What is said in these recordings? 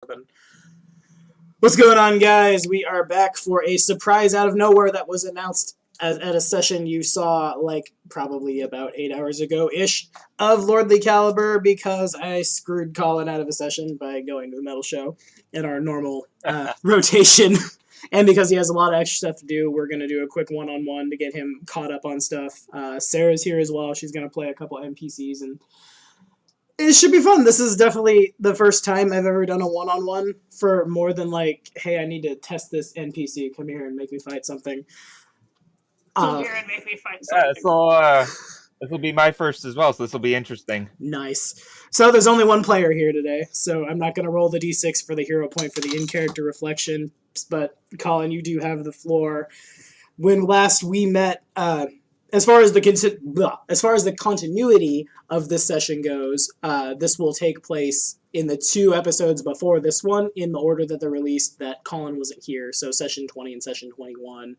weapon. What's going on, guys? We are back for a surprise out of nowhere that was announced at a session you saw, like, probably about 8 hours ago-ish of Lordly Caliber, because I screwed Colin out of a session by going to the metal show in our normal rotation. And because he has a lot of extra stuff to do, we're going to do a quick one-on-one to get him caught up on stuff. Sarah's here as well. She's going to play a couple NPCs, and it should be fun. This is definitely the first time I've ever done a one-on-one for more than, like, hey, I need to test this NPC. Come here and make me fight something. Come here and make me fight something. Yeah, so this will be my first as well, so this will be interesting. Nice. So there's only one player here today, so I'm not going to roll the d6 for the hero point for the in-character reflection, but Colin, you do have the floor. When last we met, as far as the continuity of this session goes, this will take place in the 2 episodes before this one, in the order that they're released, that Colin wasn't here, so Session 20 and Session 21.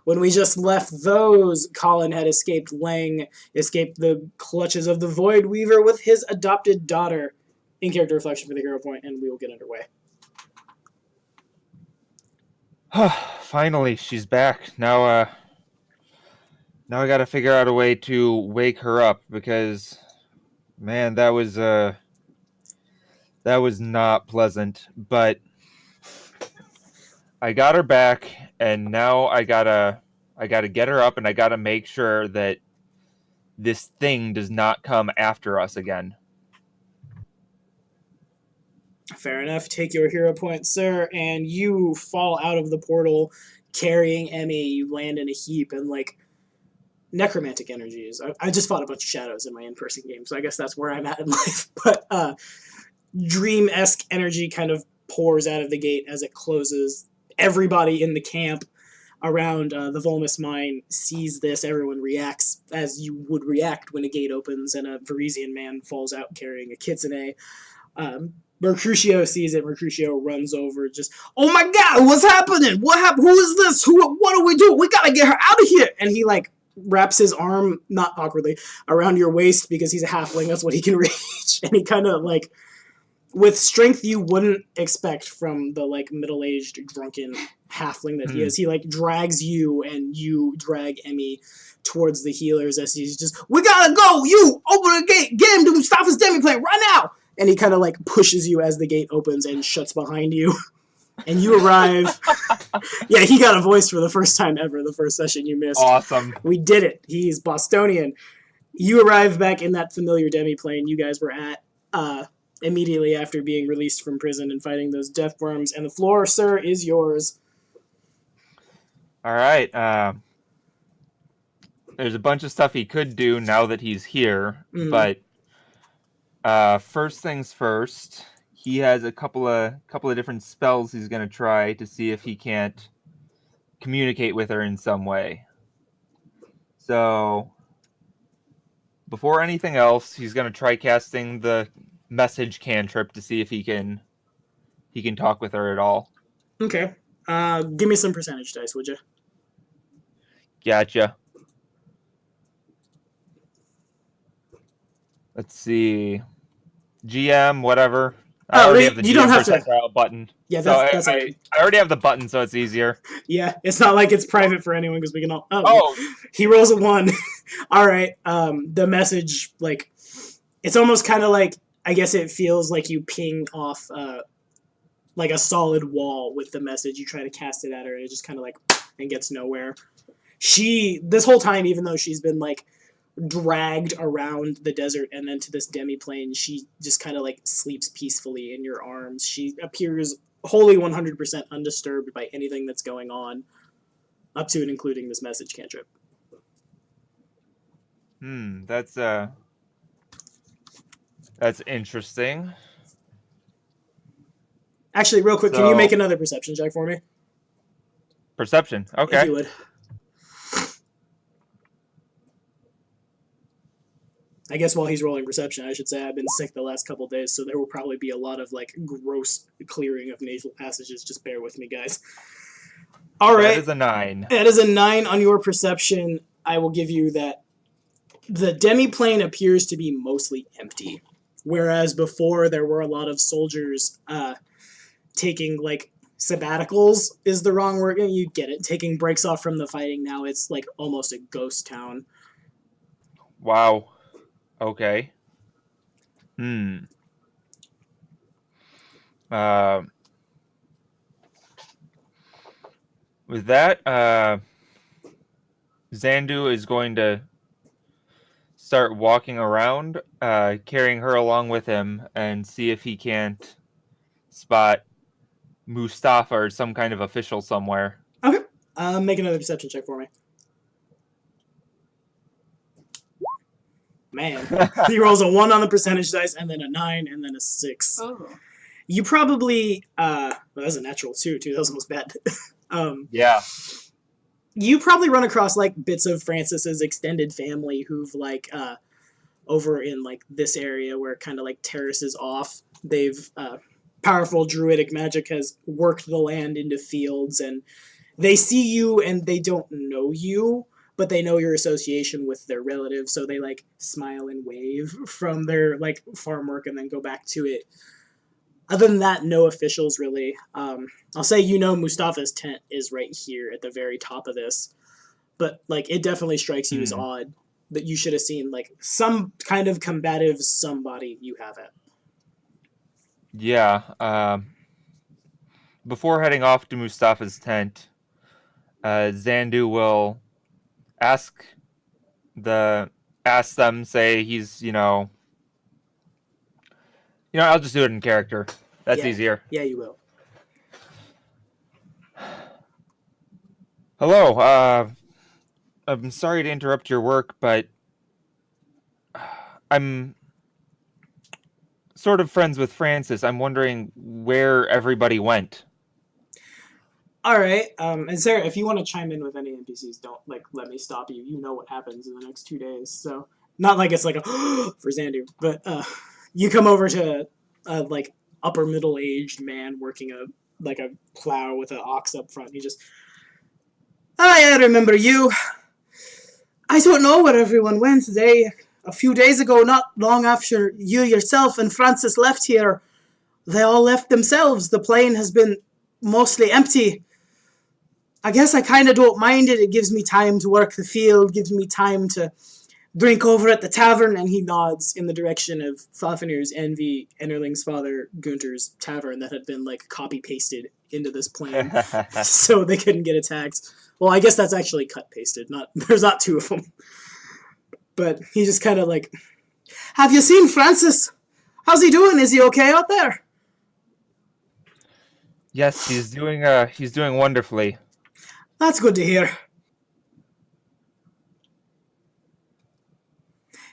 When we just left those, Colin had escaped the clutches of the Void Weaver with his adopted daughter. In-character reflection for the hero point, and we will get underway. Finally, she's back. Now I gotta figure out a way to wake her up, because, man, that was not pleasant. But I got her back, and now I gotta get her up, and I gotta make sure that this thing does not come after us again. Fair enough. Take your hero point, sir, and you fall out of the portal carrying Emmy. You land in a heap, and, like, necromantic energies. I just fought a bunch of shadows in my in-person game, so I guess that's where I'm at in life. But dream-esque energy kind of pours out of the gate as it closes. Everybody in the camp around the Volmus mine sees this. Everyone reacts as you would react when a gate opens and a Varisian man falls out carrying a kitsune. Mercutio sees it. Mercutio runs over, just, oh my god, what's happening? What happened? Who is this? What do we do? We gotta get her out of here! And he, like, wraps his arm, not awkwardly, around your waist, because he's a halfling, that's what he can reach. And he kind of, like, with strength you wouldn't expect from the, like, middle-aged, drunken halfling that he is, he, like, drags you, and you drag Emmy towards the healers as he's just, we gotta go! You! Open the gate! Get him to stop his demi-plane right now! And he kind of, like, pushes you as the gate opens and shuts behind you. And you arrive. Yeah, he got a voice for the first time ever, the first session you missed. Awesome. We did it. He's Bostonian. You arrive back in that familiar demi-plane you guys were at immediately after being released from prison and fighting those death worms. And the floor, sir, is yours. All right. There's a bunch of stuff he could do now that he's here, but first things first, he has a couple of different spells he's going to try to see if he can't communicate with her in some way. So, before anything else, he's going to try casting the message cantrip to see if he can talk with her at all. Okay. Give me some percentage dice, would you? Gotcha. Let's see. GM, whatever. I already have the you don't have to button. Yeah, that's I already have the button, so it's easier. Yeah, it's not like it's private for anyone because we can all. Oh, he rolls a 1. All right. The message, like, it's almost kind of like, I guess it feels like you ping off like a solid wall with the message. You try to cast it at her, and it just kind of like and gets nowhere. This whole time, even though she's been, like, dragged around the desert and then to this demi-plane, she just kind of, like, sleeps peacefully in your arms. She appears wholly 100% undisturbed by anything that's going on, up to and including this message cantrip. That's interesting. Actually, real quick, can you make another perception check for me? Perception, okay. If you would. I guess while he's rolling perception, I should say I've been sick the last couple days, so there will probably be a lot of, like, gross clearing of nasal passages. Just bear with me, guys. All right. That is a 9. That is a 9 on your perception. I will give you that. The demi-plane appears to be mostly empty, whereas before there were a lot of soldiers taking like sabbaticals is the wrong word. You get it. Taking breaks off from the fighting now. It's like almost a ghost town. Wow. Okay. With that, Zandu is going to start walking around, carrying her along with him, and see if he can't spot Mustafa or some kind of official somewhere. Okay. Make another perception check for me. Man, he rolls a 1 on the percentage dice, and then a 9, and then a 6. Oh. You probably well, that's a natural 2 too. That was almost bad. Yeah. You probably run across like bits of Francis's extended family who've like over in like this area where it kind of like terraces off. They've powerful druidic magic has worked the land into fields, and they see you and they don't know you, but they know your association with their relatives, so they like smile and wave from their like farm work and then go back to it. Other than that, no officials really. I'll say Mustafa's tent is right here at the very top of this, but like it definitely strikes you as odd that you should have seen like some kind of combative somebody you haven't. Yeah. Before heading off to Mustafa's tent, Zandu will ask them, say he's, I'll just do it in character. That's easier. Yeah, you will. Hello, I'm sorry to interrupt your work, but I'm sort of friends with Francis. I'm wondering where everybody went. All right, and Sarah, if you want to chime in with any NPCs, don't like let me stop you. You know what happens in the next 2 days, so not like it's like a for Zandu, but you come over to a like upper middle-aged man working a plow with an ox up front. He just, I remember you. I don't know where everyone went. A few days ago, not long after you yourself and Francis left here, they all left themselves. The plane has been mostly empty. I guess I kind of don't mind it. It gives me time to work the field, gives me time to drink over at the tavern, and he nods in the direction of Fafnir's Envy, Ennerling's father, Gunter's tavern that had been like copy-pasted into this plane so they couldn't get attacked. Well, I guess that's actually cut-pasted. There's not 2 of them. But he just kind of like, have you seen Francis? How's he doing? Is he okay out there? Yes, he's doing wonderfully. That's good to hear.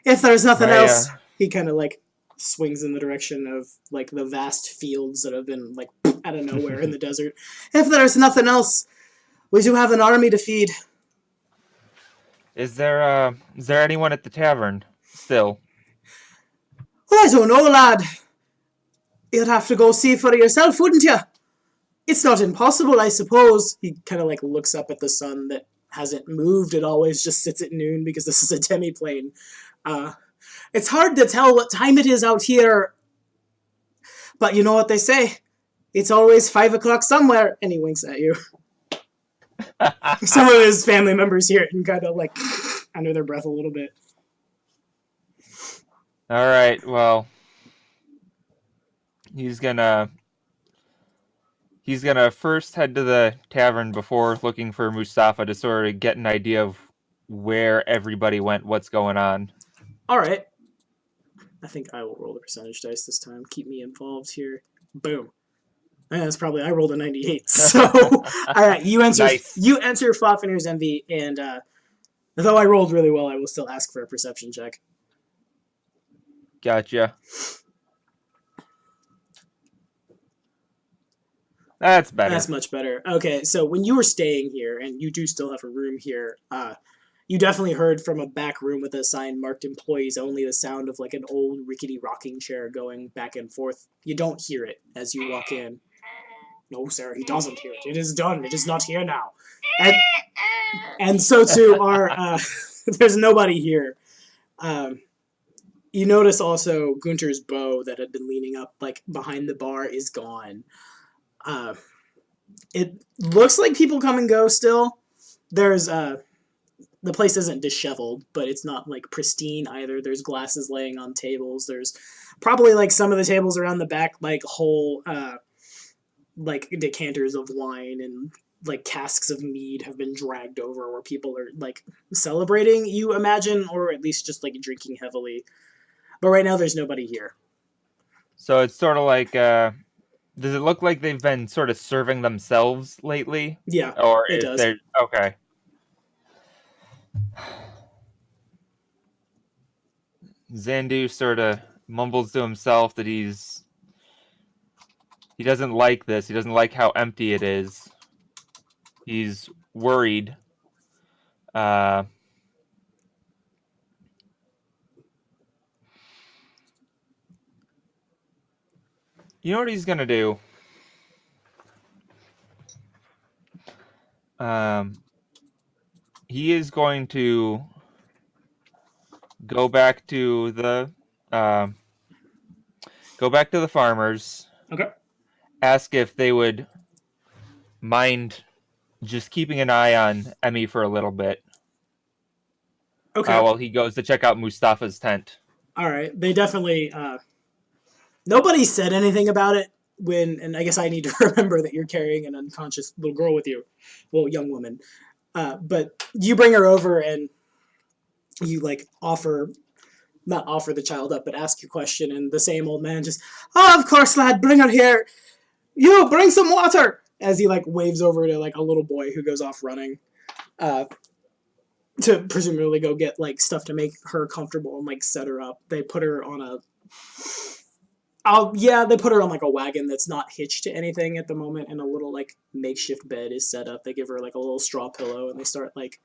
If there's nothing else, he kind of like swings in the direction of like the vast fields that have been like out of nowhere in the desert. If there's nothing else, we do have an army to feed. Is there anyone at the tavern still? Well, I don't know, lad. You'd have to go see for yourself, wouldn't you? It's not impossible, I suppose. He kind of like looks up at the sun that hasn't moved. It always just sits at noon because this is a demi-plane. It's hard to tell what time it is out here. But you know what they say. It's always 5 o'clock somewhere. And he winks at you. Some of his family members hear it and kind of like under their breath a little bit. All right, well, he's gonna first head to the tavern before looking for Mustafa to sort of get an idea of where everybody went, what's going on. All right. I think I will roll the percentage dice this time. Keep me involved here. Boom. And that's probably, I rolled a 98. So, all right, you answer Nice. You answer Fafnir's Envy, and though I rolled really well, I will still ask for a perception check. Gotcha. That's better. That's much better. Okay, so when you were staying here, and you do still have a room here, you definitely heard from a back room with a sign marked employees only the sound of like an old rickety rocking chair going back and forth. You don't hear it as you walk in. No, Sarah, he doesn't hear it. It is done. It is not here now. And so too are, there's nobody here. You notice also Gunter's bow that had been leaning up like behind the bar is gone. It looks like people come and go still. There's the place isn't disheveled, but it's not like pristine either. There's glasses laying on tables. There's probably like some of the tables around the back, like whole like decanters of wine and like casks of mead have been dragged over where people are like celebrating, you imagine, or at least just like drinking heavily. But right now there's nobody here. So it's sort of like, does it look like they've been sort of serving themselves lately? Yeah, or it is does. there okay? Zandu sort of mumbles to himself that he doesn't like this. He doesn't like how empty it is. He's worried. You know what he's gonna do? He is going to go back to the farmers. Okay. Ask if they would mind just keeping an eye on Emmy for a little bit. Okay. While he goes to check out Mustafa's tent. All right. They definitely. Nobody said anything about it and I guess I need to remember that you're carrying an unconscious little girl with you, well, young woman. But you bring her over and you like not offer the child up, but ask your question, and the same old man just, oh, of course, lad, bring her here. You bring some water, as he like waves over to like a little boy who goes off running, to presumably go get like stuff to make her comfortable and like set her up. They put her on they put her on like a wagon that's not hitched to anything at the moment, and a little like makeshift bed is set up. They give her like a little straw pillow, and they start like,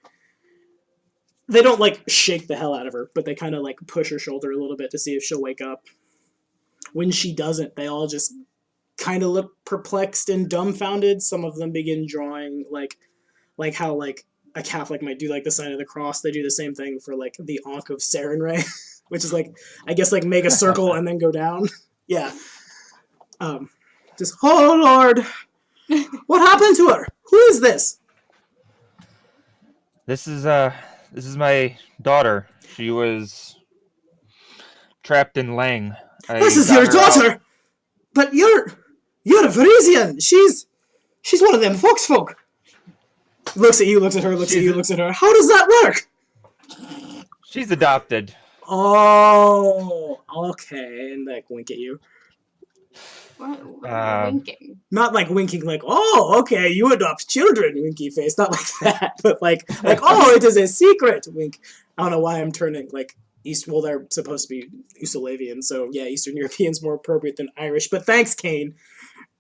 they don't like shake the hell out of her, but they kind of like push her shoulder a little bit to see if she'll wake up. When she doesn't, they all just kind of look perplexed and dumbfounded. Some of them begin drawing like how like a Catholic might do like the sign of the cross. They do the same thing for like the Ankh of Sarenrae, which is like, I guess like make a circle and then go down. Yeah. Just, oh Lord, what happened to her? Who is this? This is my daughter. She was trapped in Lang. This is your daughter, but you're a Varisian. She's one of them folk. Looks at you, looks at her, looks at you, looks at her. How does that work? She's adopted. Oh, okay. And like wink at you. Winking. Not like winking, like, oh, okay, you adopt children, winky face. Not like that, but like, oh, it is a secret, wink. I don't know why I'm turning like well, they're supposed to be Eustalavian, so yeah, Eastern European's more appropriate than Irish. But thanks, Kane.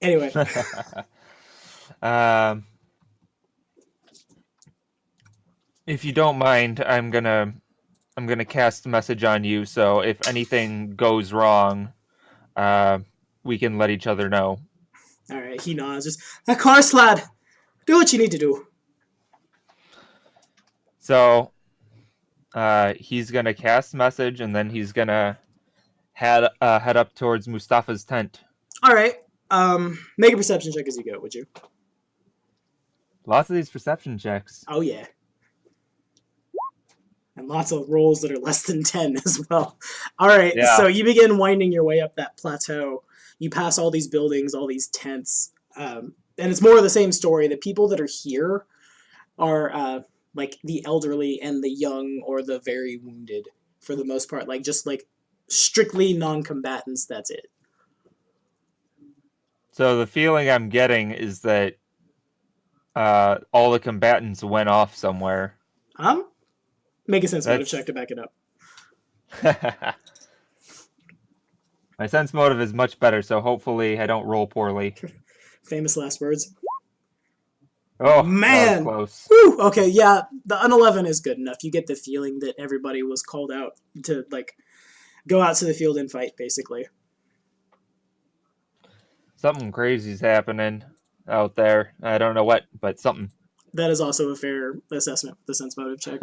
Anyway. If you don't mind, I'm gonna cast a message on you. So if anything goes wrong, we can let each other know. All right, he nods. Just, of course, lad. Do what you need to do. So, he's gonna cast message, and then he's gonna head up towards Mustafa's tent. All right. Make a perception check as you go, would you? Lots of these perception checks. Oh yeah. And lots of rolls that are less than 10 as well. All right, yeah. So you begin winding your way up that plateau. You pass all these buildings, all these tents, and it's more of the same story. The people that are here are like the elderly and the young or the very wounded for the most part. Like just like strictly non-combatants, that's it. So the feeling I'm getting is that all the combatants went off somewhere. Make a sense motive check to back it up. My sense motive is much better, so hopefully I don't roll poorly. Famous last words. Oh, man! That was close. Whew, okay, yeah, the 11 is good enough. You get the feeling that everybody was called out to like go out to the field and fight, basically. Something crazy's happening out there. I don't know what, but something. That is also a fair assessment with the sense motive check.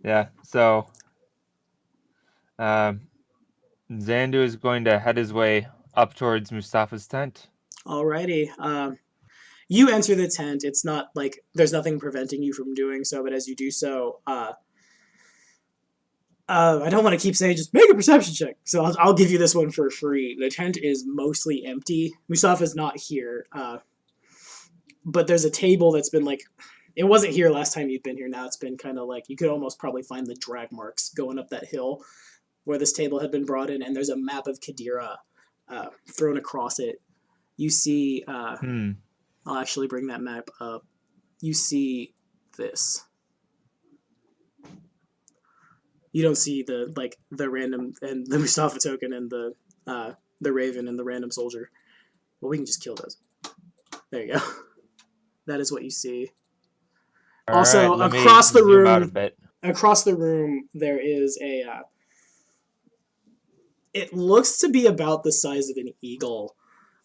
Yeah, so Zandu is going to head his way up towards Mustafa's tent. Alrighty. You enter the tent. It's not like there's nothing preventing you from doing so, but as you do so, I don't want to keep saying just make a perception check, so I'll give you this one for free. The tent is mostly empty. Mustafa's not here, but there's a table that's been like, it wasn't here last time you'd been here. Now it's been kind of like, you could almost probably find the drag marks going up that hill where this table had been brought in, and there's a map of Kadira thrown across it. You see, I'll actually bring that map up. You see this. You don't see the random and the Mustafa token and the Raven and the random soldier. Well, we can just kill those. There you go. That is what you see. All also, right, across the room, there is a. It looks to be about the size of an eagle,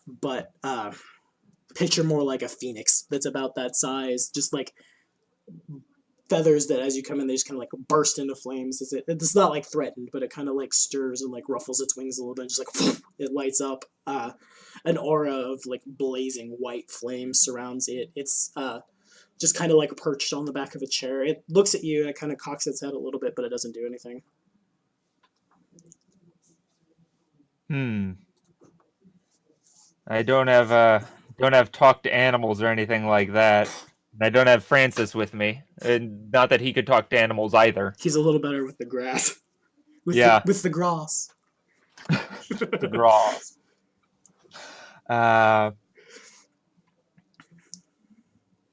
but picture more like a phoenix that's about that size, just like feathers that as you come in, they just kind of like burst into flames. It's not like threatened, but it kind of like stirs and like ruffles its wings a little bit, just like it lights up. An aura of like blazing white flame surrounds it. It's just kind of like perched on the back of a chair. It looks at you and it kind of cocks its head a little bit, but it doesn't do anything. I don't have talk to animals or anything like that. I don't have Francis with me. And not that he could talk to animals either. He's a little better with the grass. With the grass. The grass.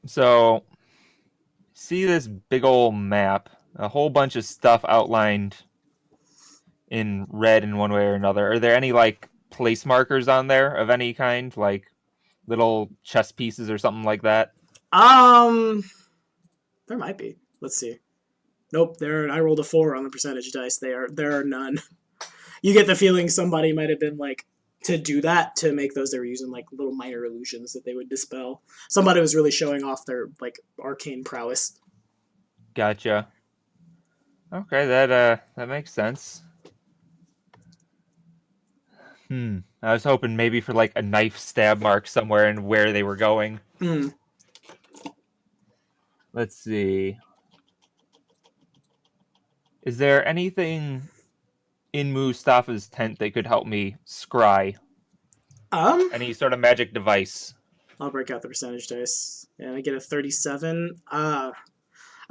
So, see this big old map. A whole bunch of stuff outlined in red in one way or another. Are there any, like, place markers on there of any kind? Like, little chess pieces or something like that? There might be. Let's see. Nope, I rolled a 4 on the percentage dice. There are none. You get the feeling somebody might have been like, to do that, to make those, they were using like little minor illusions that they would dispel. Somebody was really showing off their like arcane prowess. Gotcha. Okay, that makes sense. I was hoping maybe for like a knife stab mark somewhere and where they were going. Let's see. Is there anything in Mustafa's tent that could help me scry? Any sort of magic device? I'll break out the percentage dice. And I get a 37. I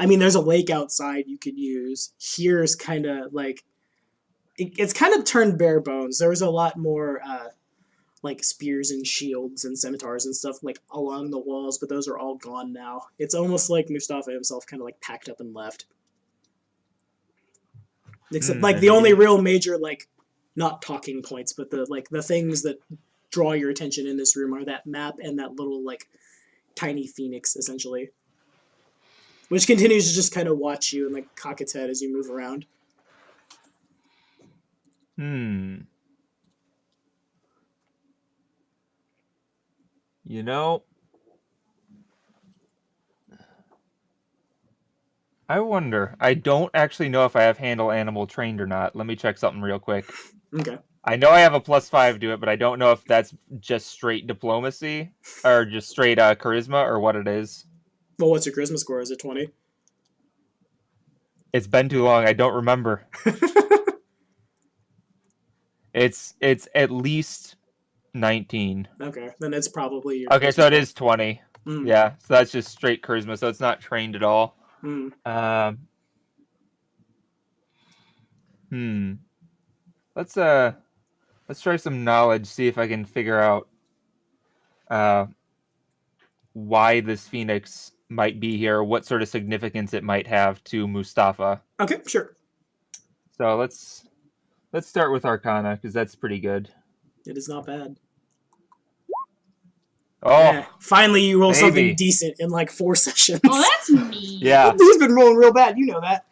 mean, there's a lake outside you could use. Here's kind of like... It's kind of turned bare bones. There was a lot more like spears and shields and scimitars and stuff like along the walls, but those are all gone now. It's almost like Mustafa himself kind of like packed up and left. Except like the only real major like not talking points, but the things that draw your attention in this room are that map and that little like tiny phoenix essentially, which continues to just kind of watch you and like cock its head as you move around. You know, I wonder. I don't actually know if I have handle animal trained or not. Let me check something real quick. Okay. I know I have a +5 to it, but I don't know if that's just straight diplomacy or just straight charisma or what it is. Well, what's your charisma score? Is it 20? It's been too long. I don't remember. It's at least 19. Okay, then it's probably your... Okay, so it is 20. Yeah, so that's just straight charisma, so it's not trained at all. Let's try some knowledge, see if I can figure out why this phoenix might be here, what sort of significance it might have to Mustafa. Okay, sure. So let's start with Arcana, because that's pretty good. It is not bad. Oh, yeah, finally you roll something decent in like 4 sessions. Oh, that's me. Yeah. He's been rolling real bad, you know that.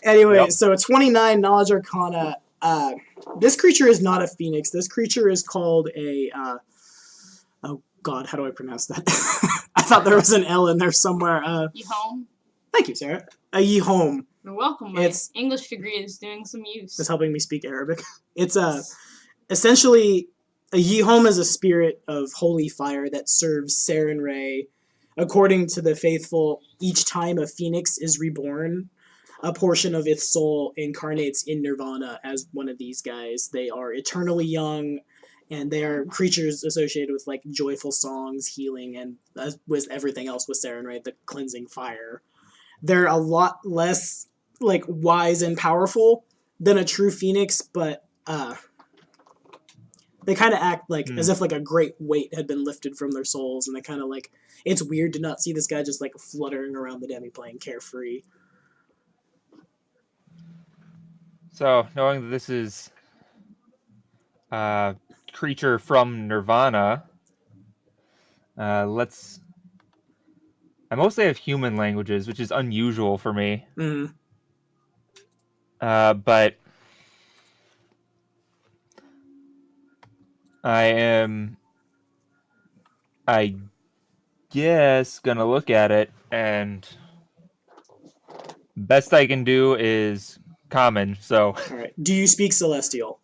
Anyway, So 29 Knowledge Arcana. This creature is not a phoenix. This creature is called a... oh, God, how do I pronounce that? I thought there was an L in there somewhere. Yihome. Thank you, Sarah. A Yihome. You're welcome. My English degree is doing some use. It's helping me speak Arabic. It's essentially A Yihom is a spirit of holy fire that serves Saren Ray. According to the faithful, each time a phoenix is reborn, a portion of its soul incarnates in Nirvana as one of these guys. They are eternally young, and they are creatures associated with like joyful songs, healing, and with everything else with Saren Ray, the cleansing fire. They're a lot less like wise and powerful than a true phoenix, but they kind of act like as if like a great weight had been lifted from their souls, and they kind of like, it's weird to not see this guy just like fluttering around the demiplane carefree. So, knowing that this is a creature from Nirvana, I mostly have human languages, which is unusual for me. Mm-hmm. But I guess, gonna look at it, and best I can do is common, so... All right. Do you speak Celestial?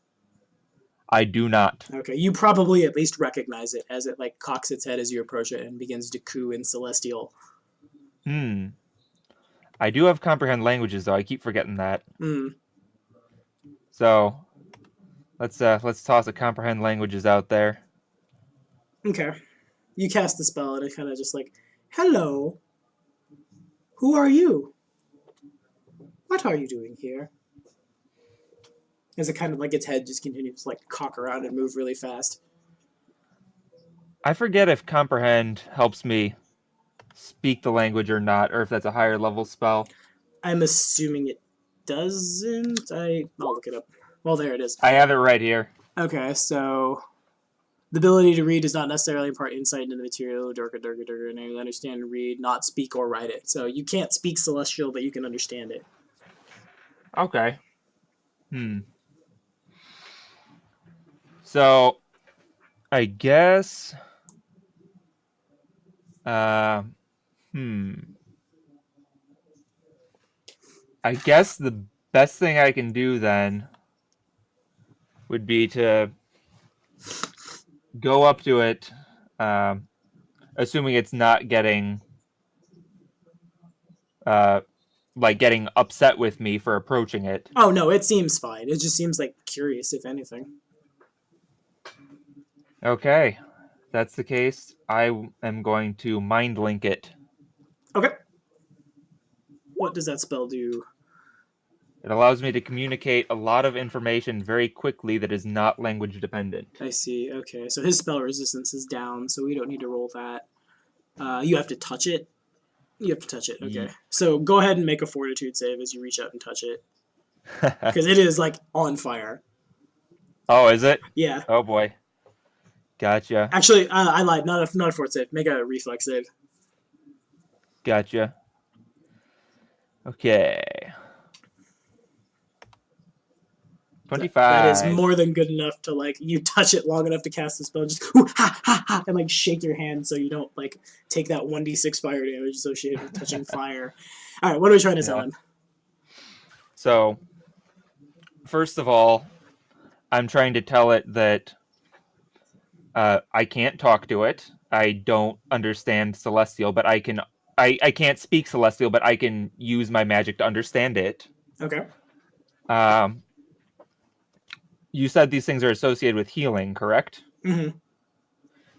I do not. Okay, you probably at least recognize it as it like cocks its head as you approach it and begins to coo in Celestial. I do have comprehend languages, though. I keep forgetting that. Mm. So, let's toss a comprehend languages out there. Okay. You cast the spell and it kind of just like, hello. Who are you? What are you doing here? As it kind of like its head just continues to like cock around and move really fast. I forget if comprehend helps me speak the language or not, or if that's a higher level spell. I'm assuming it doesn't. I'll look it up. Well, there it is. I have it right here. Okay, so the ability to read does not necessarily impart insight into the material, and you understand and read, not speak or write it. So you can't speak Celestial, but you can understand it. Okay. So, I guess... I guess the best thing I can do then would be to go up to it, assuming it's not getting getting upset with me for approaching it. Oh no, it seems fine. It just seems like curious, if anything. Okay, if that's the case, I am going to mind link it. Okay. What does that spell do? It allows me to communicate a lot of information very quickly that is not language dependent. I see. Okay, so his spell resistance is down, so we don't need to roll that. You have to touch it? You have to touch it, okay. Yeah. So go ahead and make a fortitude save as you reach out and touch it. Because it is, like, on fire. Oh, is it? Yeah. Oh, boy. Gotcha. Actually, I lied. Not a fort save. Make a reflex save. Gotcha. Okay. 25. That is more than good enough to, like, you touch it long enough to cast the spell, just ooh, ha, ha, ha, and, like, shake your hand so you don't, like, take that 1d6 fire damage associated with touching fire. All right, what are we trying to tell him? So, first of all, I'm trying to tell it that I can't talk to it. I don't understand Celestial, but I can't speak Celestial, but I can use my magic to understand it. Okay. You said these things are associated with healing, correct? Mm-hmm.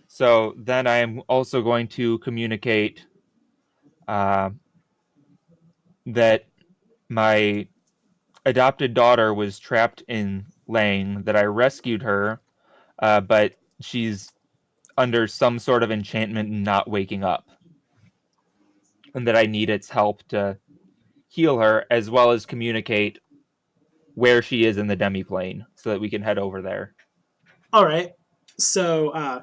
So then I am also going to communicate that my adopted daughter was trapped in Lang, that I rescued her, but she's under some sort of enchantment and not waking up. And that I need its help to heal her, as well as communicate where she is in the demiplane so that we can head over there. All right. So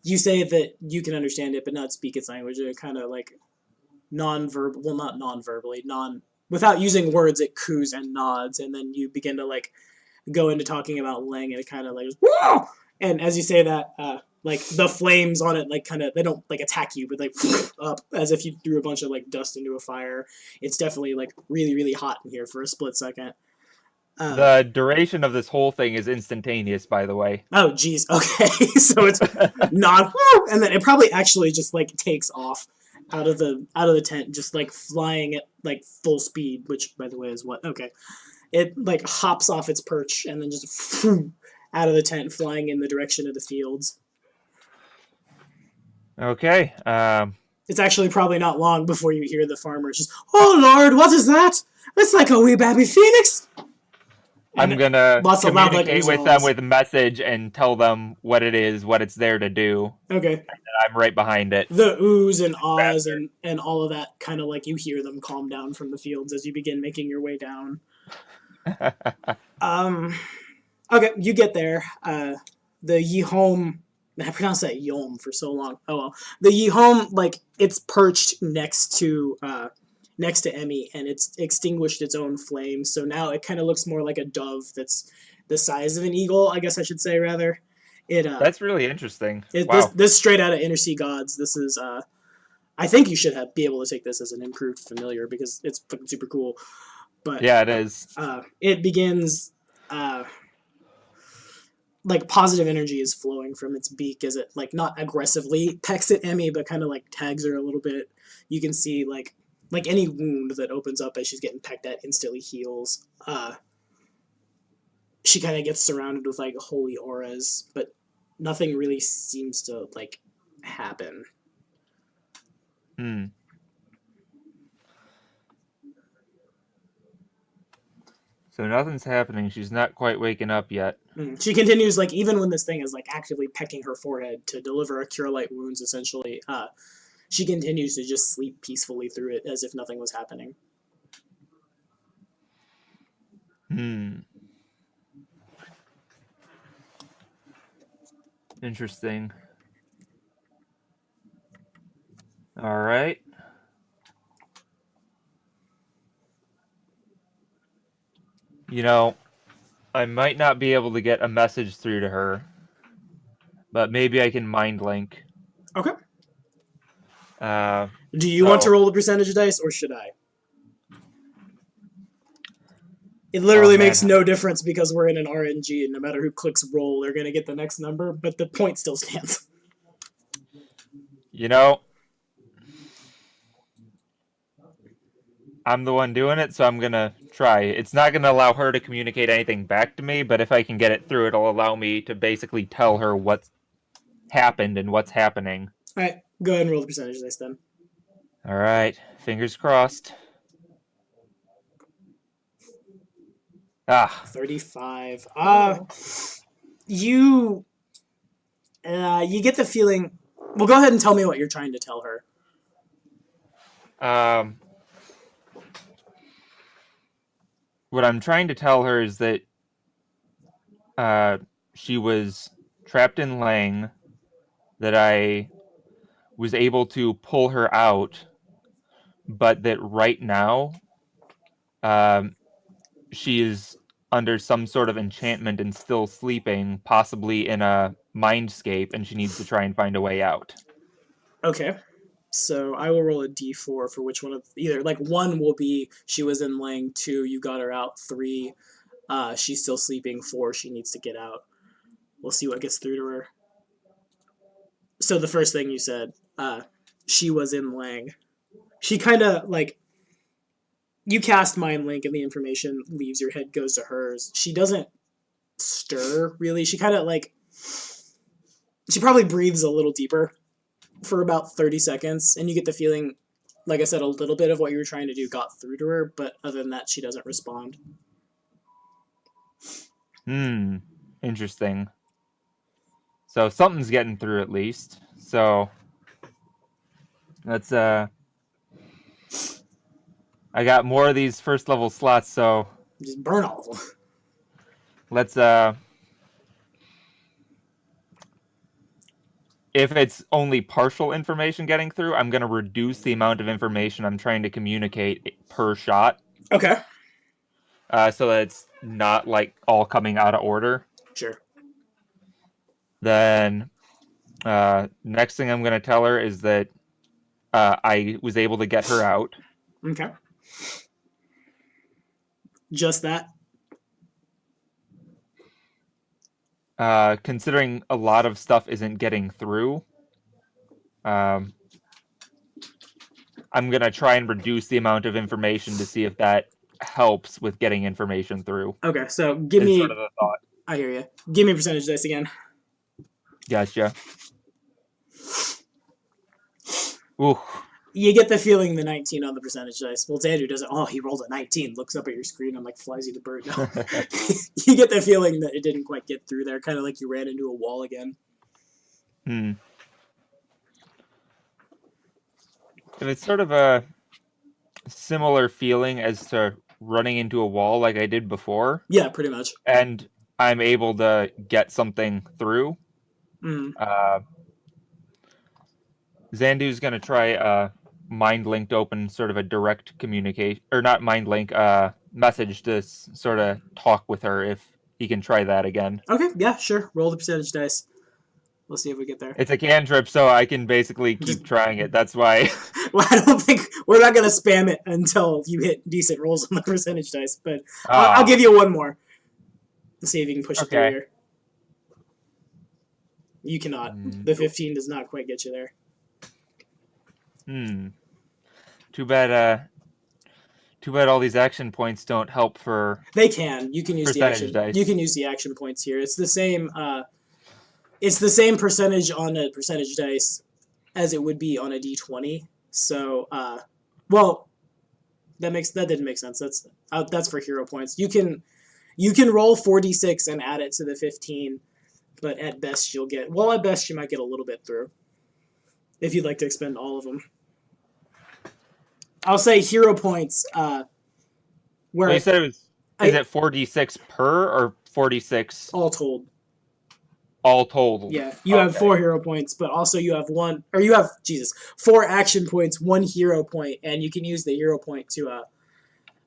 you say that you can understand it but not speak its language. It kind of like non-verbal, well, not non-verbally, without using words, it coos and nods, and then you begin to like go into talking about Lang, and it kind of like, whoa! And as you say that, like the flames on it, like kind of, they don't like attack you, but like up as if you threw a bunch of like dust into a fire. It's definitely like really, really hot in here for a split second. The duration of this whole thing is instantaneous, by the way. Oh, geez. Okay, so it's not, and then it probably actually just like takes off out of the tent, just like flying at like full speed. Which, by the way, is what? Okay, it like hops off its perch and then just out of the tent, flying in the direction of the fields. Okay. It's actually probably not long before you hear the farmers just, "Oh Lord, what is that? It's like a wee baby phoenix." I'm gonna lots of loud, like, communicate with them with a message and tell them what it is, what it's there to do. Okay. And I'm right behind it. The oohs and ahs and all of that kind of like you hear them calm down from the fields as you begin making your way down. Okay, you get there. The Yihome, I pronounced that Yom for so long. Oh well. The Yihome, like, it's perched next to Emmy, and it's extinguished its own flame, so now it kind of looks more like a dove that's the size of an eagle, I guess I should say, rather. That's really interesting. Wow. This straight out of Inner Sea Gods. This is I think you should be able to take this as an improved familiar because it's fucking super cool. But yeah, it is. It begins like positive energy is flowing from its beak as it like not aggressively pecks at Emmy, but kind of like tags her a little bit. You can see like any wound that opens up as she's getting pecked at instantly heals. She kind of gets surrounded with like holy auras, but nothing really seems to like happen. So nothing's happening. She's not quite waking up yet. She continues, like, even when this thing is like actively pecking her forehead to deliver a cure light wounds, essentially, she continues to just sleep peacefully through it as if nothing was happening. Interesting. All right. You know, I might not be able to get a message through to her, but maybe I can mind link. Okay. Do you want to roll the percentage dice, or should I? It literally makes no difference because we're in an RNG, and no matter who clicks roll, they're going to get the next number, but the point still stands. You know, I'm the one doing it, so I'm going to try. It's not going to allow her to communicate anything back to me, but if I can get it through, it'll allow me to basically tell her what's happened and what's happening. All right, go ahead and roll the percentage dice then. All right, fingers crossed. 35. You get the feeling. Well, go ahead and tell me what you're trying to tell her. What I'm trying to tell her is that she was trapped in Lang, that I was able to pull her out, but that right now she is under some sort of enchantment and still sleeping, possibly in a mindscape, and she needs to try and find a way out. Okay. So I will roll a d4 for which one of either. Like 1 will be she was in Lang, 2 you got her out, 3 she's still sleeping, 4 she needs to get out. We'll see what gets through to her. So the first thing you said, she was in Lang. She kind of like, you cast Mind Link and the information leaves your head, goes to hers. She doesn't stir really. She kind of like, she probably breathes a little deeper for about 30 seconds, and you get the feeling, like I said, a little bit of what you were trying to do got through to her, but other than that, she doesn't respond. Interesting. So something's getting through at least. So let's I got more of these first level slots, so just burn all of them. Let's if it's only partial information getting through, I'm going to reduce the amount of information I'm trying to communicate per shot. Okay. So that it's not like all coming out of order. Sure. Then next thing I'm going to tell her is that I was able to get her out. Okay. Just that? considering a lot of stuff isn't getting through, I'm going to try and reduce the amount of information to see if that helps with getting information through. Okay, so give Is me. sort of the thought. I hear you. Give me percentage dice again. Gotcha. Ooh. You get the feeling the 19 on the percentage dice. Well, Zandu doesn't. Oh, he rolled a 19. Looks up at your screen and like flies you the bird. No. You get the feeling that it didn't quite get through there. Kind of like you ran into a wall again. If it's sort of a similar feeling as to running into a wall like I did before. Yeah, pretty much. And I'm able to get something through. Zandu's going to try mind link to open sort of a direct communication, or not mind link, message to sort of talk with her if he can try that again. Okay, yeah, sure. Roll the percentage dice. Let's see if we get there. It's a cantrip, so I can basically keep trying it. That's why. Well, I don't think we're not going to spam it until you hit decent rolls on the percentage dice, but I'll give you one more. Let's see if you can push it through here. You cannot. The 15 does not quite get you there. Too bad all these action points don't help for. They can. You can use the action dice. You can use the action points here. It's the same it's the same percentage on a percentage dice as it would be on a d20. So well, that didn't make sense. That's for hero points. You can roll 4d6 and add it to the 15, but at best you might get a little bit through. If you'd like to expend all of them. I'll say hero points. Where you said it was. Is it 4d6 per or 4d6? All told. All told. Yeah, you have 4 hero points, but also you have 4 action points, 1 hero point, and you can use the hero point to.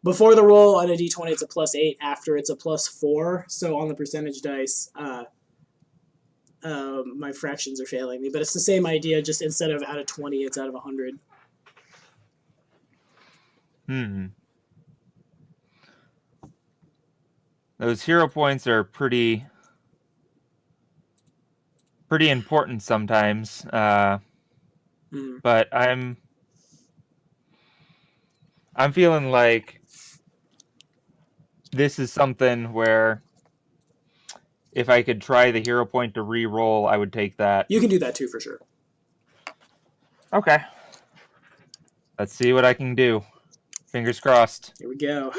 Before the roll on a d20, it's a +8. After, it's a +4. So on the percentage dice, my fractions are failing me, but it's the same idea. Just instead of out of 20, it's out of 100. Those hero points are pretty important sometimes. But I'm feeling like this is something where if I could try the hero point to re-roll, I would take that. You can do that too, for sure. Okay. Let's see what I can do. Fingers crossed. Here we go.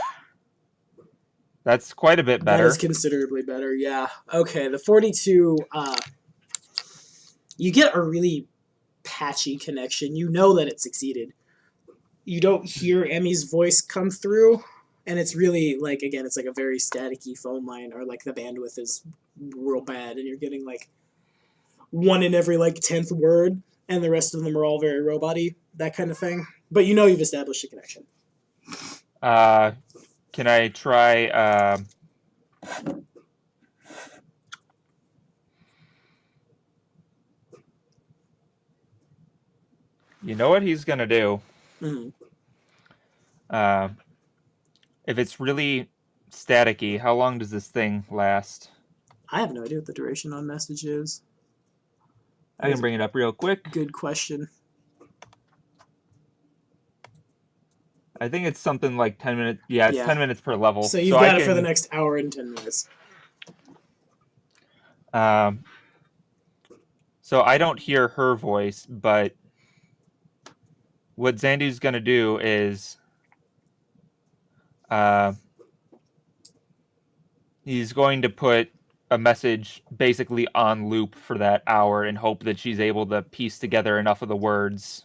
That's quite a bit better. That is considerably better, yeah. Okay, the 42, you get a really patchy connection. You know that it succeeded. You don't hear Emmy's voice come through, and it's really, like, again, it's like a very staticky phone line, or, like, the bandwidth is real bad, and you're getting, like, one in every, like, 10th word, and the rest of them are all very robot-y, that kind of thing. But you know you've established a connection. Can I try... You know what he's going to do? If it's really staticky, how long does this thing last? I have no idea what the duration on message is. I can bring it up real quick. Good question. I think it's something like 10 minutes. Yeah, it's 10 minutes per level. So you've got it for the next hour and 10 minutes. So I don't hear her voice, but what Zandu's going to do is he's going to put a message basically on loop for that hour and hope that she's able to piece together enough of the words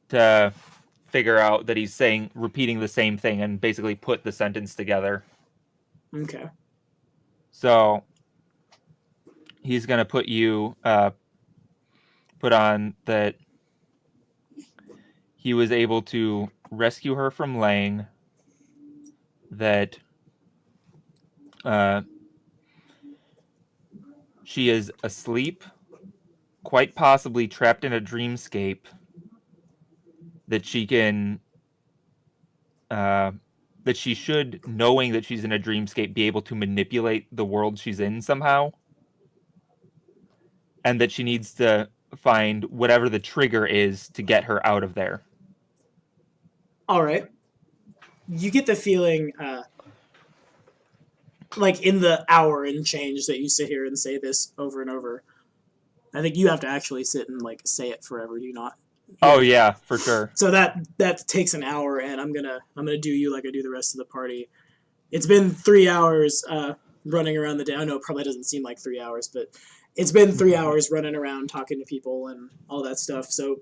to figure out that he's repeating the same thing and basically put the sentence together. Okay. So he's going to put you, put on that he was able to rescue her from Lang, that she is asleep, quite possibly trapped in a dreamscape, that she can that she should, knowing that she's in a dreamscape, be able to manipulate the world she's in somehow. And that she needs to find whatever the trigger is to get her out of there. All right. You get the feeling, like in the hour and change that you sit here and say this over and over, I think you have to actually sit and like say it forever. Do you not? Oh yeah, for sure. So that takes an hour, and I'm gonna do you like I do the rest of the party. It's been 3 hours running around the day. I know it probably doesn't seem like 3 hours, but it's been 3 hours running around talking to people and all that stuff. So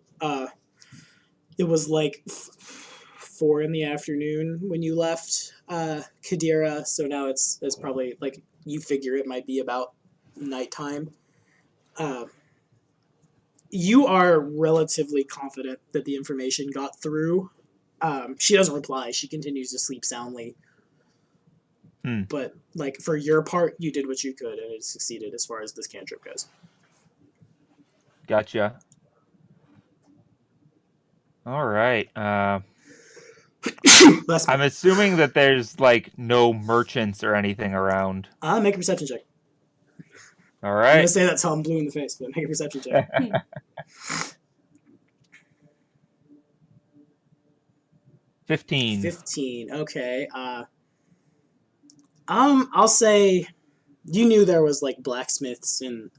it was like 4 in the afternoon when you left Kadira. So now it's probably like you figure it might be about nighttime. You are relatively confident that the information got through. She doesn't reply. She continues to sleep soundly. But like for your part, you did what you could, and it succeeded as far as this cantrip goes. Gotcha. All right. I'm assuming that there's like no merchants or anything around. Make a perception check. All right. I'm gonna say that till I'm blue in the face, but make a perception check. 15. 15. Okay. I'll say you knew there was like blacksmiths and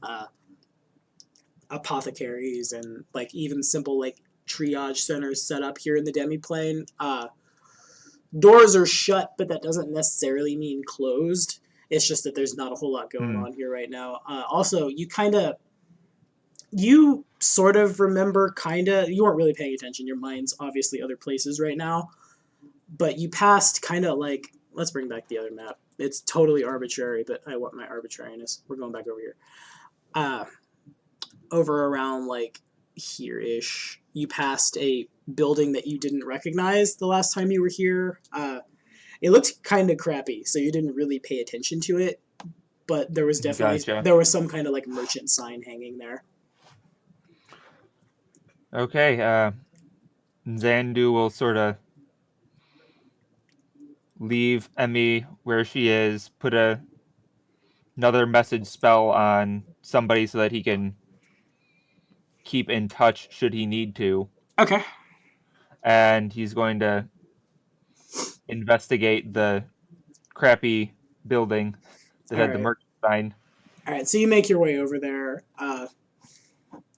apothecaries and like even simple like triage centers set up here in the demiplane. Doors are shut, but that doesn't necessarily mean closed. It's just that there's not a whole lot going on here right now. Also, you sort of remember you weren't really paying attention. Your mind's obviously other places right now, but you passed kind of like, let's bring back the other map. It's totally arbitrary, but I want my arbitrariness. We're going back over here. Over around like here-ish, you passed a building that you didn't recognize the last time you were here. It looked kind of crappy, so you didn't really pay attention to it, but there was definitely there was some kind of like merchant sign hanging there. Okay, Zandu will sort of leave Emmy where she is, put another message spell on somebody so that he can keep in touch should he need to. Okay. And he's going to investigate the crappy building that had the merchant sign. All right, so you make your way over there.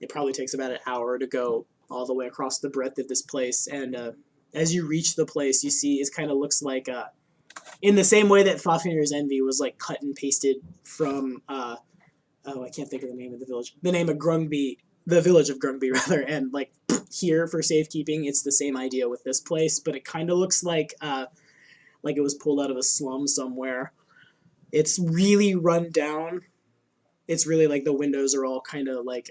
It probably takes about an hour to go all the way across the breadth of this place, and as you reach the place, you see it kind of looks like, in the same way that Pathfinder's Envy was like cut and pasted from, I can't think of the name of the village. The name of Grungby, the village of Grungby rather, and like here for safekeeping, it's the same idea with this place, but it kind of looks like it was pulled out of a slum somewhere. It's really run down. It's really like the windows are all kind of like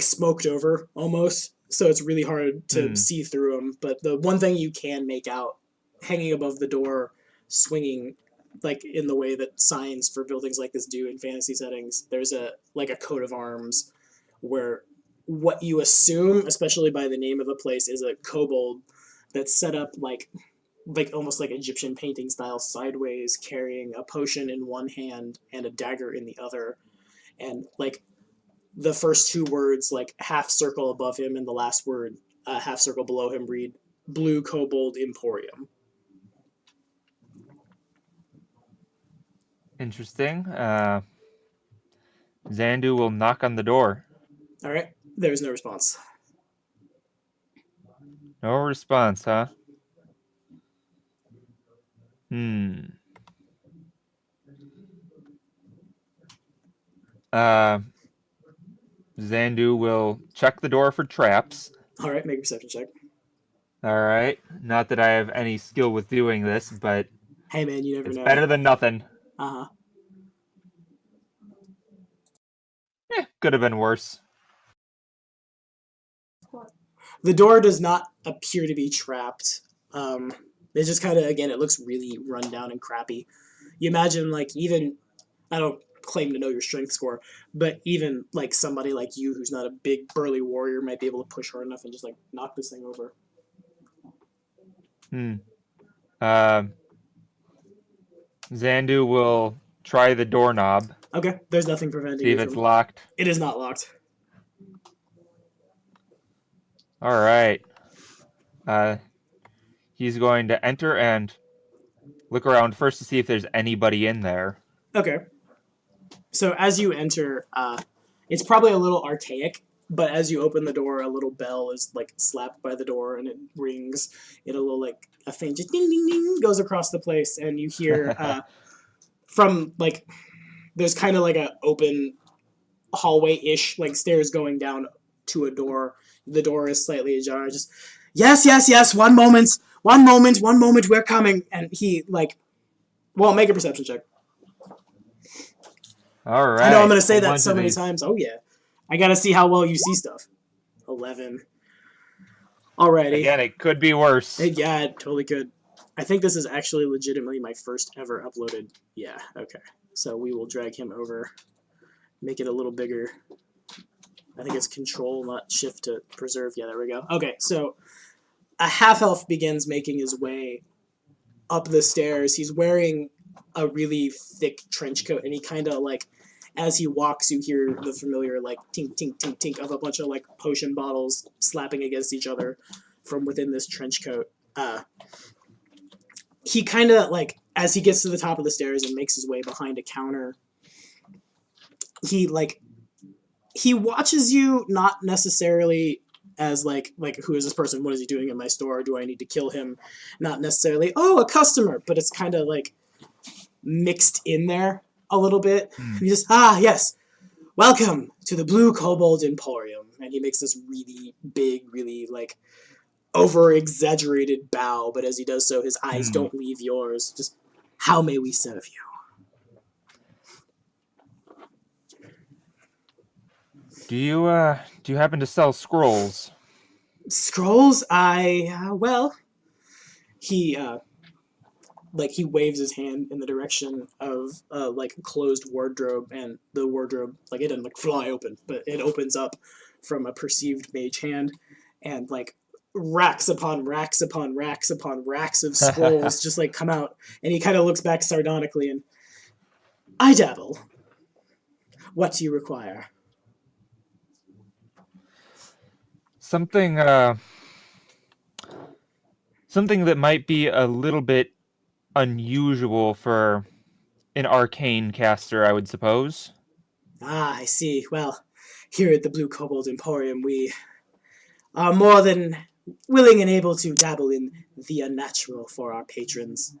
smoked over almost, so it's really hard to see through them. But the one thing you can make out, hanging above the door, swinging like in the way that signs for buildings like this do in fantasy settings, there's a coat of arms where what you assume, especially by the name of the place, is a kobold that's set up like almost like Egyptian painting style sideways, carrying a potion in one hand and a dagger in the other, and like the first two words like half circle above him and the last word half circle below him read Blue Kobold Emporium. Interesting. Zandu will knock on the door. All right. There's no response. No response, huh? Zandu will check the door for traps. All right, make a perception check. All right. Not that I have any skill with doing this, but hey man, you never know. It's better than nothing. Could have been worse. The door does not appear to be trapped. It just kind of, again, it looks really run down and crappy. You imagine, like, even, I don't claim to know your strength score, but even, like, somebody like you who's not a big, burly warrior might be able to push hard enough and just, like, knock this thing over. Zandu will try the doorknob. Okay, there's nothing preventing See you if it's from... locked. It is not locked. All right. He's going to enter and look around first to see if there's anybody in there. Okay. So as you enter, it's probably a little archaic, but as you open the door, a little bell is like slapped by the door and it rings. It a little like a faint just ding ding ding goes across the place, and you hear from like there's kind of like a open hallway-ish, like stairs going down to a door. The door is slightly ajar. Just yes. 1 moment, we're coming. And he like, well, make a perception check. All right. I know I'm going to say that so many times. Oh, yeah. I got to see how well you see stuff. 11. Alrighty. Again, it could be worse. Yeah, it totally could. I think this is actually legitimately my first ever uploaded. Yeah, okay. So we will drag him over. Make it a little bigger. I think it's control, not shift to preserve. Yeah, there we go. Okay, so a half-elf begins making his way up the stairs. He's wearing a really thick trench coat, and he kind of like, as he walks, you hear the familiar like tink, tink, tink, tink of a bunch of like potion bottles slapping against each other from within this trench coat. He kind of like, as he gets to the top of the stairs and makes his way behind a counter, he watches you, not necessarily as like who is this person? What is he doing in my store? Do I need to kill him? Not necessarily, oh, a customer, but it's kind of like mixed in there a little bit. He just, yes, welcome to the Blue Kobold Emporium. And he makes this really big, really like over-exaggerated bow, but as he does so, his eyes don't leave yours. Just, how may we serve you? Do you happen to sell scrolls? Scrolls? Well, he he waves his hand in the direction of like a closed wardrobe, and the wardrobe, like, it doesn't like fly open, but it opens up from a perceived mage hand, and like racks upon racks upon racks upon racks of scrolls just like come out, and he kind of looks back sardonically and, I dabble. What do you require? Something that might be a little bit unusual for an arcane caster, I would suppose. I see. Well, here at the Blue Kobold Emporium, we are more than willing and able to dabble in the unnatural for our patrons.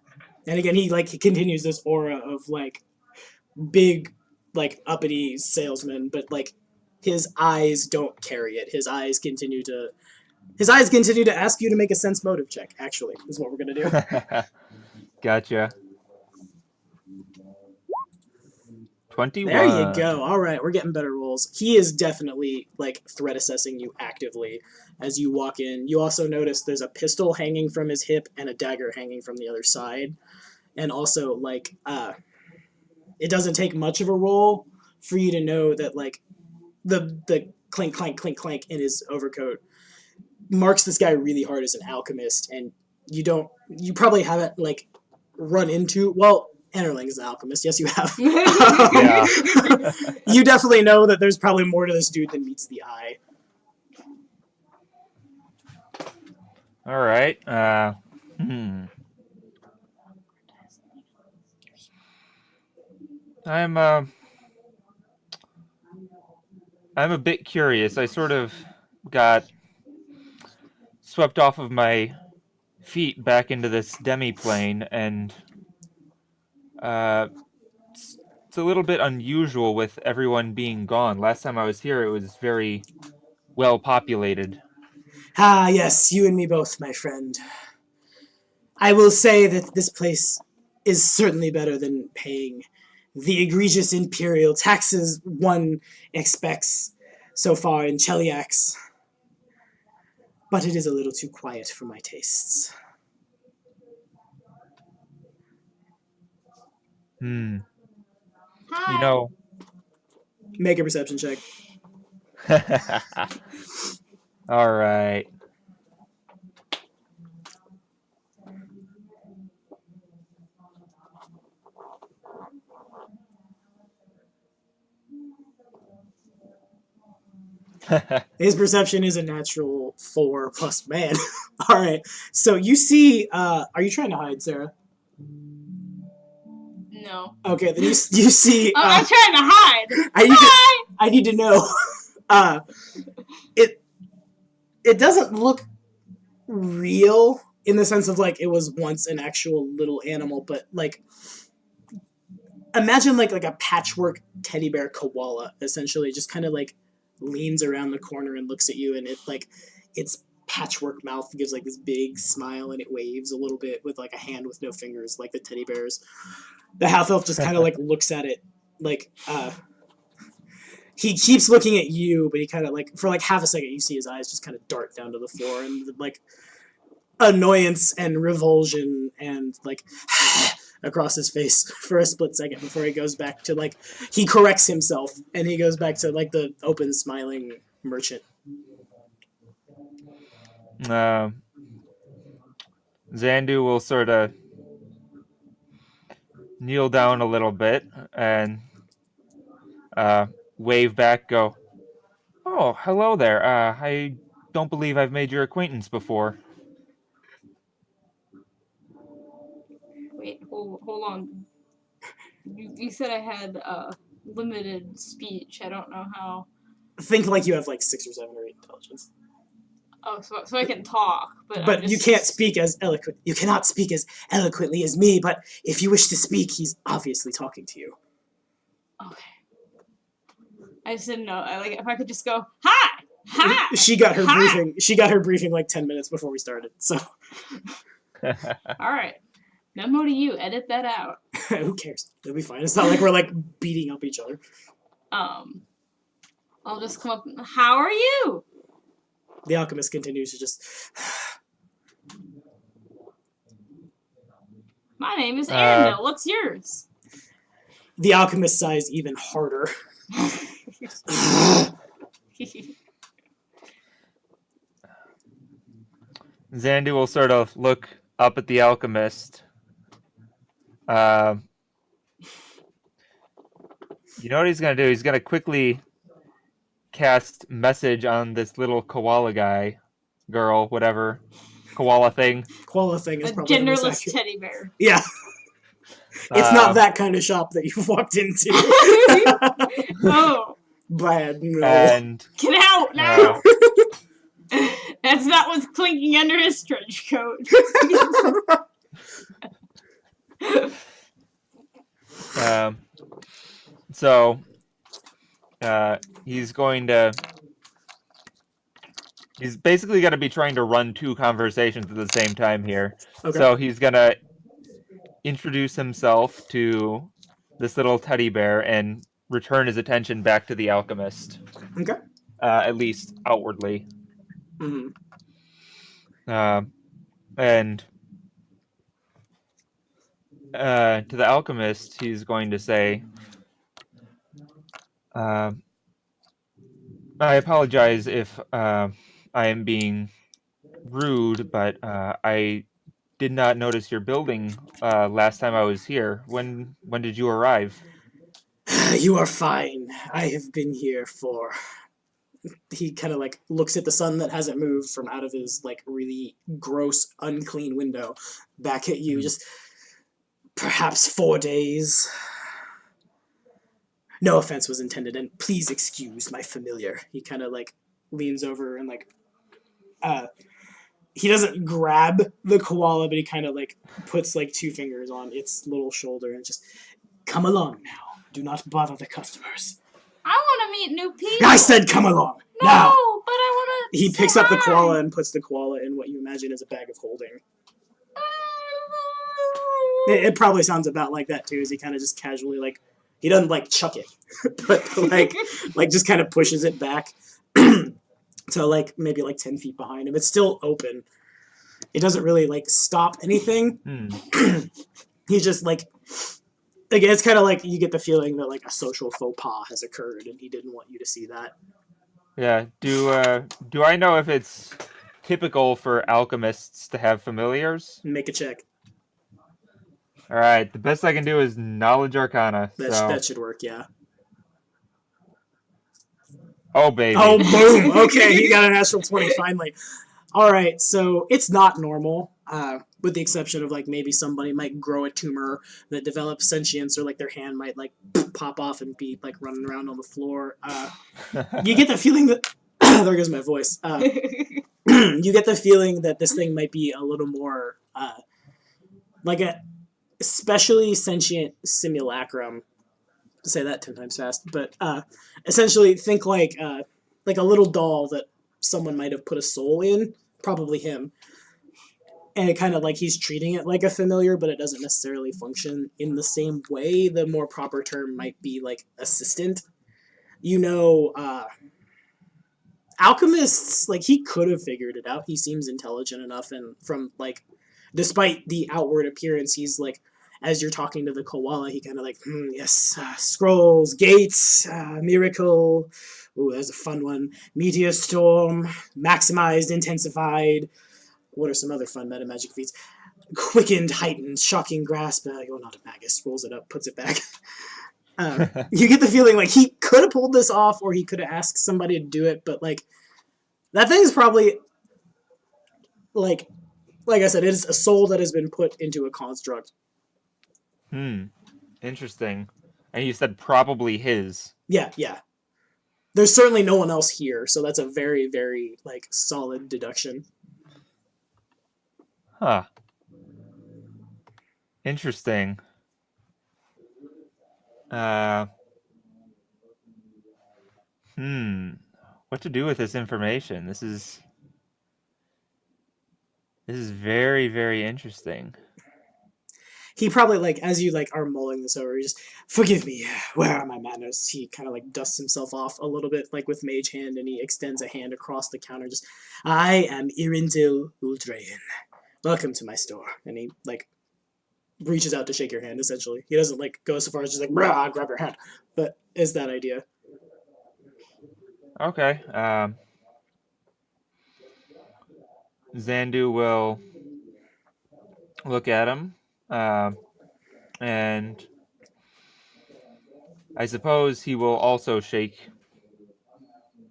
And again, he continues this aura of like big, like uppity salesman, but like his eyes don't carry it. His eyes continue to ask you to make a sense motive check, actually, is what we're going to do. Gotcha. 21. There you go. All right, we're getting better rolls. He is definitely like threat assessing you actively as you walk in. You also notice there's a pistol hanging from his hip and a dagger hanging from the other side. And also, like, it doesn't take much of a roll for you to know that, like, the clink, clank, clink, clank in his overcoat marks this guy really hard as an alchemist, and you probably haven't, like, run into, well, Enterling is an alchemist, yes you have. Yeah. You definitely know that there's probably more to this dude than meets the eye. All right. I'm a bit curious. I sort of got swept off of my feet back into this demi-plane, and it's a little bit unusual with everyone being gone. Last time I was here, it was very well populated. Ah, yes, you and me both, my friend. I will say that this place is certainly better than paying the egregious imperial taxes one expects so far in Cheliax. But it is a little too quiet for my tastes. You Hi. know, Make a perception check. all right. His perception is a natural 4 plus man. All right. So you see. Are you trying to hide, Sarah? No. Okay. Then you see. I'm trying to hide. I need to know. It doesn't look real in the sense of like it was once an actual little animal, but like imagine like a patchwork teddy bear koala essentially just kind of like leans around the corner and looks at you, and it like its patchwork mouth gives like this big smile, and it waves a little bit with like a hand with no fingers like the teddy bears. The half elf just kind of like looks at it like he keeps looking at you, but he kind of like for like half a second you see his eyes just kind of dart down to the floor, and like annoyance and revulsion and like across his face for a split second before he goes back to like he corrects himself and he goes back to like the open smiling merchant. Zandu will sort of kneel down a little bit and wave back, go, "Oh, hello there. I don't believe I've made your acquaintance before." Wait, hold on. You said I had limited speech. I don't know how. Think like you have like 6 or 7 or 8 intelligence. Oh, so I can talk, but you can't speak as eloquent. You cannot speak as eloquently as me. But if you wish to speak, he's obviously talking to you. Okay. I just didn't know. Like if I could just go hi. She got her briefing. She got her briefing like 10 minutes before we started. So. All right. Memo to you. Edit that out. Who cares? It'll be fine. It's not like we're like beating up each other. I'll just come up. How are you? The alchemist continues to just. My name is Arendelle. What's yours? The alchemist sighs even harder. Zandu will sort of look up at the alchemist. You know what he's going to do? He's going to quickly cast message on this little koala guy, girl, whatever. Koala thing. Koala thing is probably genderless teddy bear. Yeah. It's not that kind of shop that you've walked into. Oh. Bad. No. And get out now. That's not what's clinking under his trench coat. So he's going to. He's basically going to be trying to run 2 conversations at the same time here. Okay. So he's going to introduce himself to this little teddy bear and return his attention back to the alchemist. Okay. At least outwardly. Mm-hmm. And to the alchemist, he's going to say, I apologize if I am being rude, but I did not notice your building last time I was here. When did you arrive? You are fine. I have been here for... He kind of like looks at the sun that hasn't moved from out of his like really gross, unclean window back at you. Just perhaps 4 days. No offense was intended, and please excuse my familiar. He kind of like leans over and like he doesn't grab the koala, but he kind of like puts like 2 fingers on its little shoulder and just come along now. Do not bother the customers. I want to meet new people. I said come along. No, now. But I want to. He picks up the koala and puts the koala in what you imagine is a bag of holding. It probably sounds about like that too, as he kind of just casually like, he doesn't like chuck it, but like just kind of pushes it back to like maybe like 10 feet behind him. It's still open. It doesn't really like stop anything. He just like, again, it's kind of like you get the feeling that like a social faux pas has occurred and he didn't want you to see that. Yeah. Do I know if it's typical for alchemists to have familiars? Make a check. All right. The best I can do is knowledge arcana. That should work, yeah. Oh, baby. Oh, boom. Okay, he got a natural 20 finally. All right, so it's not normal, with the exception of like maybe somebody might grow a tumor that develops sentience, or like their hand might like pop off and be like running around on the floor. You get the feeling that there goes my voice. You get the feeling that this thing might be a little more like a especially sentient simulacrum. To say that 10 times fast, but essentially think like a little doll that someone might have put a soul in, probably him, and it kind of like he's treating it like a familiar, but it doesn't necessarily function in the same way. The more proper term might be like assistant. You know, alchemists, like, he could have figured it out. He seems intelligent enough, and from like, despite the outward appearance, he's like, as you're talking to the koala, he kind of like, yes, scrolls, gates, miracle. Ooh, there's a fun one. Meteor storm, maximized, intensified. What are some other fun meta magic feats? Quickened, heightened, shocking grasp. You're not a magus. Rolls it up, puts it back. You get the feeling like he could have pulled this off, or he could have asked somebody to do it, but like, that thing's probably like I said, it is a soul that has been put into a construct. Interesting. And you said probably his. Yeah. There's certainly no one else here, so that's a very, very like solid deduction. Huh. Interesting. What to do with this information? This is very, very interesting. He probably, like, as you like are mulling this over, he just, forgive me, where are my manners? He kind of like dusts himself off a little bit, like with mage hand, and he extends a hand across the counter. Just, I am Irindil Uldrayan. Welcome to my store. And he like reaches out to shake your hand. Essentially, he doesn't like go so far as just like grab your hand, but is that idea? Okay. Zandu will look at him. And I suppose he will also shake.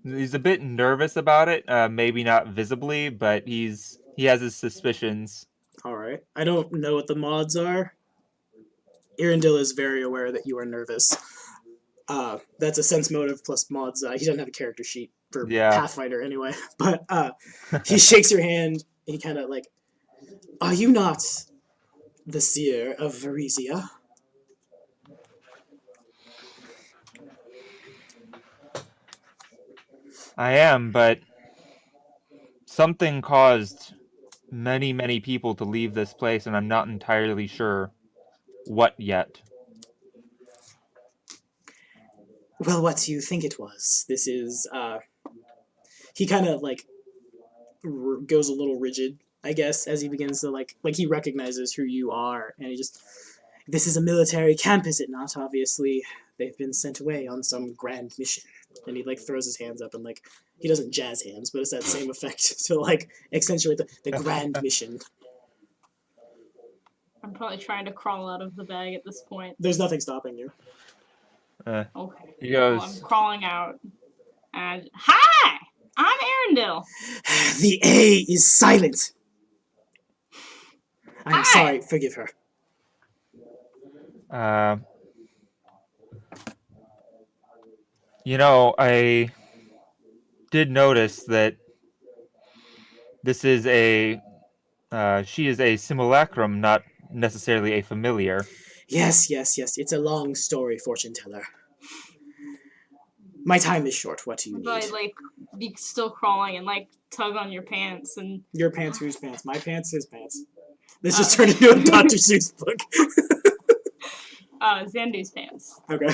He's a bit nervous about it, maybe not visibly, but he has his suspicions. All right. I don't know what the mods are. Irindil is very aware that you are nervous. That's a sense motive plus mods. He doesn't have a character sheet for Pathfinder anyway, but he shakes your hand. He kind of like, are you not the seer of Varisia? I am, but something caused many, many people to leave this place, and I'm not entirely sure what yet. Well, what do you think it was? This is, he kind of like goes a little rigid, I guess, as he begins to like he recognizes who you are, and he just, this is a military camp, is it not? Obviously, they've been sent away on some grand mission. And he like throws his hands up, and like, he doesn't jazz hands, but it's that same effect to like accentuate the grand mission. I'm probably trying to crawl out of the bag at this point. There's nothing stopping you. Okay. He goes, I'm crawling out. And hi! I'm Arendelle. The A is silent. I'm Hi. sorry, forgive her. You know, I did notice that this is she is a simulacrum, not necessarily a familiar. Yes. It's a long story, fortune teller. My time is short. What do you need? But like, be still crawling and like tug on your pants and. Your pants, whose pants? My pants, his pants. This just turned into a Dr. Seuss book. Zandu's pants. Okay.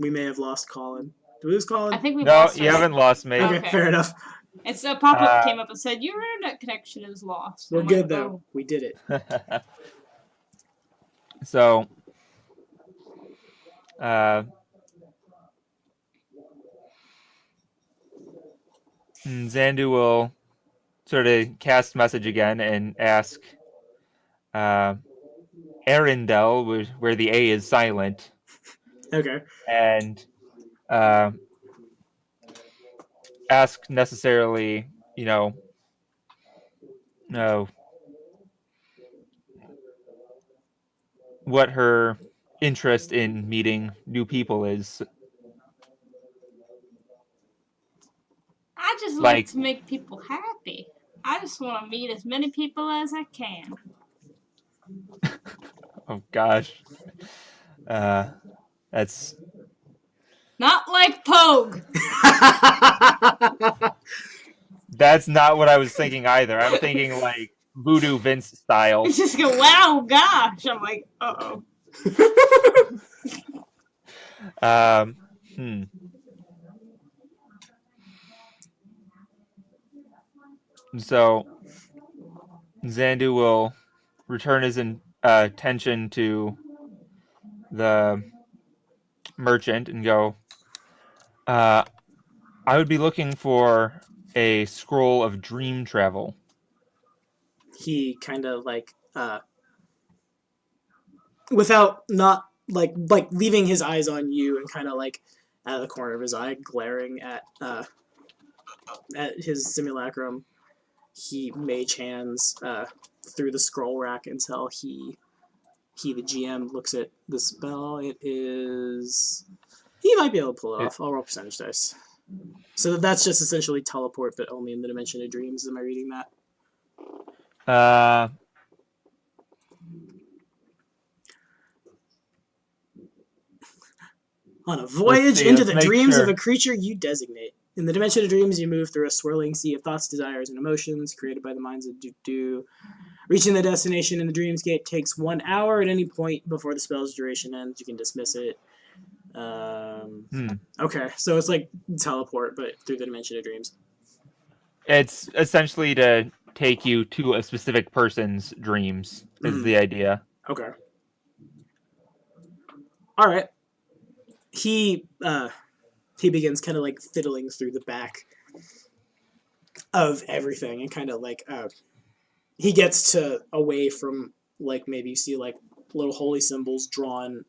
We may have lost Colin. Did we lose Colin? I think we No, lost you haven't lost me. Okay, fair enough. And so a pop-up came up and said, your internet connection is lost. We're I'm good, like, though. oh. We did it. So, Zandu will sort of cast message again and ask Arendelle, where the A is silent, Okay. and ask necessarily, no, what her interest in meeting new people is. I just like Like, to make people happy. I just want to meet as many people as I can. oh gosh, that's Not like Pogue. that's not what I was thinking either. I'm thinking like Voodoo Vince style. It's just go, wow, gosh. I'm like, uh-oh. Hmm. So Zandu will return his attention to the merchant and go, I would be looking for a scroll of dream travel. He kind of like without not like leaving his eyes on you and kind of like out of the corner of his eye glaring at his simulacrum, he mage hands through the scroll rack until he the GM looks at the spell. It is he might be able to pull it off. I'll roll percentage dice. So that's just essentially teleport, but only in the dimension of dreams. Am I reading that? On a voyage into the dreams of a creature you designate. In the dimension of dreams, you move through a swirling sea of thoughts, desires, and emotions created by the minds of Do. Reaching the destination in the dreamscape takes 1 hour. At any point before the spell's duration ends, you can dismiss it. Okay, so it's like teleport, but through the dimension of dreams. It's essentially to take you to a specific person's dreams, is the idea. Okay. All right. He begins kind of like fiddling through the back of everything and kind of like he gets to away from like maybe you see like little holy symbols drawn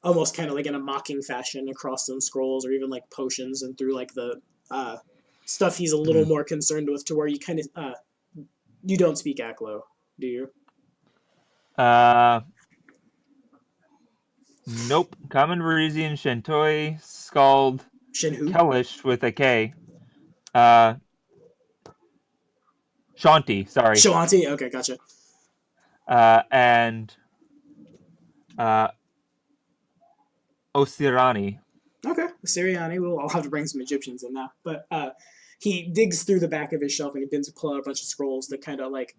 almost kind of like in a mocking fashion across some scrolls or even like potions and through like the stuff he's a little more concerned with to where you kind of you don't speak Aklo, do you? Nope. Common Varisian, Shantoi, Scald, Shinhu? Kelish with a K. Shanti, sorry. Shawanti? Okay, gotcha. And Osirani. Okay, Siriani. I'll have to bring some Egyptians in now. But he digs through the back of his shelf and he begins to pull out a bunch of scrolls that kind of like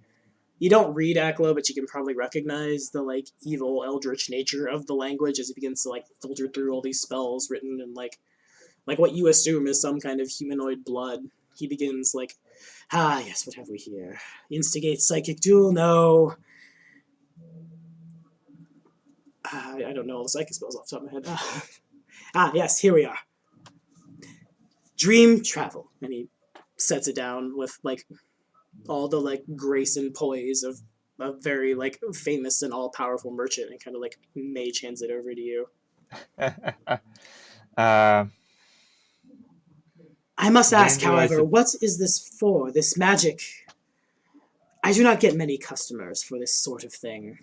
you don't read Aklo, but you can probably recognize the like evil eldritch nature of the language as he begins to like filter through all these spells written in like what you assume is some kind of humanoid blood. He begins like, yes, what have we here? Instigate psychic duel? No. I don't know all the psychic spells off the top of my head. Yes, here we are. Dream travel. And he sets it down with like all the like grace and poise of a very like famous and all-powerful merchant and kind of like mage hands it over to you. I must ask, however, what is this for, this magic? I do not get many customers for this sort of thing.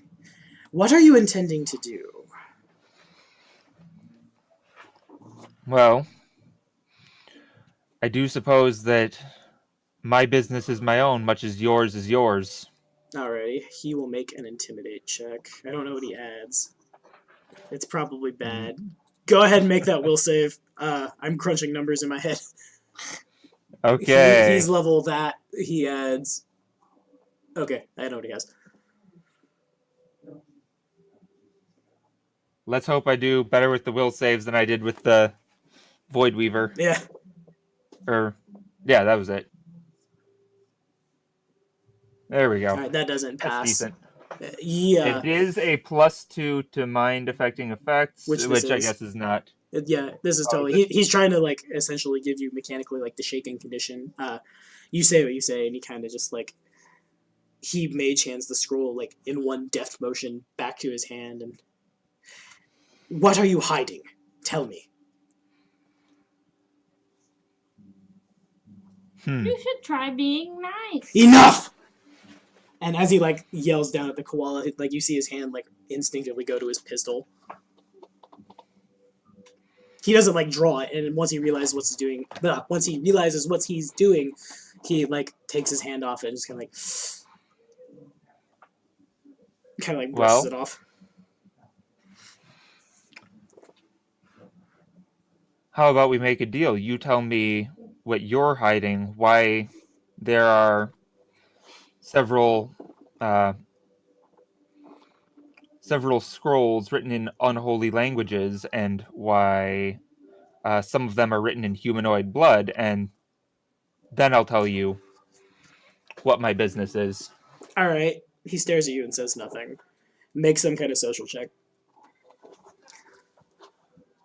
What are you intending to do? Well, I do suppose that my business is my own, much as yours is yours. Alrighty, he will make an intimidate check. I don't know what he adds. It's probably bad. Go ahead and make that will save. I'm crunching numbers in my head. Okay. He's level that. He adds... Okay, I know what he has. Let's hope I do better with the will saves than I did with the Void Weaver. Yeah. Yeah, that was it. There we go. Alright, that doesn't pass. That's decent. Yeah. It is a +2 to mind affecting effects, which I guess is not. Yeah, this is totally... He's trying to, like, essentially give you mechanically, like, the shaking condition. You say what you say, and he kind of just, like... He mage hands the scroll, like, in one deft motion back to his hand, and... What are you hiding? Tell me. You should try being nice. Enough! And as he, like, yells down at the koala, like, you see his hand, like, instinctively go to his pistol. He doesn't, like, draw it, and once he realizes what he's doing, he, like, takes his hand off it and just kind of, like, brushes it off. How about we make a deal? You tell me what you're hiding, why there are several scrolls written in unholy languages, and why some of them are written in humanoid blood, and then I'll tell you what my business is. All right. He stares at you and says nothing. Make some kind of social check.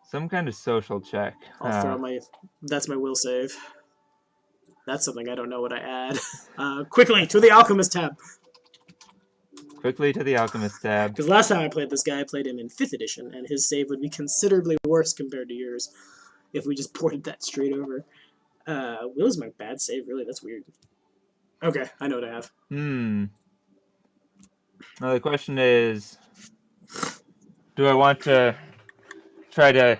Some kind of social check. I'll throw my... That's my will save. That's something I don't know what I add. Quickly, to the Alchemist tab. Quickly to the Alchemist tab. Because last time I played this guy, I played him in 5th edition, and his save would be considerably worse compared to yours if we just ported that straight over. Will is my bad save, really? That's weird. Okay, I know what I have. Now the question is, do I want to try to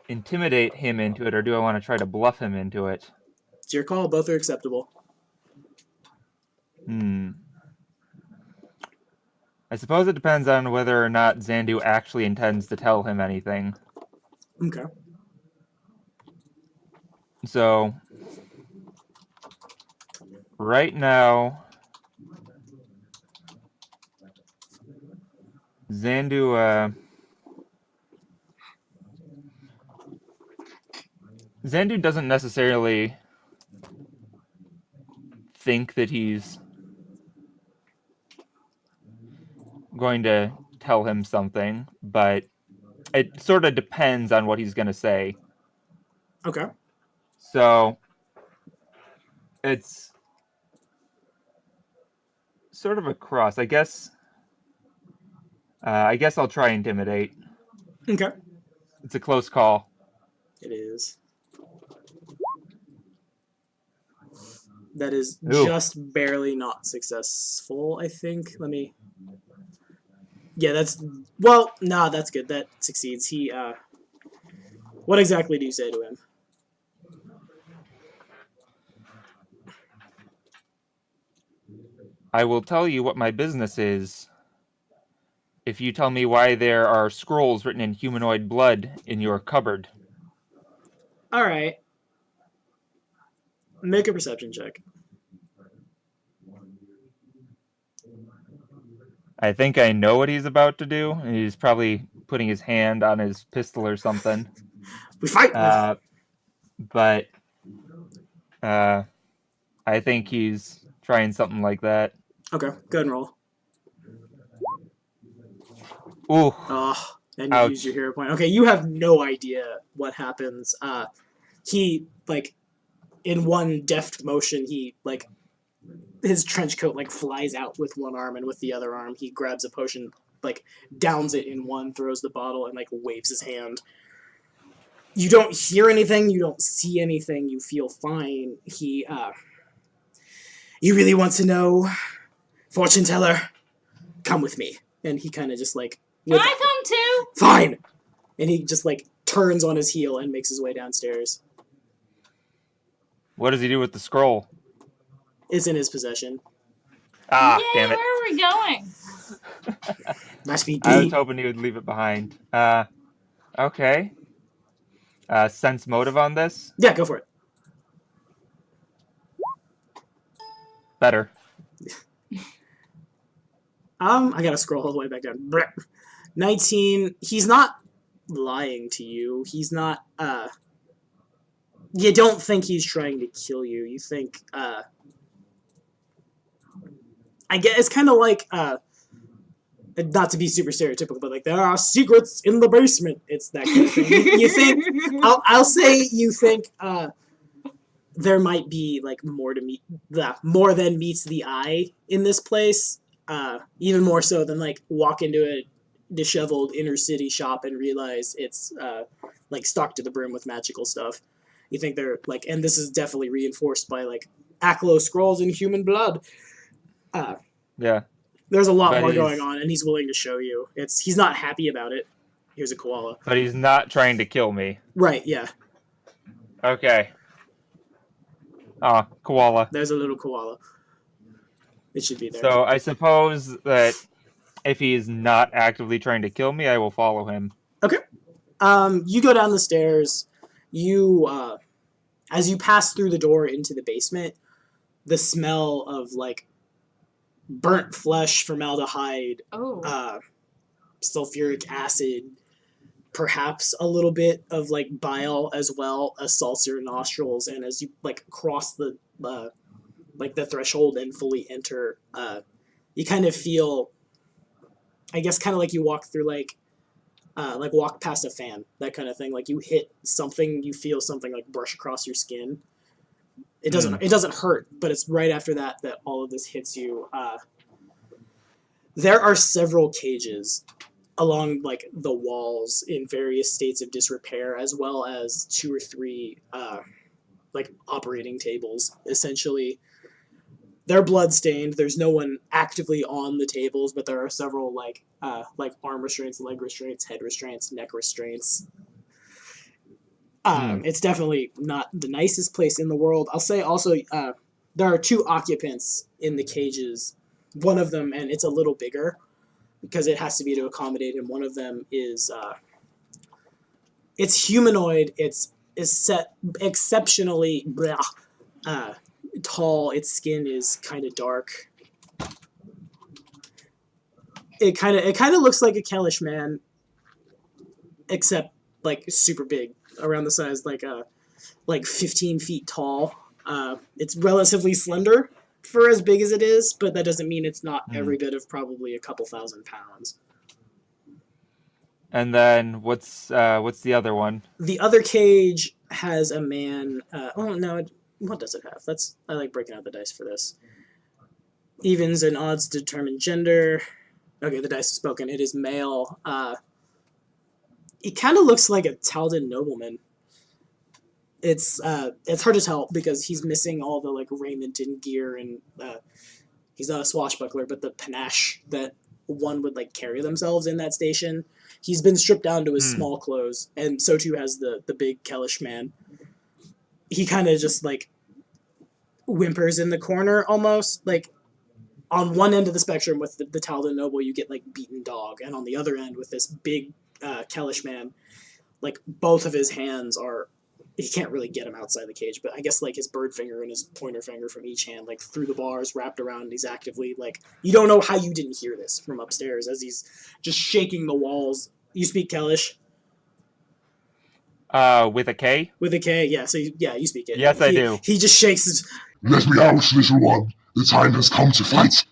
intimidate him into it, or do I want to try to bluff him into it? It's your call. Both are acceptable. I suppose it depends on whether or not Zandu actually intends to tell him anything. Okay. So, right now, Zandu doesn't necessarily think that he's going to tell him something, but it sort of depends on what he's going to say. Okay. So it's sort of a cross. I guess I'll try intimidate. Okay. It's a close call. It is. That is Ooh. just barely not successful, I think. Let me... Yeah, that's... Well, nah, that's good. That succeeds. He, What exactly do you say to him? I will tell you what my business is if you tell me why there are scrolls written in humanoid blood in your cupboard. Alright. Make a perception check. I think I know what he's about to do. He's probably putting his hand on his pistol or something. We fight! But I think he's trying something like that. Okay, go ahead and roll. Ooh. Oh, and you Ouch. use your hero point. Okay, you have no idea what happens. He, like, in one deft motion, he, like, his trench coat, like, flies out with one arm, and with the other arm, he grabs a potion, like, downs it in one, throws the bottle, and, like, waves his hand. You don't hear anything, you don't see anything, you feel fine. He, you really want to know? Fortune teller, come with me. And he kind of just, like... Can I come too? Fine! And he just, like, turns on his heel and makes his way downstairs. What does he do with the scroll? It's in his possession. Ah, Yay, damn it. where are we going? Must be I was deep. hoping he would leave it behind. Okay. Sense motive on this? Yeah, go for it. Better. I gotta scroll all the way back down. 19. He's not lying to you. He's not, you don't think he's trying to kill you. You think, I guess it's kind of like, not to be super stereotypical, but like, there are secrets in the basement. It's that kind of thing. You think, I'll say you think, there might be, like, more than meets the eye in this place. Even more so than, like, walk into disheveled inner city shop and realize it's like stocked to the brim with magical stuff. You think they're like, and this is definitely reinforced by like Aklo scrolls in human blood. Yeah. There's a lot But more he's- going on, and he's willing to show you. He's not happy about it. Here's a koala. But he's not trying to kill me. Right, yeah. Okay. Koala. There's a little koala. It should be there. So I suppose that if he is not actively trying to kill me, I will follow him. Okay. You go down the stairs. You, as you pass through the door into the basement, the smell of, like, burnt flesh, formaldehyde, sulfuric acid, perhaps a little bit of, like, bile as well, assaults your nostrils, and as you, like, cross the threshold and fully enter, you kind of feel, I guess, kind of like you walk through, like walk past a fan, that kind of thing. Like, you hit something, you feel something, like, brush across your skin. It doesn't hurt, but it's right after that all of this hits you. There are several cages along, like, the walls in various states of disrepair, as well as 2 or 3, like, operating tables, essentially. They're blood-stained. There's no one actively on the tables, but there are several, like arm restraints, leg restraints, head restraints, neck restraints. It's definitely not the nicest place in the world. I'll say also, there are 2 occupants in the cages. One of them, and it's a little bigger, because it has to be to accommodate him. One of them is, it's humanoid. Is set exceptionally tall. Its skin is kind of dark. It kind of looks like a Kellish man, except like super big, around the size like 15 feet tall. It's relatively slender for as big as it is, but that doesn't mean it's not every bit of probably a couple thousand pounds. And then what's the other one? The other cage has a man. What does it have? I like breaking out the dice for this. Evens and odds determine gender. Okay, the dice is spoken. It is male. He kind of looks like a Taldor nobleman. It's hard to tell because he's missing all the like raiment and gear, and he's not a swashbuckler, but the panache that one would like carry themselves in that station. He's been stripped down to his small clothes, and so too has the big Kellish man. He kind of just like whimpers in the corner almost. Like on one end of the spectrum with the Taldor noble, you get like beaten dog, and on the other end with this big Kellish man, like both of his hands are, he can't really get him outside the cage, but I guess like his bird finger and his pointer finger from each hand, like through the bars, wrapped around, and he's actively like, you don't know how you didn't hear this from upstairs as he's just shaking the walls. You speak Kellish? With a K? With a K, yeah. So you speak it. Yes, I do. He just shakes his... Let me out, little one. The time has come to fight.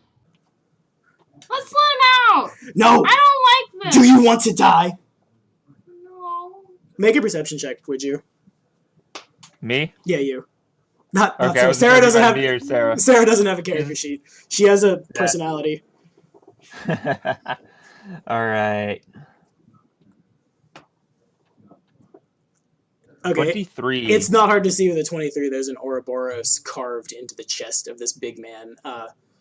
Let's let him out! No! I don't like this! Do you want to die? No. Make a perception check, would you? Me? Yeah, you. Not Okay, Sarah doesn't have... me or Sarah. Sarah doesn't have a character sheet. She has a personality. All right. Okay. 23. It's not hard to see with a 23. There's an Ouroboros carved into the chest of this big man.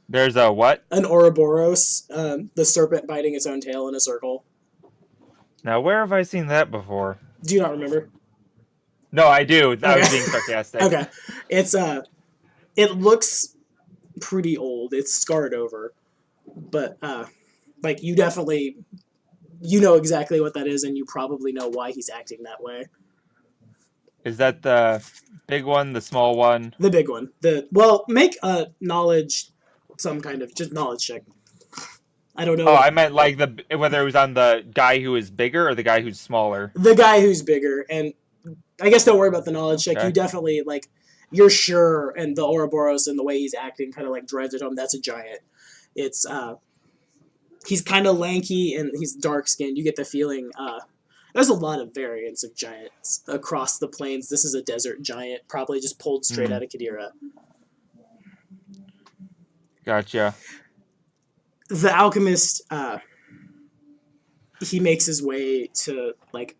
There's a what? An Ouroboros, the serpent biting its own tail in a circle. Now, where have I seen that before? Do you not remember? No, I do. I was being sarcastic. Okay. It's it looks pretty old. It's scarred over. But like you definitely know exactly what that is, and you probably know why he's acting that way. Is that the big one, the small one? The big one. Make a knowledge, some kind of just knowledge check. I don't know. Oh, I meant like whether it was on the guy who is bigger or the guy who's smaller. The guy who's bigger, and I guess don't worry about the knowledge check. Okay. You definitely like, you're sure, and the Ouroboros and the way he's acting kind of like drives it home. That's a giant. It's he's kind of lanky and he's dark skinned. You get the feeling. There's a lot of variants of giants across the plains. This is a desert giant, probably just pulled straight out of Qadira. Gotcha. The alchemist he makes his way to like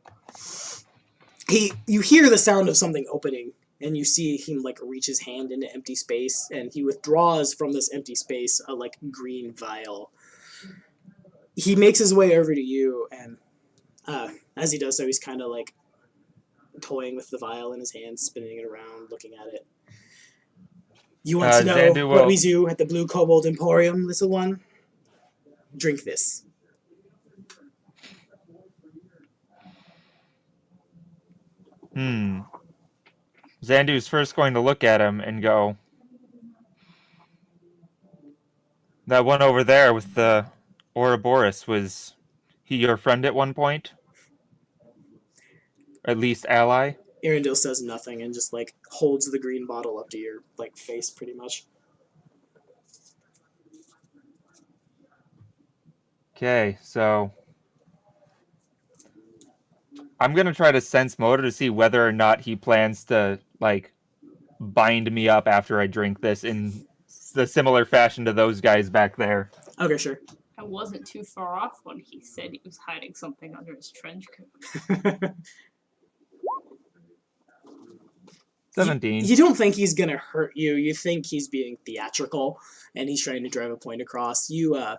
you hear the sound of something opening, and you see him like reach his hand into empty space, and he withdraws from this empty space a like green vial. He makes his way over to you, and as he does so, he's kind of like toying with the vial in his hand, spinning it around, looking at it. You want to know Zandu what will- we do at the Blue Kobold Emporium, little one? Drink this. Zandu's first going to look at him and go, that one over there with the Ouroboros, was he your friend at one point? At least ally? Arendelle says nothing and just like holds the green bottle up to your like face, pretty much. Okay, so I'm gonna try to sense motor to see whether or not he plans to like bind me up after I drink this in the similar fashion to those guys back there. Okay, sure. I wasn't too far off when he said he was hiding something under his trench coat. 17. You don't think he's gonna hurt you. You think he's being theatrical, and he's trying to drive a point across. You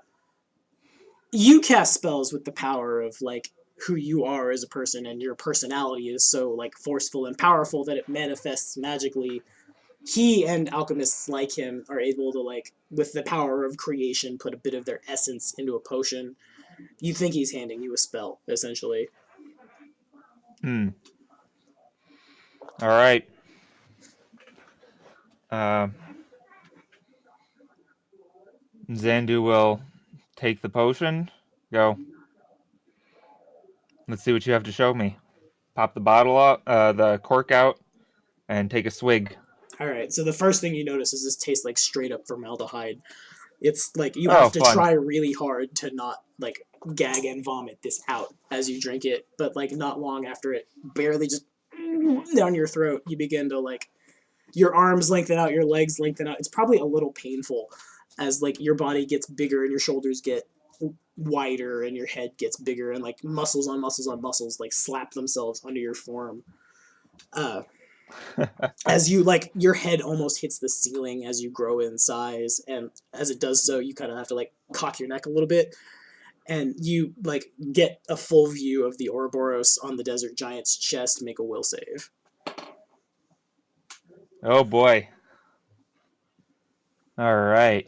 cast spells with the power of like who you are as a person, and your personality is so like forceful and powerful that it manifests magically. He and alchemists like him are able to like, with the power of creation, put a bit of their essence into a potion. You think he's handing you a spell, essentially. All right. Zandu will take the potion, go, let's see what you have to show me. Pop the bottle out, the cork out, and take a swig. Alright, so the first thing you notice is this tastes like straight up formaldehyde. It's like you have to fun. try really hard to not like gag and vomit this out as you drink it, but like not long after it barely just down your throat, you begin to like your arms lengthen out, your legs lengthen out. It's probably a little painful as like your body gets bigger and your shoulders get wider and your head gets bigger, and like muscles on muscles on muscles like slap themselves under your form. As you like your head almost hits the ceiling as you grow in size, and as it does so, you kind of have to like cock your neck a little bit, and you like get a full view of the Ouroboros on the desert giant's chest. Make a will save. Oh boy. All right.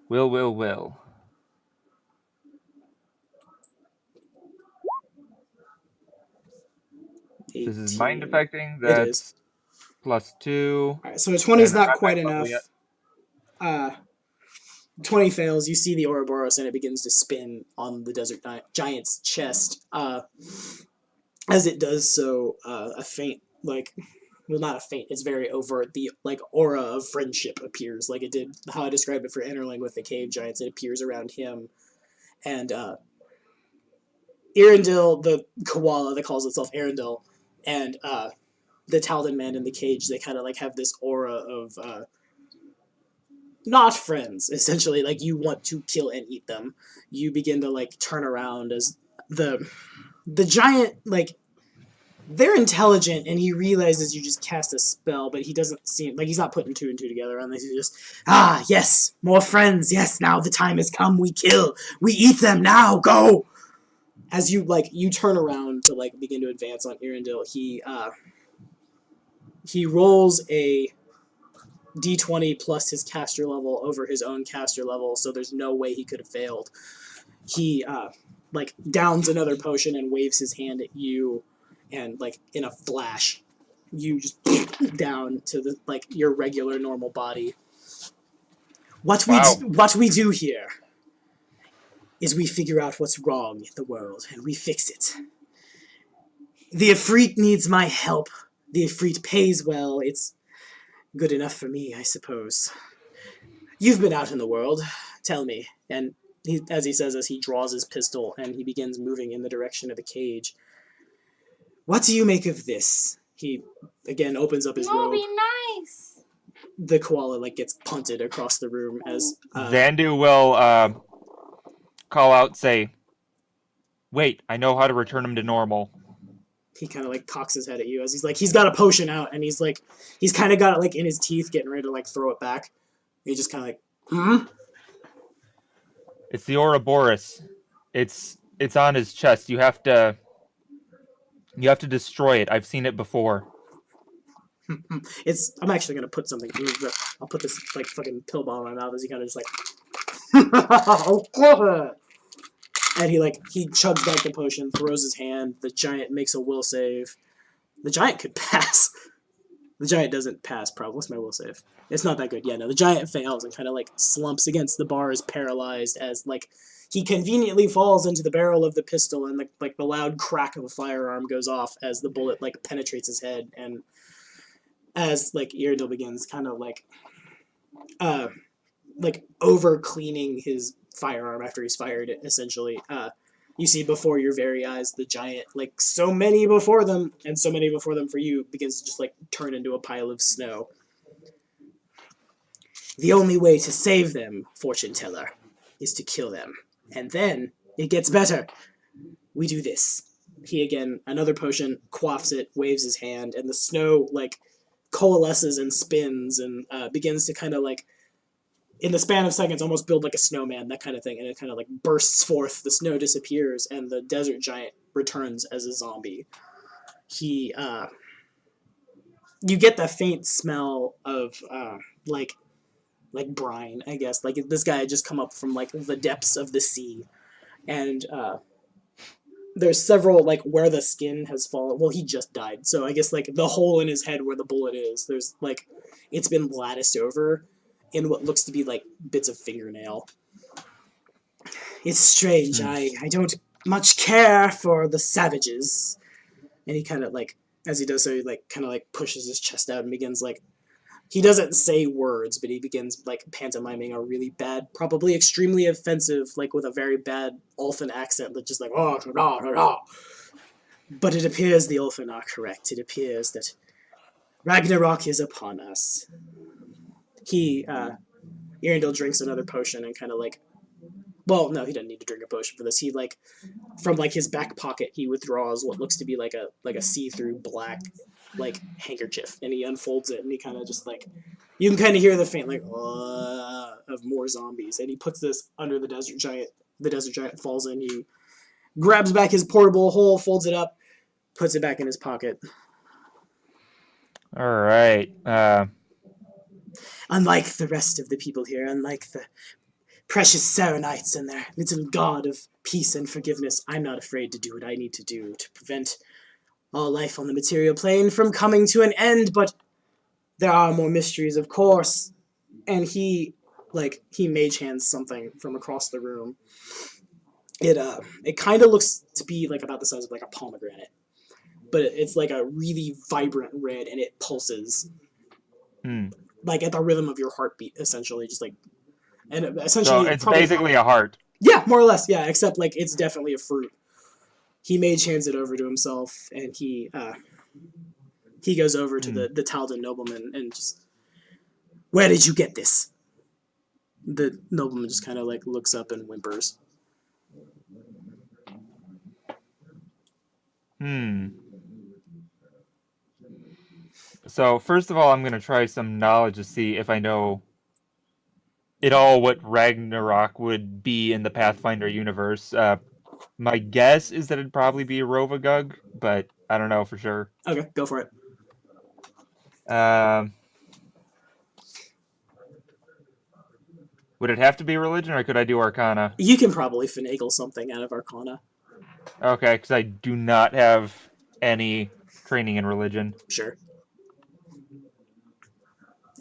Will. This is mind 18. affecting. It is. That's +2. Alright, so a 20 is And not I'm quite not level enough. 20 fails. You see the Ouroboros and it begins to spin on the desert giant's chest. As it does so, a faint, like, well, not a faint, it's very overt. The like aura of friendship appears, like it did how I described it for Interling with the cave giants. It appears around him, and Arendelle, the koala that calls itself Arendelle, and the Taldor man in the cage, they kind of like have this aura of not friends, essentially. Like you want to kill and eat them. You begin to like turn around as the giant, like, they're intelligent, and he realizes you just cast a spell, but he doesn't seem like he's not putting 2 and 2 together unless he's just, yes, more friends, yes, now the time has come, we kill, we eat them, now, go! As you, like, you turn around to, like, begin to advance on Arendelle, he rolls a d20 plus his caster level over his own caster level, so there's no way he could have failed. He, like, downs another potion and waves his hand at you, and like in a flash, you just down to the like your regular normal body. What we do here is we figure out what's wrong in the world and we fix it. The Ifrit needs my help. The Ifrit pays well. It's good enough for me, I suppose. You've been out in the world. Tell me. And he, as he says, as he draws his pistol and he begins moving in the direction of the cage. What do you make of this? He, again, opens up his robe. Be nice! The koala, like, gets punted across the room as... Zandu will call out, say, Wait, I know how to return him to normal. He kind of like cocks his head at you as he's got a potion out and he's kind of got it like in his teeth, getting ready to like throw it back. He just kind of like, It's the Ouroboros. It's on his chest. You have to destroy it. I've seen it before. I'm actually gonna put something. I'll put this like fucking pill bomb in my mouth as he kind of just like, and he chugs back the potion, throws his hand. The giant makes a will save. The giant could pass. The giant doesn't pass. Probably. What's my will save? It's not that good. Yeah, no. The giant fails and kind of like slumps against the bars, paralyzed as like he conveniently falls into the barrel of the pistol, and the loud crack of a firearm goes off as the bullet like penetrates his head, and as like Eardil begins kind of like over cleaning his firearm after he's fired it, essentially. You see before your very eyes the giant, like so many before them, and so many before them for you, begins to just like turn into a pile of snow. The only way to save them, fortune teller, is to kill them. And then it gets better. We do this. He again, another potion, quaffs it, waves his hand, and the snow like coalesces and spins and begins to kind of like, in the span of seconds, almost build like a snowman, that kind of thing, and it kind of like bursts forth, the snow disappears, and the desert giant returns as a zombie. You get the faint smell of like brine, I guess. Like this guy had just come up from like the depths of the sea, and there's several like where the skin has fallen. Well, he just died, so I guess like the hole in his head where the bullet is, there's like it's been latticed over in what looks to be like bits of fingernail. It's strange. I don't much care for the savages. And he kind of like, as he does so, he like kind of like pushes his chest out and begins like, he doesn't say words, but he begins like pantomiming a really bad, probably extremely offensive, like with a very bad Ulfin accent that just like, oh, rah, rah, rah. But it appears the Ulfin are correct. It appears that Ragnarok is upon us. Earendil drinks another potion and kind of like, well, no, he doesn't need to drink a potion for this. He like, from like his back pocket, he withdraws what looks to be like a see-through black like handkerchief, and he unfolds it, and he kind of just like, you can kind of hear the faint like of more zombies, and he puts this under the desert giant. The desert giant falls in. He grabs back his portable hole, folds it up, puts it back in his pocket. All right. Unlike the rest of the people here, unlike the precious Sarenites and their little god of peace and forgiveness, I'm not afraid to do what I need to do to prevent all life on the material plane from coming to an end, but there are more mysteries, of course. And he mage hands something from across the room. It kind of looks to be like about the size of like a pomegranate, but it's like a really vibrant red, and it pulses. Like at the rhythm of your heartbeat, essentially, just like, and essentially. So it's basically a heart. Yeah, more or less. Yeah, except like it's definitely a fruit. He mage hands it over to himself, and he goes over to the Taldor nobleman and just, where did you get this? The nobleman just kind of like looks up and whimpers. So first of all, I'm going to try some knowledge to see if I know at all what Ragnarok would be in the Pathfinder universe. My guess is that it'd probably be a Rovagug, but I don't know for sure. Okay, go for it. Would it have to be religion, or could I do Arcana? You can probably finagle something out of Arcana. Okay, because I do not have any training in religion. Sure.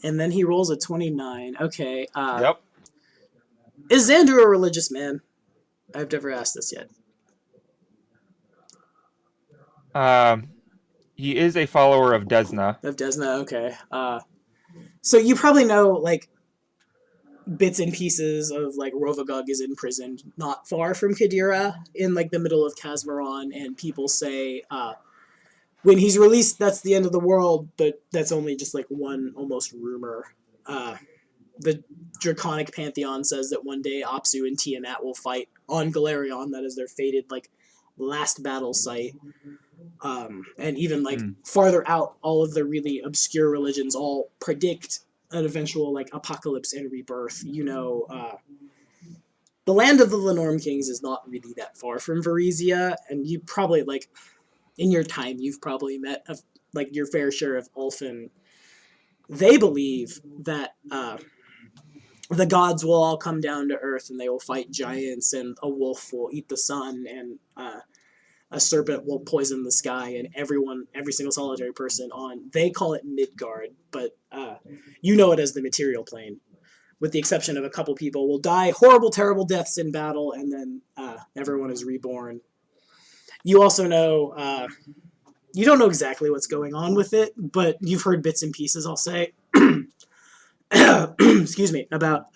And then he rolls a 29. Okay. Yep. Is Zandu a religious man? I've never asked this yet. He is a follower of Desna. Of Desna, okay. So you probably know, like, bits and pieces of, like, Rovagug is imprisoned not far from Kadira, in, like, the middle of Casmaron, and people say, when he's released, that's the end of the world, but that's only just, like, one almost rumor. The Draconic Pantheon says that one day Apsu and Tiamat will fight on Galarion. That is their fated, like, last battle site. And even like farther out, all of the really obscure religions all predict an eventual like apocalypse and rebirth. The land of the Lenorm Kings is not really that far from Varizia, and you probably like in your time you've probably met like your fair share of Ulfin. They believe that the gods will all come down to Earth and they will fight giants, and a wolf will eat the sun, and a serpent will poison the sky, and every single solitary person on, they call it Midgard, but you know it as the material plane, with the exception of a couple people, will die horrible, terrible deaths in battle, and then everyone is reborn. You also know, you don't know exactly what's going on with it, but you've heard bits and pieces, I'll say. Excuse me, about,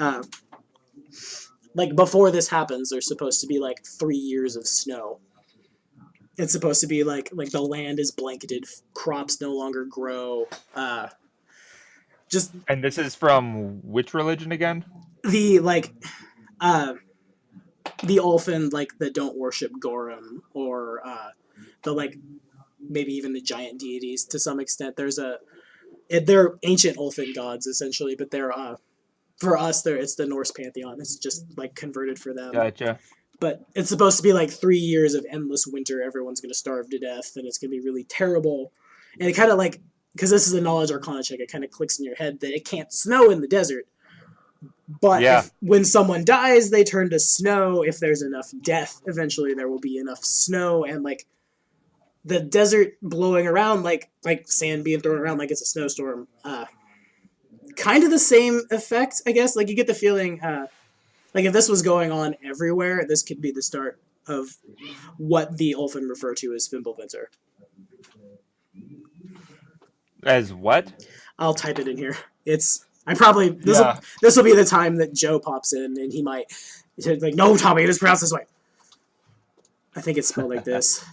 like, before this happens, there's supposed to be, like, 3 years of snow. It's supposed to be like the land is blanketed, crops no longer grow. And this is from which religion again? The Ulfin, like, that don't worship Gorum, or the like maybe even the giant deities to some extent. They're ancient Ulfin gods essentially, but they're for us it's the Norse pantheon. It's just like converted for them. Gotcha. But it's supposed to be like 3 years of endless winter. Everyone's going to starve to death, and it's going to be really terrible. And it kind of like, because this is a knowledge arcana check, it kind of clicks in your head that it can't snow in the desert. But when someone dies, they turn to snow. If there's enough death, eventually there will be enough snow, and like the desert blowing around like sand being thrown around like it's a snowstorm. Kind of the same effect, I guess. Like you get the feeling. Like, if this was going on everywhere, this could be the start of what the Ulfin refer to as Fimbulwinter. As what? I'll type it in here. This will be the time that Joe pops in, and he might like, no, Tommy, it is pronounced this way. I think it's spelled like this.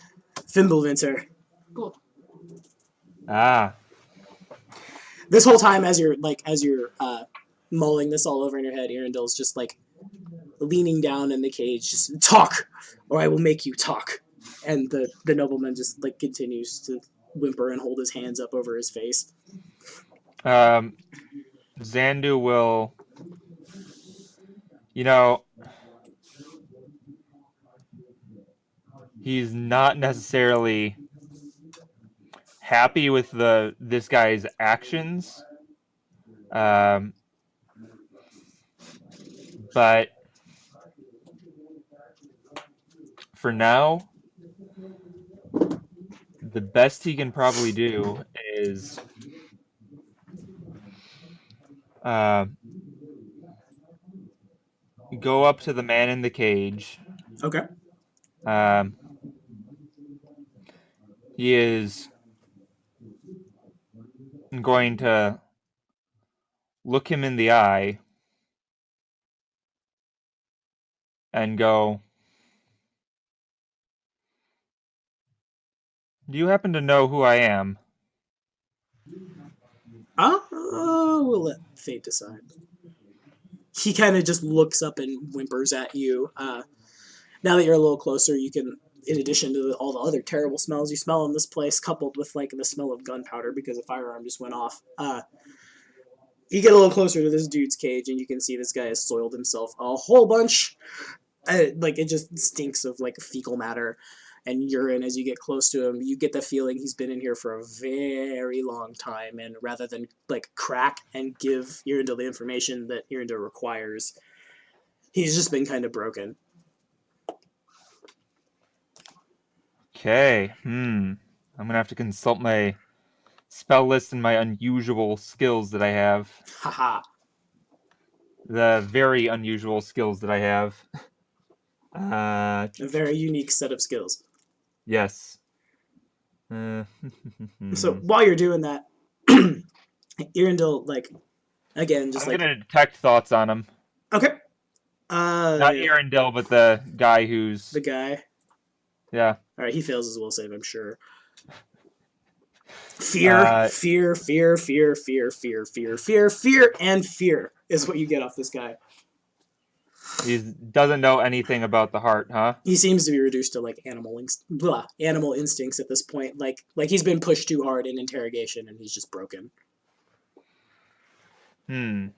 Fimbulwinter. Cool. Ah. This whole time, as you're mulling this all over in your head, Arundel's just like leaning down in the cage, just talk, or I will make you talk. And the nobleman just like continues to whimper and hold his hands up over his face. Zandu will, he's not necessarily happy with this guy's actions, but for now, the best he can probably do is go up to the man in the cage. Okay. He is going to look him in the eye and go, do you happen to know who I am? We'll let fate decide. He kind of just looks up and whimpers at you. Now that you're a little closer, you can, in addition to all the other terrible smells you smell in this place, coupled with like the smell of gunpowder because a firearm just went off, you get a little closer to this dude's cage, and you can see this guy has soiled himself a whole bunch. Like, it just stinks of like fecal matter and urine. As you get close to him, you get the feeling he's been in here for a very long time, and rather than like crack and give Irindel the information that Irindel requires, he's just been kind of broken. Okay, I'm gonna have to consult my spell list and my unusual skills that I have. Haha. The very unusual skills that I have. A very unique set of skills. Yes. So while you're doing that, Irindel, like, again, just I'm gonna detect thoughts on him. Okay. Not Irindel, but the guy who's... The guy. Yeah. Alright, he fails his will save, I'm sure. Fear, fear, fear, fear, fear, fear, fear, fear, fear, and fear is what you get off this guy. He doesn't know anything about the heart, huh? He seems to be reduced to like animal instincts at this point. Like he's been pushed too hard in interrogation and he's just broken. All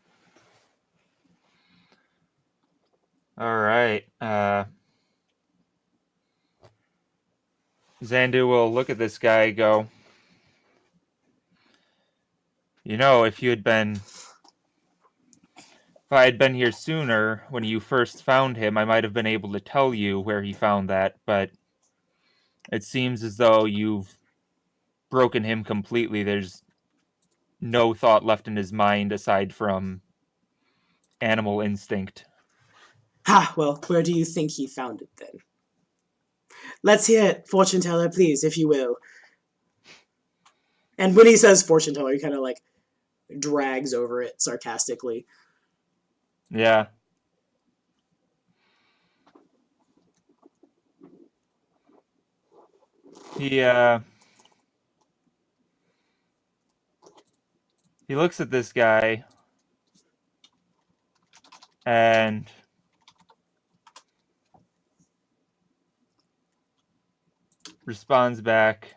right. Zandu will look at this guy and go, you know, if I had been here sooner when you first found him, I might have been able to tell you where he found that, but it seems as though you've broken him completely. There's no thought left in his mind aside from animal instinct. Ha! Well, where do you think he found it then? Let's hear it, fortune teller, please, if you will. And when he says fortune teller, he kind of like drags over it sarcastically. Yeah. He looks at this guy and responds back,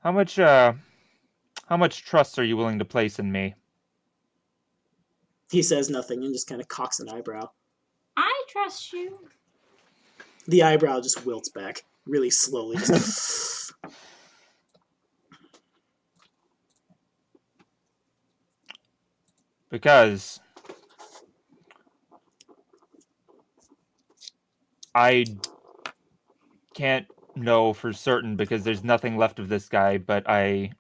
How much trust are you willing to place in me? He says nothing and just kind of cocks an eyebrow. I trust you. The eyebrow just wilts back really slowly. Just Because I can't know for certain because there's nothing left of this guy, but I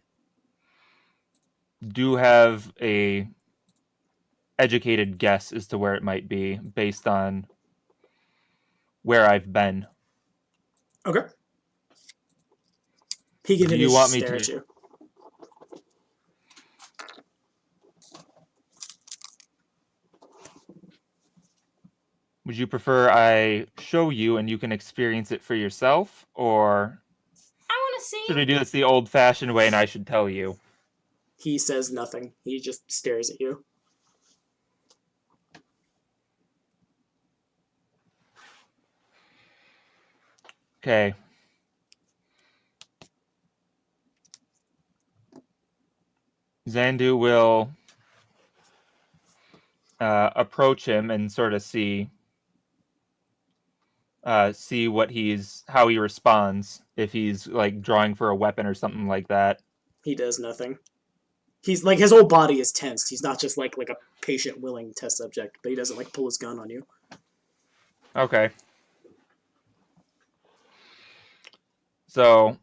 do have a educated guess as to where it might be based on where I've been. Okay. He Do continues you want to me stare to- at you. Would you prefer I show you and you can experience it for yourself, or I want to see. should we do this the old-fashioned way and I should tell you? He says nothing. He just stares at you. Okay. Zandu will approach him and sort of see how he responds, if he's like drawing for a weapon or something like that. He does nothing. He's like, his whole body is tensed. He's not just like a patient, willing test subject, but he doesn't like pull his gun on you. Okay. So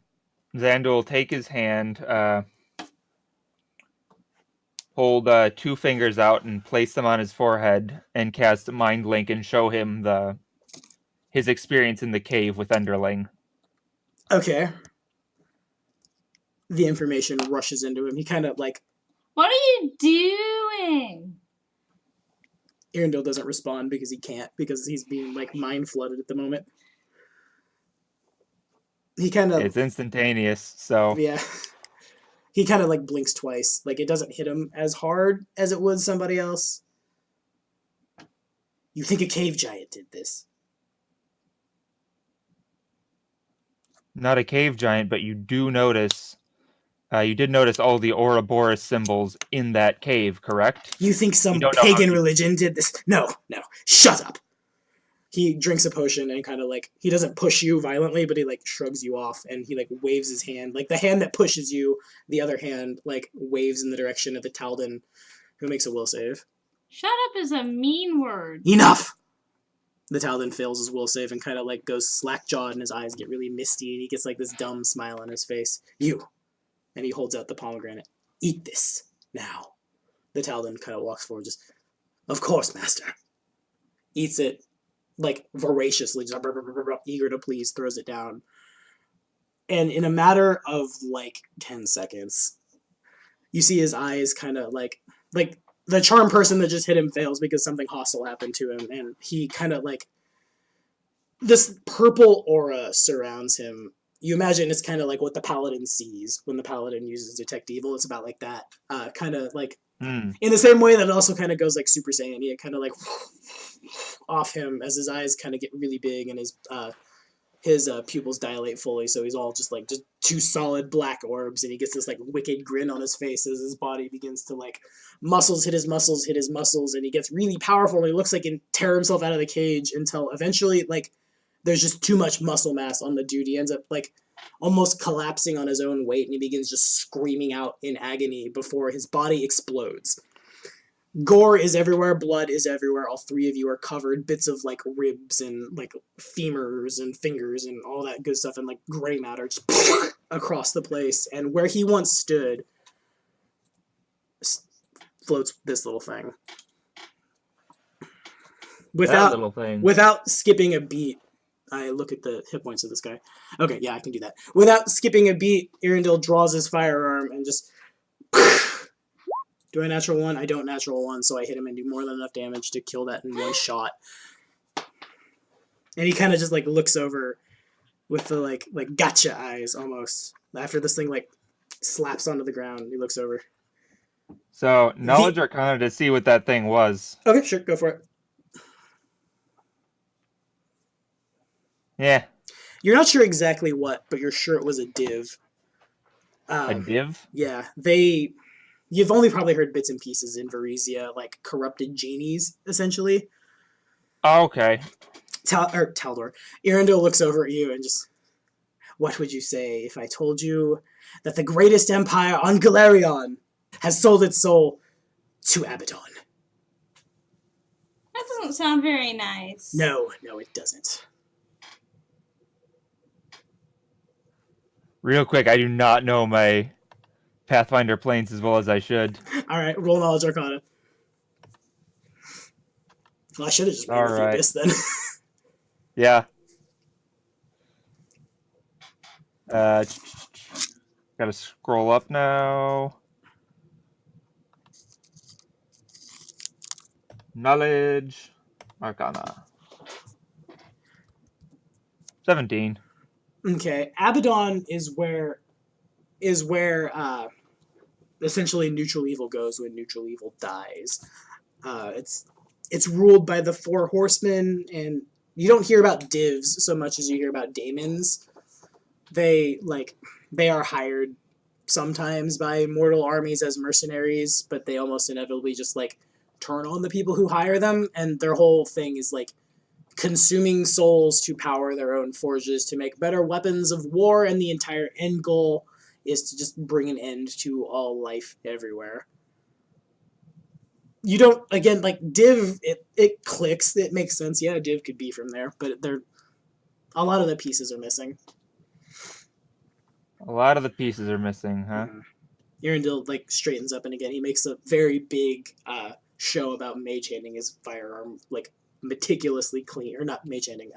Zandu will take his hand, hold 2 fingers out and place them on his forehead and cast Mind Link and show him his experience in the cave with Enderling. Okay. The information rushes into him. He kind of like... What are you doing? Arundel doesn't respond because he can't, because he's being like mind flooded at the moment. He kind of... It's instantaneous, so... Yeah. He kind of like blinks twice. Like it doesn't hit him as hard as it would somebody else. You think a cave giant did this? Not a cave giant, but you do notice... you did notice all the Ouroboros symbols in that cave, correct? You think some You don't know pagan how- religion did this? No. Shut up. He drinks a potion and kind of like, he doesn't push you violently, but he like shrugs you off and he like waves his hand. Like the hand that pushes you, the other hand like waves in the direction of the Taldan, who makes a will save. Shut up is a mean word. Enough! The Taldan fails his will save and kind of like goes slack-jawed and his eyes get really misty and he gets like this dumb smile on his face. You! And he holds out the pomegranate. Eat this, now. The Taldan kind of walks forward, just, of course, master. Eats it, like, voraciously, just eager to please, throws it down. And in a matter of, like, 10 seconds, you see his eyes kind of, like, the charm person that just hit him fails because something hostile happened to him, and he kind of, like, this purple aura surrounds him, you imagine it's kind of like what the paladin sees when the paladin uses detect evil. It's about like that, kind of like in the same way that it also kind of goes like Super Saiyan. It kind of like off him as his eyes kind of get really big and his pupils dilate fully, so he's all just two solid black orbs, and he gets this like wicked grin on his face as his body begins to like muscles hit his muscles, and he gets really powerful, and he looks like he can tear himself out of the cage until eventually like there's just too much muscle mass on the dude. He ends up like almost collapsing on his own weight, and he begins just screaming out in agony before his body explodes. Gore is everywhere, blood is everywhere. All three of you are covered, bits of like ribs and like femurs and fingers and all that good stuff, and like gray matter just across the place. And where he once stood floats this little thing. Without skipping a beat, I look at the hit points of this guy. Okay, yeah, I can do that. Without skipping a beat, Irindil draws his firearm and just... Do I natural one? I don't natural one, so I hit him and do more than enough damage to kill that in one shot. And he kind of just like looks over with the like gotcha eyes almost. After this thing like slaps onto the ground, he looks over. So, knowledge arcana to see what that thing was. Okay, sure, go for it. Yeah. You're not sure exactly what, but you're sure it was a div. A div? Yeah, you've only probably heard bits and pieces in Varisia, like corrupted genies, essentially. Oh, okay. Taldor. Irindil looks over at you and just, what would you say if I told you that the greatest empire on Galarion has sold its soul to Abaddon? That doesn't sound very nice. No, it doesn't. Real quick, I do not know my Pathfinder planes as well as I should. Alright, roll knowledge arcana. Well, I should have just rolled through this then. Yeah. Gotta scroll up now. Knowledge arcana. 17. Okay, Abaddon is where essentially neutral evil goes when neutral evil dies. It's ruled by the four horsemen, and you don't hear about divs so much as you hear about daemons. They are hired sometimes by mortal armies as mercenaries, but they almost inevitably just like turn on the people who hire them, and their whole thing is like consuming souls to power their own forges to make better weapons of war, and the entire end goal is to just bring an end to all life everywhere. You don't, again, like, div, it clicks, it makes sense. Yeah, div could be from there, but a lot of the pieces are missing. A lot of the pieces are missing, huh? Irindil, like, straightens up, and again, he makes a very big show about mage-handing his firearm, like, meticulously clean, or not mage-handing,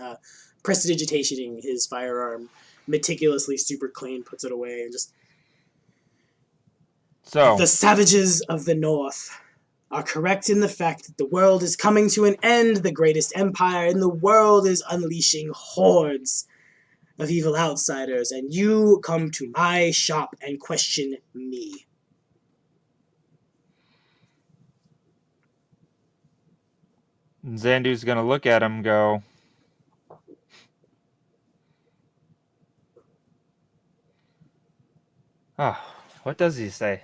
prestidigitating his firearm, meticulously super clean, puts it away, and just... So... The savages of the North are correct in the fact that the world is coming to an end. The greatest empire in the world is unleashing hordes of evil outsiders, and you come to my shop and question me. Zandu's gonna look at him and go, what does he say?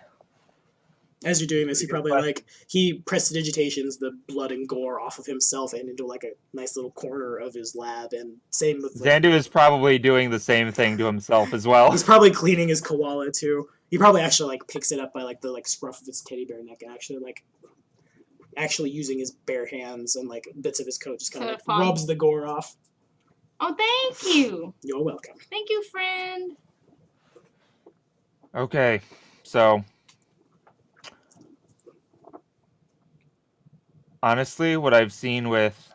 As you're doing this, he prestidigitations the blood and gore off of himself and into like a nice little corner of his lab, and same with... Zandu is probably doing the same thing to himself as well. He's probably cleaning his koala too. He probably actually like picks it up by like the like scruff of his teddy bear neck and actually using his bare hands and like bits of his coat just kind of like rubs the gore off. Oh, thank you. You're welcome. Thank you, friend. Okay, so honestly, what I've seen with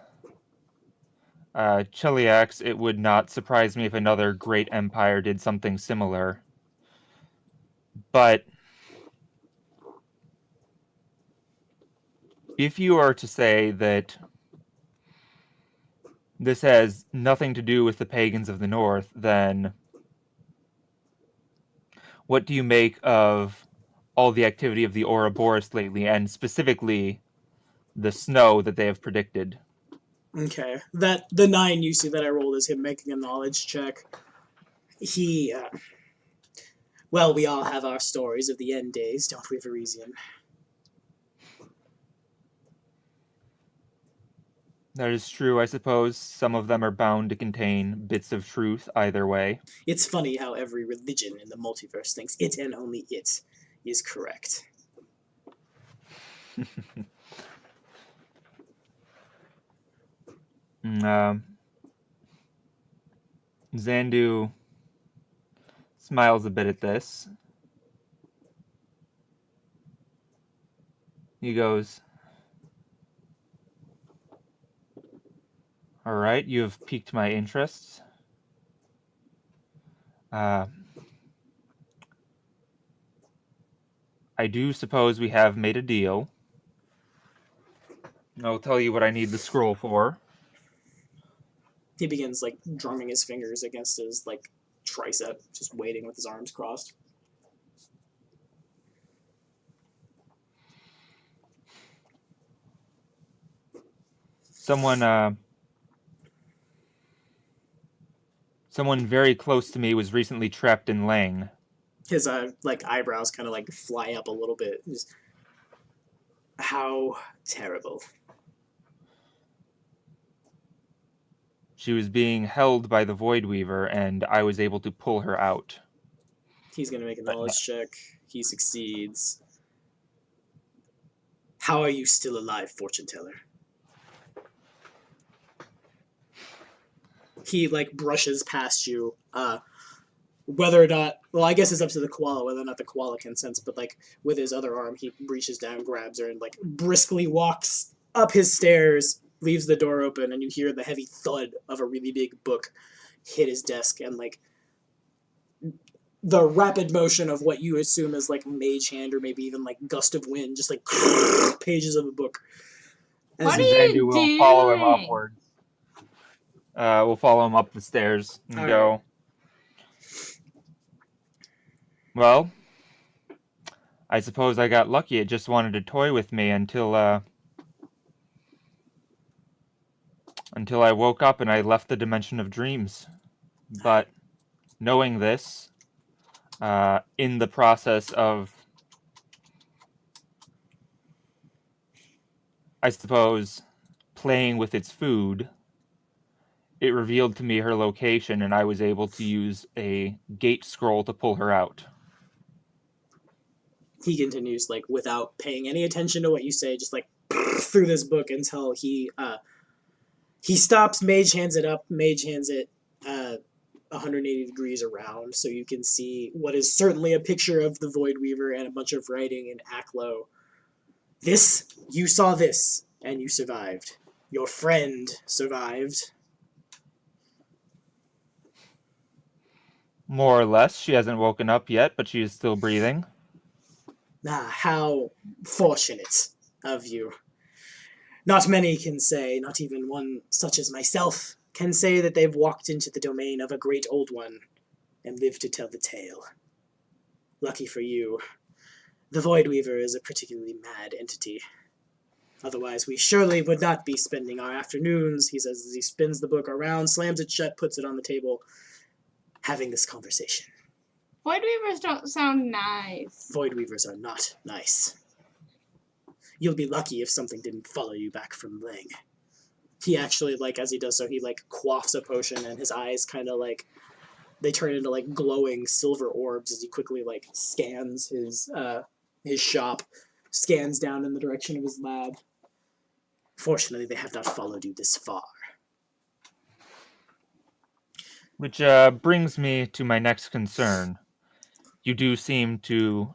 Cheliax, it would not surprise me if another great empire did something similar. But if you are to say that this has nothing to do with the pagans of the North, then what do you make of all the activity of the Ouroboros lately, and specifically the snow that they have predicted? Okay. That the 9 you see that I rolled is him making a knowledge check. He, well, we all have our stories of the end days, don't we, Varisian? That is true, I suppose. Some of them are bound to contain bits of truth either way. It's funny how every religion in the multiverse thinks it and only it is correct. Zandu smiles a bit at this. He goes, "All right, you have piqued my interests. I do suppose we have made a deal. I'll tell you what I need the scroll for." He begins, like, drumming his fingers against his, like, tricep, just waiting with his arms crossed. Someone very close to me was recently trapped in Lang. His, like, eyebrows kind of, like, fly up a little bit. Just, how terrible. She was being held by the Void Weaver, and I was able to pull her out. He's going to make a knowledge check. He succeeds. How are you still alive, fortune teller? He, like, brushes past you. Whether or not... Well, I guess it's up to the koala, whether or not the koala can sense, but, like, with his other arm, he reaches down, grabs her, and, like, briskly walks up his stairs, leaves the door open, and you hear the heavy thud of a really big book hit his desk, and, like, the rapid motion of what you assume is, like, mage hand or maybe even, like, gust of wind, just, like, pages of a book. What are Zandu you will doing? follow him upwards. We'll follow him up the stairs and All go, right. "Well, I suppose I got lucky. It just wanted to toy with me until I woke up and I left the dimension of dreams. But knowing this, in the process of, I suppose, playing with its food, it revealed to me her location, and I was able to use a gate scroll to pull her out." He continues, like, without paying any attention to what you say, just, like, through this book until he stops, mage hands it up, mage hands it 180 degrees around, so you can see what is certainly a picture of the Void Weaver and a bunch of writing in Aklo. This, you saw this, and you survived. Your friend survived. More or less. She hasn't woken up yet, but she is still breathing. Ah, how fortunate of you. Not many can say, not even one such as myself, can say that they've walked into the domain of a great old one and lived to tell the tale. Lucky for you, the Void Weaver is a particularly mad entity. Otherwise, we surely would not be spending our afternoons, he says as he spins the book around, slams it shut, puts it on the table, having this conversation. Void Weavers don't sound nice. Void Weavers are not nice. You'll be lucky if something didn't follow you back from Ling. He actually, like, as he does so, he, like, quaffs a potion, and his eyes kind of, like, they turn into, like, glowing silver orbs as he quickly, like, scans his shop, scans down in the direction of his lab. Fortunately, they have not followed you this far. Which brings me to my next concern. You do seem to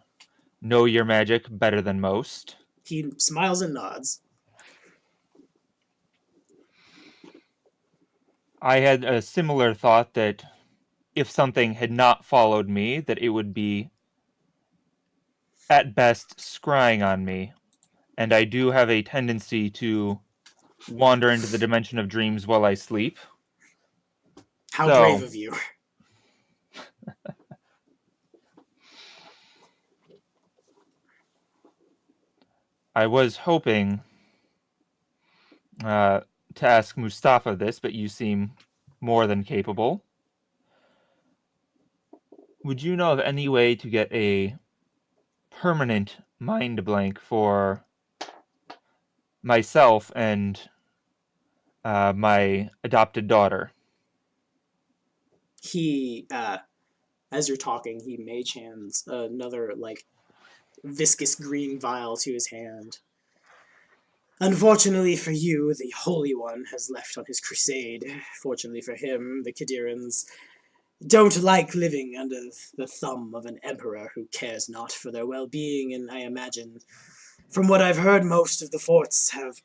know your magic better than most. He smiles and nods. I had a similar thought that if something had not followed me, that it would be, at best, scrying on me. And I do have a tendency to wander into the dimension of dreams while I sleep. How brave of you. I was hoping to ask Mustafa this, but you seem more than capable. Would you know of any way to get a permanent mind blank for myself and my adopted daughter? He, as you're talking, he mage hands another, like, viscous green vial to his hand. Unfortunately for you, the Holy One has left on his crusade. Fortunately for him, the Kadirans don't like living under the thumb of an emperor who cares not for their well-being, and I imagine, from what I've heard, most of the forts have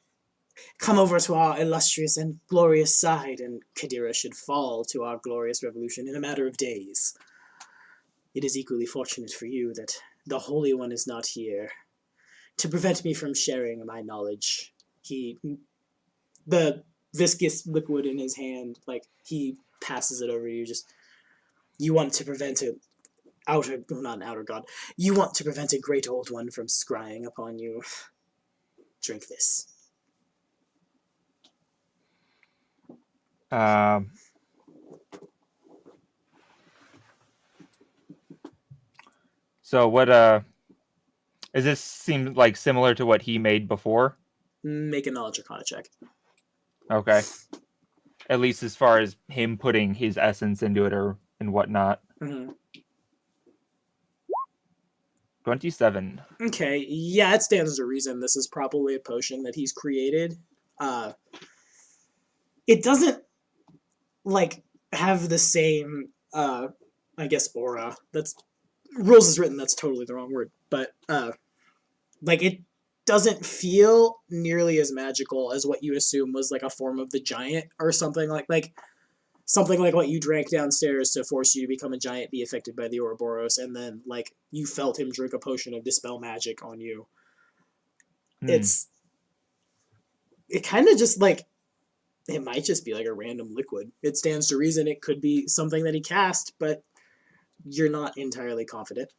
come over to our illustrious and glorious side, and Kadira should fall to our glorious revolution in a matter of days. It is equally fortunate for you that the Holy One is not here to prevent me from sharing my knowledge. The viscous liquid in his hand, like, he passes it over you, you want to prevent not an outer god, you want to prevent a great old one from scrying upon you. Drink this. So what, does this seem like similar to what he made before? Make a knowledge arcana check. Okay. At least as far as him putting his essence into it and whatnot. Mm-hmm. 27. Okay, yeah, it stands to reason this is probably a potion that he's created. It doesn't, like, have the same, I guess, aura. Rules is written, that's totally the wrong word. But, like, it doesn't feel nearly as magical as what you assume was, like, a form of the giant or something like something like what you drank downstairs to force you to become a giant, be affected by the Ouroboros, and then, like, you felt him drink a potion of Dispel Magic on you. It kind of just, like, it might just be, like, a random liquid. It stands to reason it could be something that he cast, but you're not entirely confident.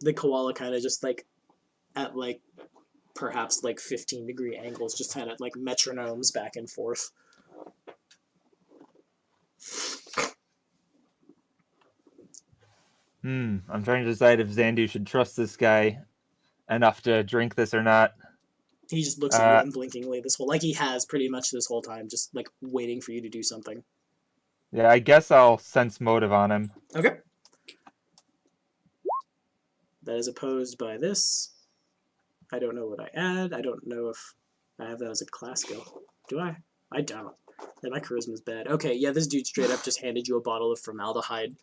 The koala kind of just, like, at, like, perhaps, like, 15-degree angles, just kind of, like, metronomes back and forth. I'm trying to decide if Zandu should trust this guy enough to drink this or not. He just looks at you unblinkingly like he has pretty much this whole time, just, like, waiting for you to do something. Yeah, I guess I'll sense motive on him. Okay. That is opposed by this. I don't know what I add. I don't know if I have that as a class skill. Do I? I don't. Yeah, my charisma's bad. Okay, yeah, this dude straight up just handed you a bottle of formaldehyde.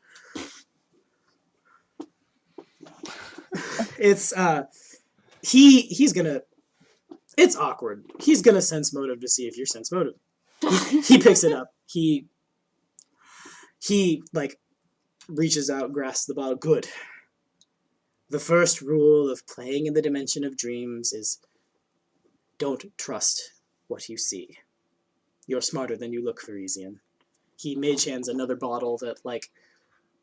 It's, he's gonna... It's awkward. He's gonna sense motive to see if you're sense motive. He picks it up. He, like, reaches out, grasps the bottle. Good. The first rule of playing in the dimension of dreams is don't trust what you see. You're smarter than you look, Parisian. He mage hands another bottle that, like,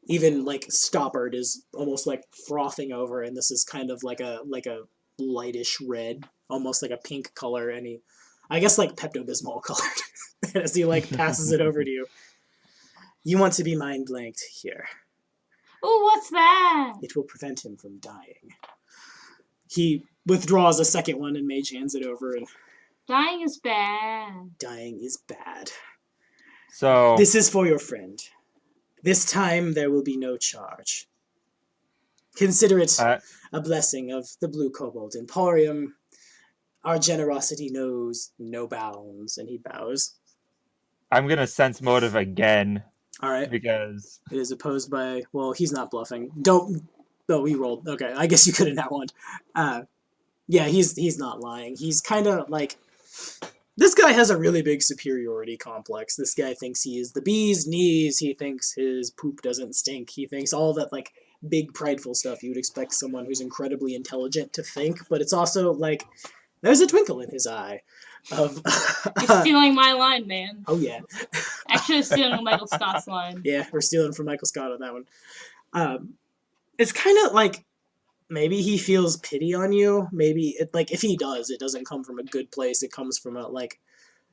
even, like, stoppered is almost, like, frothing over, and this is kind of like a lightish red, almost like a pink color, and he, I guess, like, Pepto-Bismol colored, as he, like, passes it over to you. You want to be mind blanked here. Oh, what's that? It will prevent him from dying. He withdraws a second one and mage hands it over, and Dying is bad. dying is bad. So This is for your friend. This time there will be no charge. Consider it a blessing of the Blue Kobold Emporium. Our generosity knows no bounds. And he bows. I'm going to sense motive again. All right. Because It is opposed by... Well, he's not bluffing. Don't... Oh, he rolled. Okay, I guess you could have nat one. Yeah, he's not lying. He's kind of like... This guy has a really big superiority complex. This guy thinks he is the bee's knees. He thinks his poop doesn't stink. He thinks all that, like, big prideful stuff you would expect someone who's incredibly intelligent to think. But it's also, like, there's a twinkle in his eye. Of You're stealing my line, man. Oh, yeah. Actually, stealing Michael Scott's line. Yeah, we're stealing from Michael Scott on that one. It's kind of like maybe he feels pity on you. Maybe if he does, it doesn't come from a good place. It comes from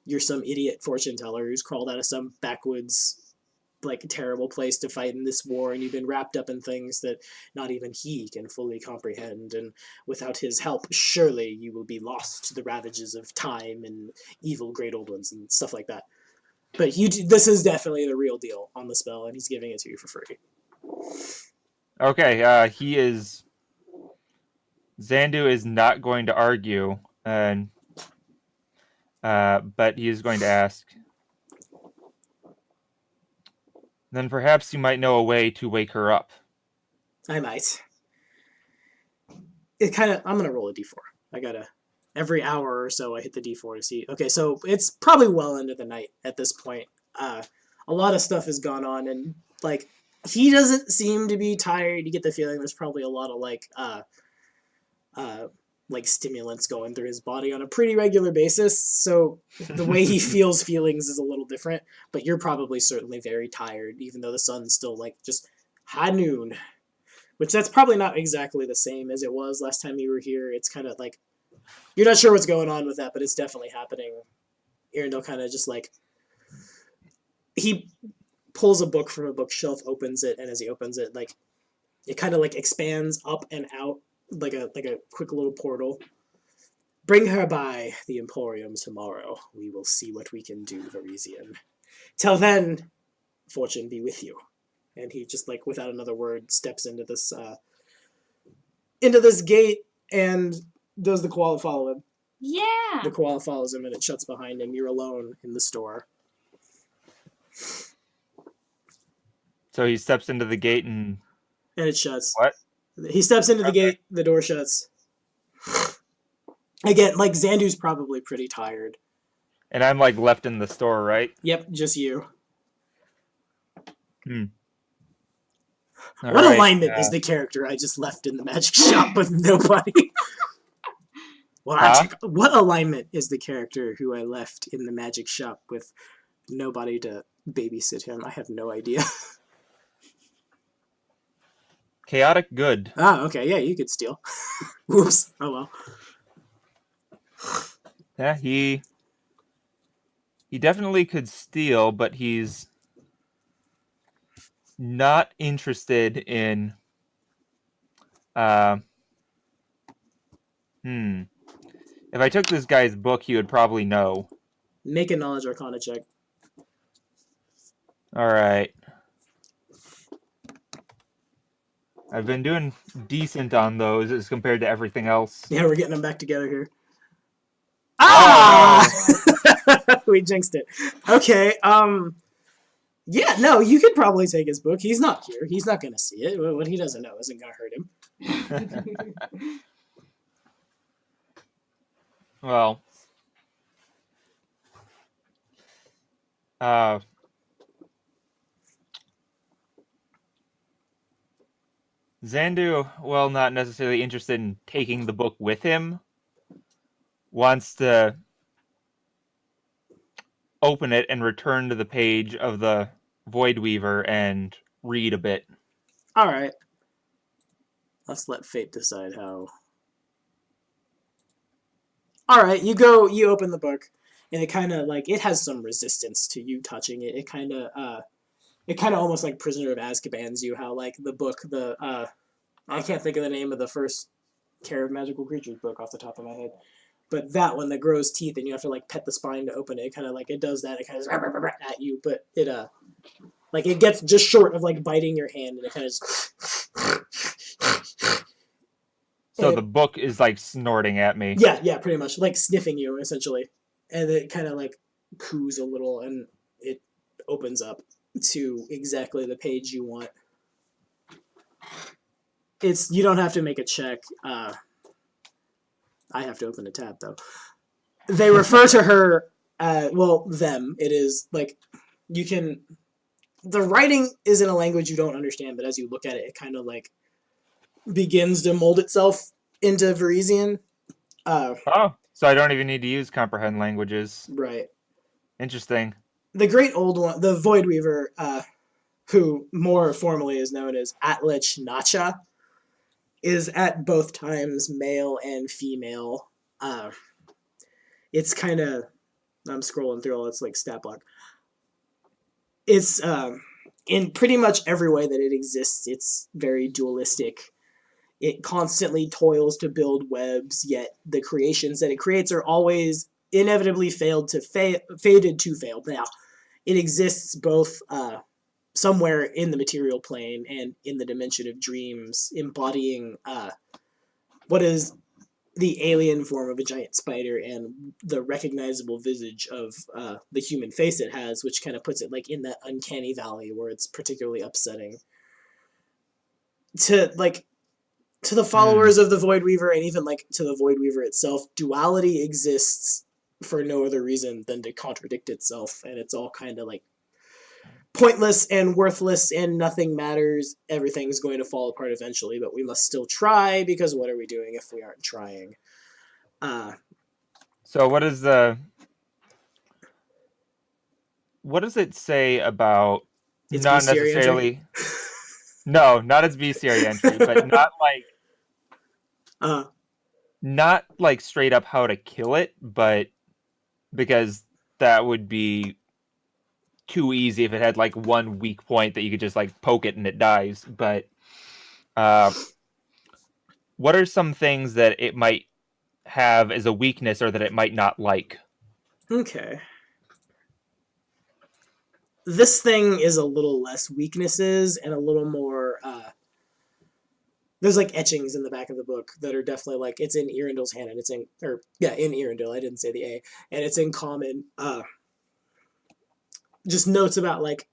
you're some idiot fortune teller who's crawled out of some backwoods terrible place to fight in this war, and you've been wrapped up in things that not even he can fully comprehend, and without his help surely you will be lost to the ravages of time and evil great old ones and stuff like that. But this is definitely the real deal on the spell, and he's giving it to you for free. Okay, Zandu is not going to argue, and but he is going to ask. Then perhaps you might know a way to wake her up. I might. I'm gonna roll a d4. Every hour or so I hit the d4 to see. Okay, so it's probably well into the night at this point. A lot of stuff has gone on, and he doesn't seem to be tired. You get the feeling there's probably a lot of stimulants going through his body on a pretty regular basis, so the way he feels feelings is a little different, but you're probably certainly very tired, even though the sun's still just high noon, which that's probably not exactly the same as it was last time you were here. It's kind of you're not sure what's going on with that, but it's definitely happening. Arundel kind of just he pulls a book from a bookshelf, opens it, and as he opens it, it kind of expands up and out like a quick little portal. Bring her by the Emporium tomorrow. We will see what we can do, Varisian. Till then, fortune be with you. And he just without another word steps into this gate, and does the koala follow him? Yeah. The koala follows him, and it shuts behind him. You're alone in the store. So he steps into the gate and it shuts. What? He steps into the gate, the door shuts. Again, Zandu's probably pretty tired. And I'm left in the store, right? Yep, just you. All what right, alignment is the character I just left in the magic shop with nobody? What alignment is the character who I left in the magic shop with nobody to babysit him? I have no idea. Chaotic good. Ah, okay, yeah, you could steal. Whoops. Oh well. Yeah, he definitely could steal, but he's not interested in if I took this guy's book, he would probably know. Make a knowledge arcana check. Alright. I've been doing decent on those as compared to everything else. Yeah, we're getting them back together here. Ah! We jinxed it. Okay, yeah, no, you could probably take his book. He's not here. He's not going to see it. What he doesn't know isn't going to hurt him. Well, Zandu, well, not necessarily interested in taking the book with him, wants to open it and return to the page of the Void Weaver and read a bit. All right. Let's let fate decide how. All right, you open the book, and it kind of it has some resistance to you touching it. It kind of almost Prisoner of Azkaban's you. How the book, I can't think of the name of the first Care of Magical Creatures book off the top of my head, but that one that grows teeth and you have to pet the spine to open it. It kind of it does that. It kind of at you, but it it gets just short of biting your hand, and it kind of. So the book is snorting at me. Yeah, pretty much sniffing you essentially, and it kind of coos a little, and it opens up to exactly the page you want. You don't have to make a check. I have to open a tab though. They refer to her, them. It is you can. The writing is in a language you don't understand, but as you look at it, it kind of begins to mold itself into Varisian. So I don't even need to use comprehend languages. Right. Interesting. The great old one, the Void Weaver, who more formally is known as Atlich Nacha, is at both times male and female. It's kind of, I'm scrolling through all its like stat block. It's in pretty much every way that it exists, it's very dualistic. It constantly toils to build webs, yet the creations that it creates are always inevitably fated to fail. Now, it exists both somewhere in the material plane and in the dimension of dreams, embodying what is the alien form of a giant spider and the recognizable visage of the human face it has, which kind of puts it like in that uncanny valley where it's particularly upsetting. To the followers of the Void Weaver, and even like to the Void Weaver itself, duality exists for no other reason than to contradict itself, and it's all kind of like pointless and worthless, and nothing matters. Everything's going to fall apart eventually, but we must still try, because what are we doing if we aren't trying? So what does it say about Its not bestiary necessarily entry? no, not its bestiary entry, but not like straight up how to kill it, but because that would be too easy if it had like one weak point that you could just like poke it and it dies. But what are some things that it might have as a weakness or that it might not like? Okay. This thing is a little less weaknesses and a little more there's like etchings in the back of the book that are definitely like, it's in Earendil's hand, and it's in Earendil, I didn't say the A, and it's in common. Just notes about like,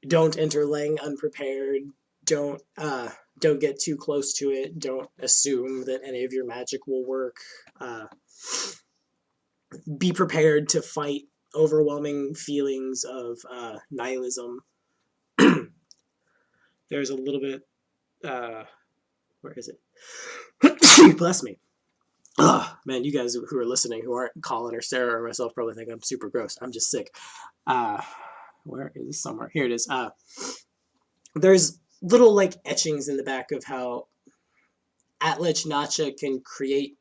don't enter Lang unprepared, don't get too close to it, don't assume that any of your magic will work, be prepared to fight overwhelming feelings of nihilism. There's a little bit, where is it? Bless me. Oh, man, you guys who are listening, who aren't Colin or Sarah or myself, probably think I'm super gross. I'm just sick. Where is this? Somewhere. Here it is. There's little like etchings in the back of how Atlich Nacha can create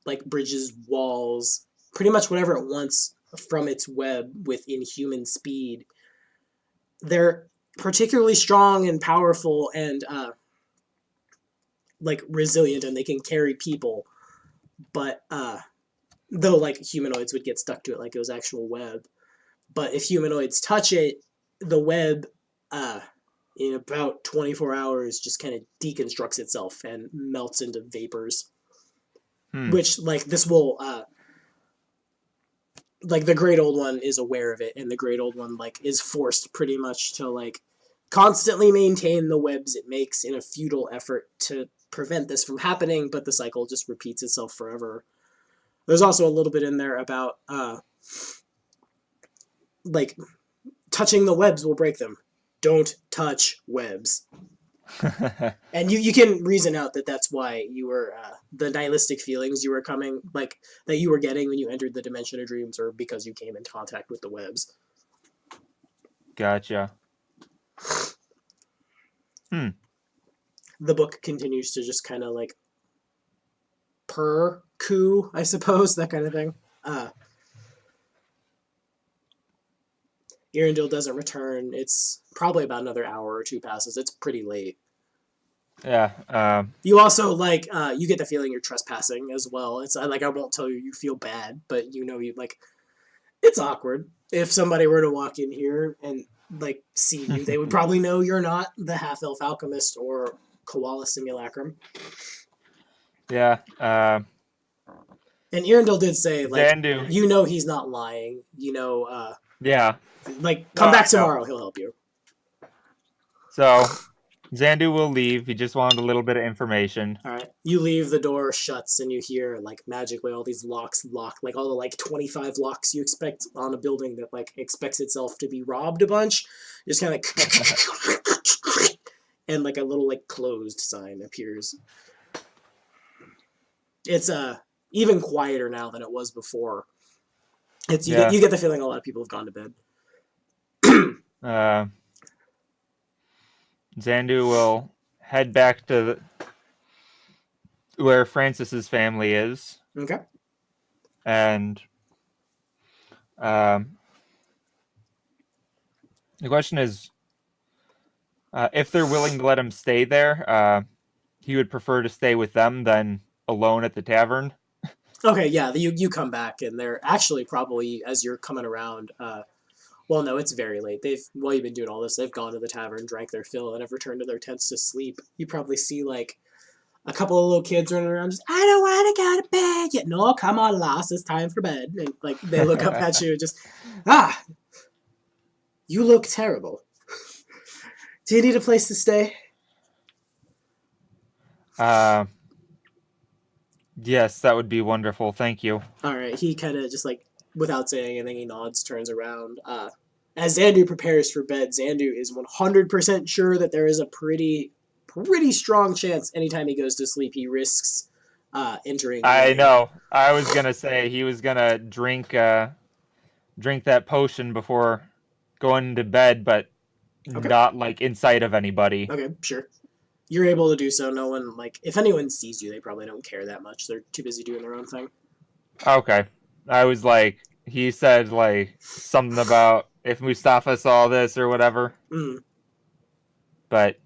like bridges, walls, pretty much whatever it wants from its web with inhuman speed. They're particularly strong and powerful and like resilient, and they can carry people. But though like humanoids would get stuck to it like it was actual web. But if humanoids touch it, the web in about 24 hours just kind of deconstructs itself and melts into vapors. Which like this will like the Great Old One is aware of it, and the Great Old One like is forced pretty much to like constantly maintain the webs it makes in a futile effort to prevent this from happening, but the cycle just repeats itself forever. There's also a little bit in there about like touching the webs will break them. Don't touch webs. And you can reason out that that's why you were the nihilistic feelings you were coming like that you were getting when you entered the dimension of dreams, or because you came in contact with the webs. Gotcha. The book continues to just kind of like coo, I suppose, that kind of thing. Earendil doesn't return. It's probably about another hour or two passes. It's pretty late. Yeah. You also like you get the feeling you're trespassing as well. It's like, I won't tell you you feel bad, but you know, you like, it's awkward. If somebody were to walk in here and like see you, they would probably know you're not the half-elf alchemist or koala simulacrum. Yeah. And Earendil did say, like, Zandu. you know he's not lying. You know, Yeah. like, come back tomorrow, he'll help you. So, Zandu will leave. He just wanted a little bit of information. All right. You leave, the door shuts, and you hear, like, magically all these locks lock. Like, all the, like, 25 locks you expect on a building that, like, expects itself to be robbed a bunch. Just kind of and, like, a little, like, closed sign appears. It's, even quieter now than it was before. It's you get the feeling a lot of people have gone to bed. Zandu will head back to where Francis's family is, Okay. and the question is, if they're willing to let him stay there, he would prefer to stay with them than alone at the tavern. Okay, yeah, you come back, and they're actually probably, as you're coming around, well, no, it's very late. While you've been doing all this, they've gone to the tavern, drank their fill, and have returned to their tents to sleep. You probably see, like, a couple of little kids running around just, I don't want to go to bed yet. No, come on, lass, it's time for bed. And, like, they look up at you and just, you look terrible. Do you need a place to stay? Yes, that would be wonderful. Thank you. All right, he kind of just, like, without saying anything, he nods, turns around. As Zandu prepares for bed, Zandu is 100% sure that there is a pretty strong chance anytime he goes to sleep he risks entering. I know. I was gonna say he was gonna drink that potion before going to bed, but not like inside of anybody. Okay, sure. You're able to do so. No one, like, if anyone sees you, they probably don't care that much. They're too busy doing their own thing. Okay. I was like, he said like something about if Mustafa saw this or whatever. Mm. But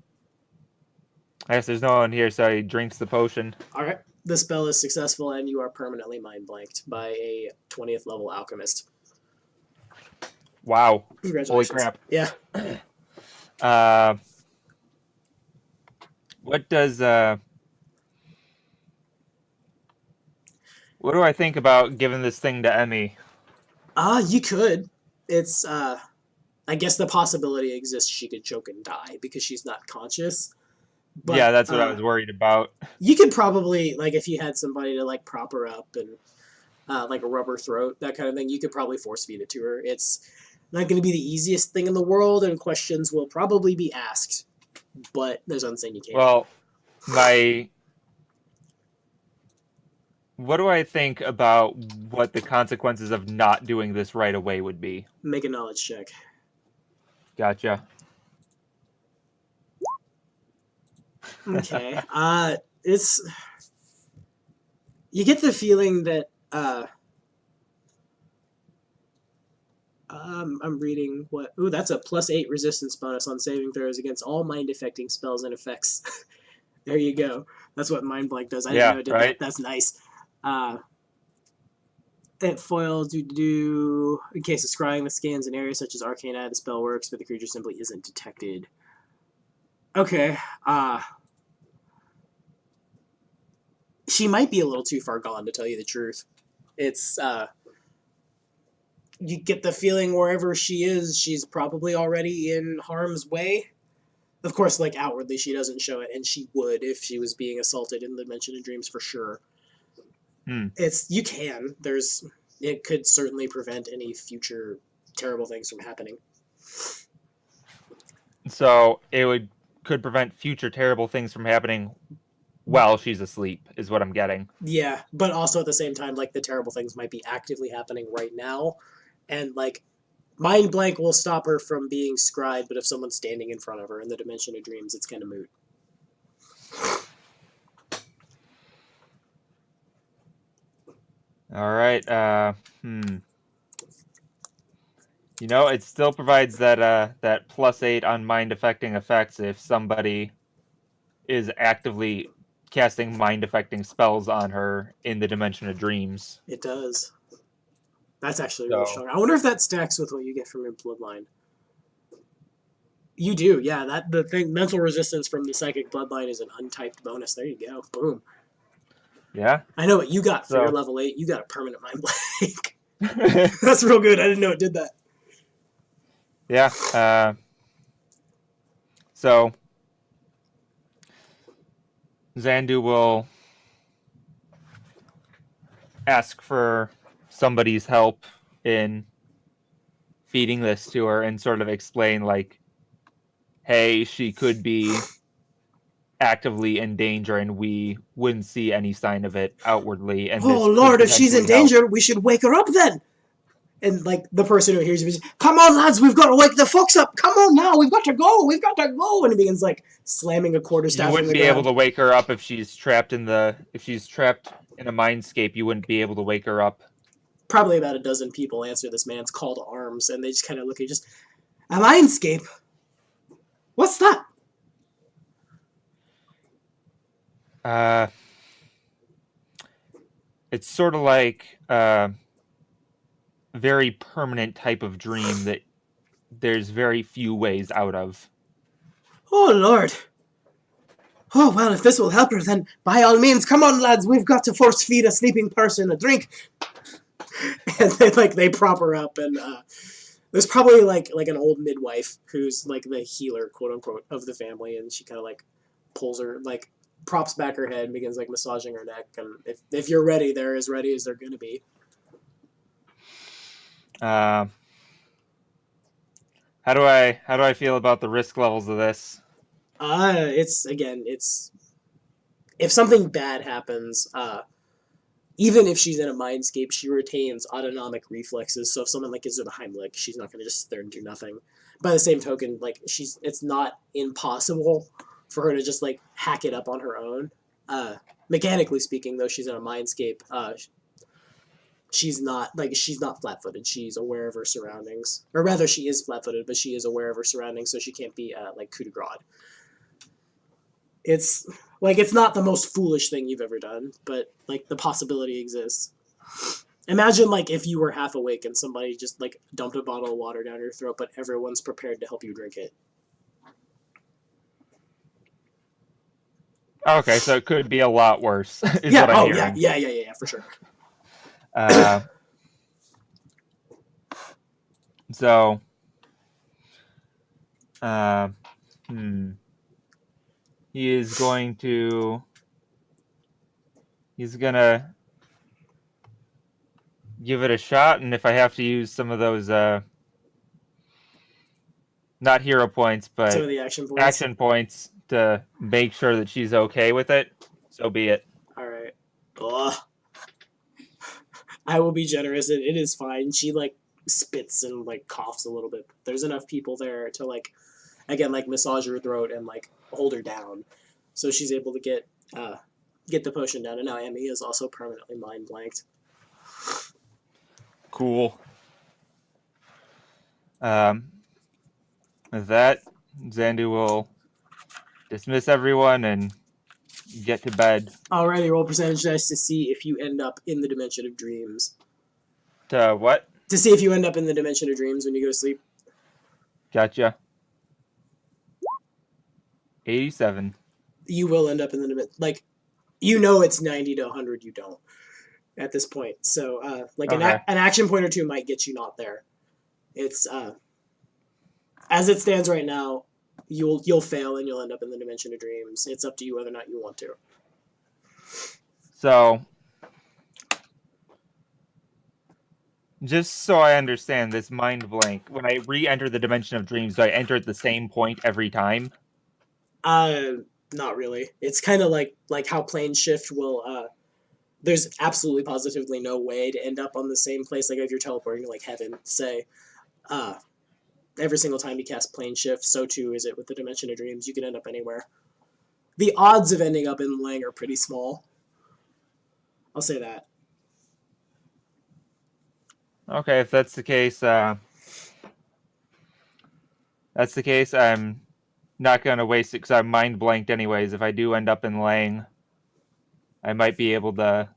I guess there's no one here, so he drinks the potion. All right. The spell is successful, and you are permanently mind blanked by a 20th level alchemist. Wow. Congratulations. Holy crap. Yeah. What does what do I think about giving this thing to Emmy? You could. It's I guess the possibility exists she could choke and die because she's not conscious. But, yeah, that's what I was worried about. You could probably, like, if you had somebody to, like, prop her up and like a rubber throat, that kind of thing, you could probably force feed it to her. It's not going to be the easiest thing in the world, and questions will probably be asked. But there's unseen you can't. Well, what do I think about what the consequences of not doing this right away would be? Make a knowledge check. Gotcha. Okay. It's... You get the feeling that, I'm reading what... Ooh, that's a +8 resistance bonus on saving throws against all mind-affecting spells and effects. There you go. That's what Mind Blank does. I didn't know it did that. That's nice. It foils do in case of scrying the scans in areas such as Arcane Eye, the spell works, but the creature simply isn't detected. Okay. She might be a little too far gone, to tell you the truth. It's, you get the feeling wherever she is, she's probably already in harm's way. Of course, like, outwardly she doesn't show it, and she would if she was being assaulted in the Dimension of Dreams for sure. You can. It could certainly prevent any future terrible things from happening. So it could prevent future terrible things from happening while she's asleep, is what I'm getting. Yeah, but also at the same time, like, the terrible things might be actively happening right now, and, like, Mind Blank will stop her from being scried, but if someone's standing in front of her in the Dimension of Dreams, it's kind of moot. All right. You know, it still provides that +8 on mind-affecting effects if somebody is actively casting mind-affecting spells on her in the Dimension of Dreams. It does. That's actually really strong. I wonder if that stacks with what you get from your bloodline. You do, yeah. Mental resistance from the psychic bloodline is an untyped bonus. There you go. Boom. Yeah. I know what you got for your level 8. You got a permanent mind blank. That's real good. I didn't know it did that. Yeah. So Zandu will ask for somebody's help in feeding this to her and sort of explain, like, hey, she could be actively in danger and we wouldn't see any sign of it outwardly. And oh, Lord, if she's in danger, we should wake her up then. And like the person who hears you, is, come on, lads, we've got to wake the folks up. Come on now, we've got to go. And he begins like slamming a quarterstaff. You wouldn't in the be able ground. to wake her up if she's trapped in a mindscape. You wouldn't be able to wake her up. Probably about a dozen people answer this man's call to arms, and they just kind of look at you, just a mindscape. What's that? It's sort of like a very permanent type of dream that there's very few ways out of. Oh, Lord. Oh, well, if this will help her, then by all means, come on, lads, we've got to force feed a sleeping person a drink. And they prop her up, and there's probably like an old midwife who's like the healer, quote unquote, of the family, and she kind of like pulls her, like props back her head and begins like massaging her neck. And if you're ready, they're as ready as they're gonna be. How do I feel about the risk levels of this? It's if something bad happens, even if she's in a mindscape, she retains autonomic reflexes. So if someone like gives her the Heimlich, she's not going to just sit there and do nothing. By the same token, like it's not impossible for her to just like hack it up on her own. Mechanically speaking, though, she's in a mindscape. She's not flat-footed. She's aware of her surroundings, or rather, she is flat-footed, but she is aware of her surroundings, so she can't be like coup de grace. It's not the most foolish thing you've ever done, but like the possibility exists. Imagine like if you were half awake and somebody just like dumped a bottle of water down your throat, but everyone's prepared to help you drink it. Okay, so it could be a lot worse. Is Yeah. what I'm Oh hearing. yeah, for sure. So, he's gonna give it a shot, and if I have to use some of those, not hero points, but Some of the action points to make sure that she's okay with it, so be it. All right. Ugh. I will be generous. It is fine. She like spits and like coughs a little bit. There's enough people there to like, again, like massage her throat and like hold her down, so she's able to get the potion down. And now Emmy is also permanently mind blanked. Cool. With that, Zandu will dismiss everyone and get to bed. Alrighty, roll percentage dice to see if you end up in the dimension of dreams. To what? To see if you end up in the dimension of dreams when you go to sleep. Gotcha. 87. You will end up in the dimension. Like, you know it's 90 to 100. You don't at this point. So, Okay. an action point or two might get you not there. It's as it stands right now, you'll fail and you'll end up in the dimension of dreams. It's up to you whether or not you want to. So, just so I understand this mind blank, when I re-enter the dimension of dreams, do I enter at the same point every time? Not really. It's kind of like how plane shift will. There's absolutely positively no way to end up on the same place. Like if you're teleporting to like heaven, say, every single time you cast plane shift, so too is it with the dimension of dreams. You can end up anywhere. The odds of ending up in Lang are pretty small. I'll say that. Okay, if that's the case, I'm not going to waste it because I'm mind blanked anyways. If I do end up in Lang, I might be able to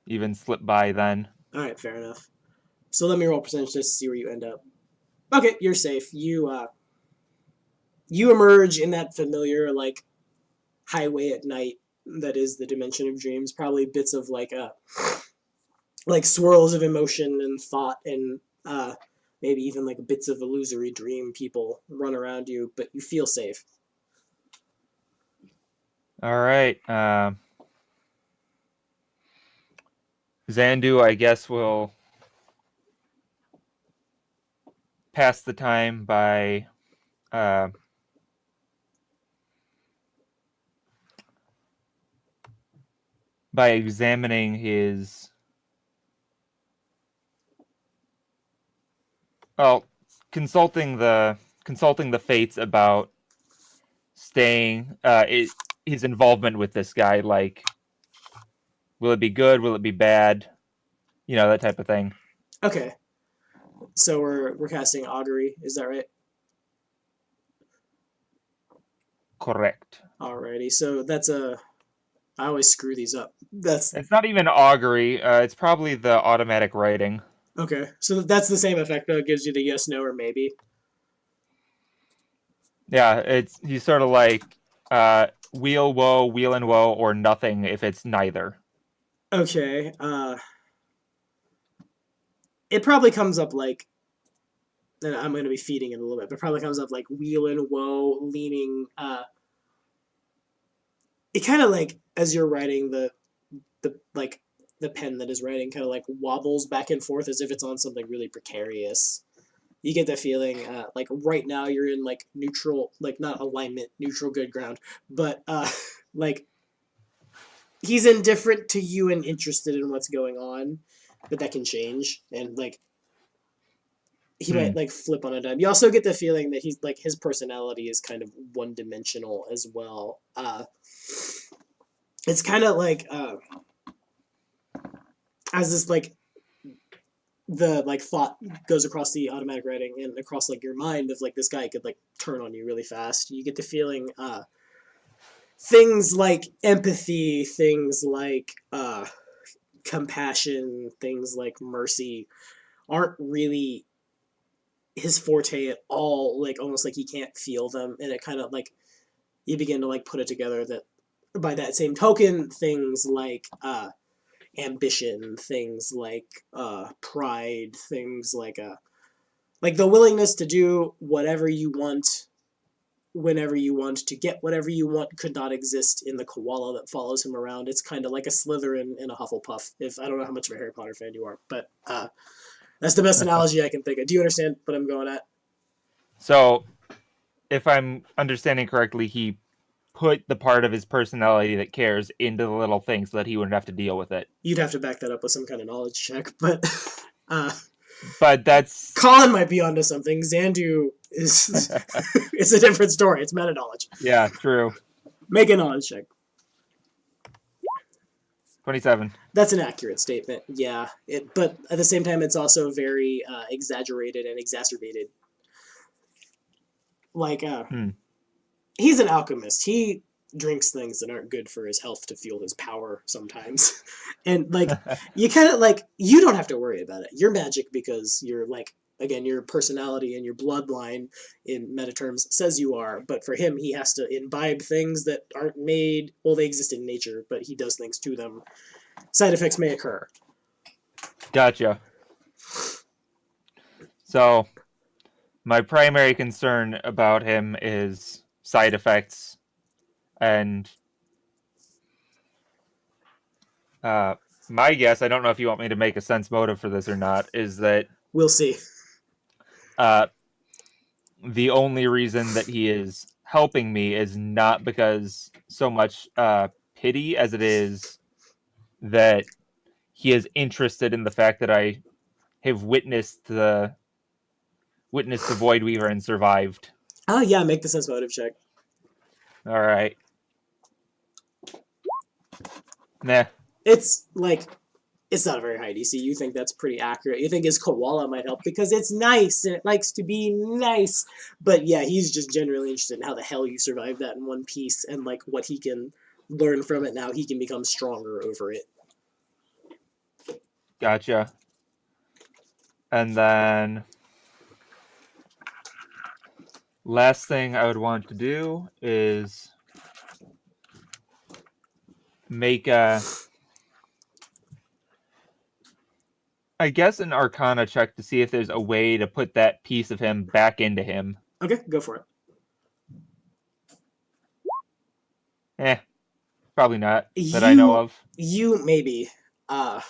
even slip by then. All right, fair enough. So let me roll percentage just to see where you end up. Okay, you're safe. You emerge in that familiar like highway at night that is the dimension of dreams. Probably bits of like swirls of emotion and thought and maybe even like bits of illusory dream people run around you, but you feel safe. All right. Zandu, I guess, will pass the time by examining his Well, consulting the fates about staying, his involvement with this guy, like, will it be good? Will it be bad? You know, that type of thing. Okay. So we're casting augury, is that right? Correct. Alrighty. So that's a. I always screw these up. That's It's not even augury. It's probably the automatic writing. okay. So that's the same effect, though. It gives you the yes, no, or maybe. Yeah, he's sort of like wheel and woe, or nothing if it's neither. Okay. It probably comes up like. And I'm going to be feeding it a little bit, but it probably comes up like wheel and woe, leaning. It kind of like as you're writing the pen that is writing kind of like wobbles back and forth as if it's on something really precarious. You get the feeling like right now you're in like neutral, like not alignment, neutral good ground, but like he's indifferent to you and interested in what's going on, but that can change, and like he might like flip on a dime. You also get the feeling that he's like his personality is kind of one dimensional as well. It's kind of like as this like the like thought goes across the automatic writing and across like your mind of like this guy could like turn on you really fast. You get the feeling things like empathy, things like compassion, things like mercy aren't really his forte at all. Like almost like he can't feel them, and it kind of like you begin to like put it together that by that same token, things like ambition, things like pride, things like the willingness to do whatever you want, whenever you want, to get whatever you want could not exist in the koala that follows him around. It's kind of like a Slytherin and a Hufflepuff. If I don't know how much of a Harry Potter fan you are, but that's the best analogy I can think of. Do you understand what I'm going at? So, if I'm understanding correctly, he put the part of his personality that cares into the little thing so that he wouldn't have to deal with it. You'd have to back that up with some kind of knowledge check, but but that's Colin might be onto something. Zandu is it's a different story. It's meta knowledge. Yeah, true. Make a knowledge check. 27. That's an accurate statement. Yeah, but at the same time, it's also very exaggerated and exacerbated. Like, he's an alchemist. He drinks things that aren't good for his health to fuel his power sometimes. And, like, you kind of, like, you don't have to worry about it. You're magic because you're, like, again, your personality and your bloodline, in meta terms, says you are. But for him, he has to imbibe things that aren't made, well, they exist in nature, but he does things to them. Side effects may occur. Gotcha. So, my primary concern about him is side effects, and my guess, I don't know if you want me to make a sense motive for this or not, is that we'll see. The only reason that he is helping me is not because so much pity as it is that he is interested in the fact that I have witnessed the Void Weaver and survived. Oh yeah, make the sense motive check. All right. Nah. It's like, it's not a very high DC. You think that's pretty accurate. You think his koala might help because it's nice and it likes to be nice. But yeah, he's just generally interested in how the hell you survived that in one piece and like what he can learn from it now. He can become stronger over it. Gotcha. And then last thing I would want to do is make I guess an Arcana check to see if there's a way to put that piece of him back into him. Okay, go for it. Probably not, that I know of. You, maybe. The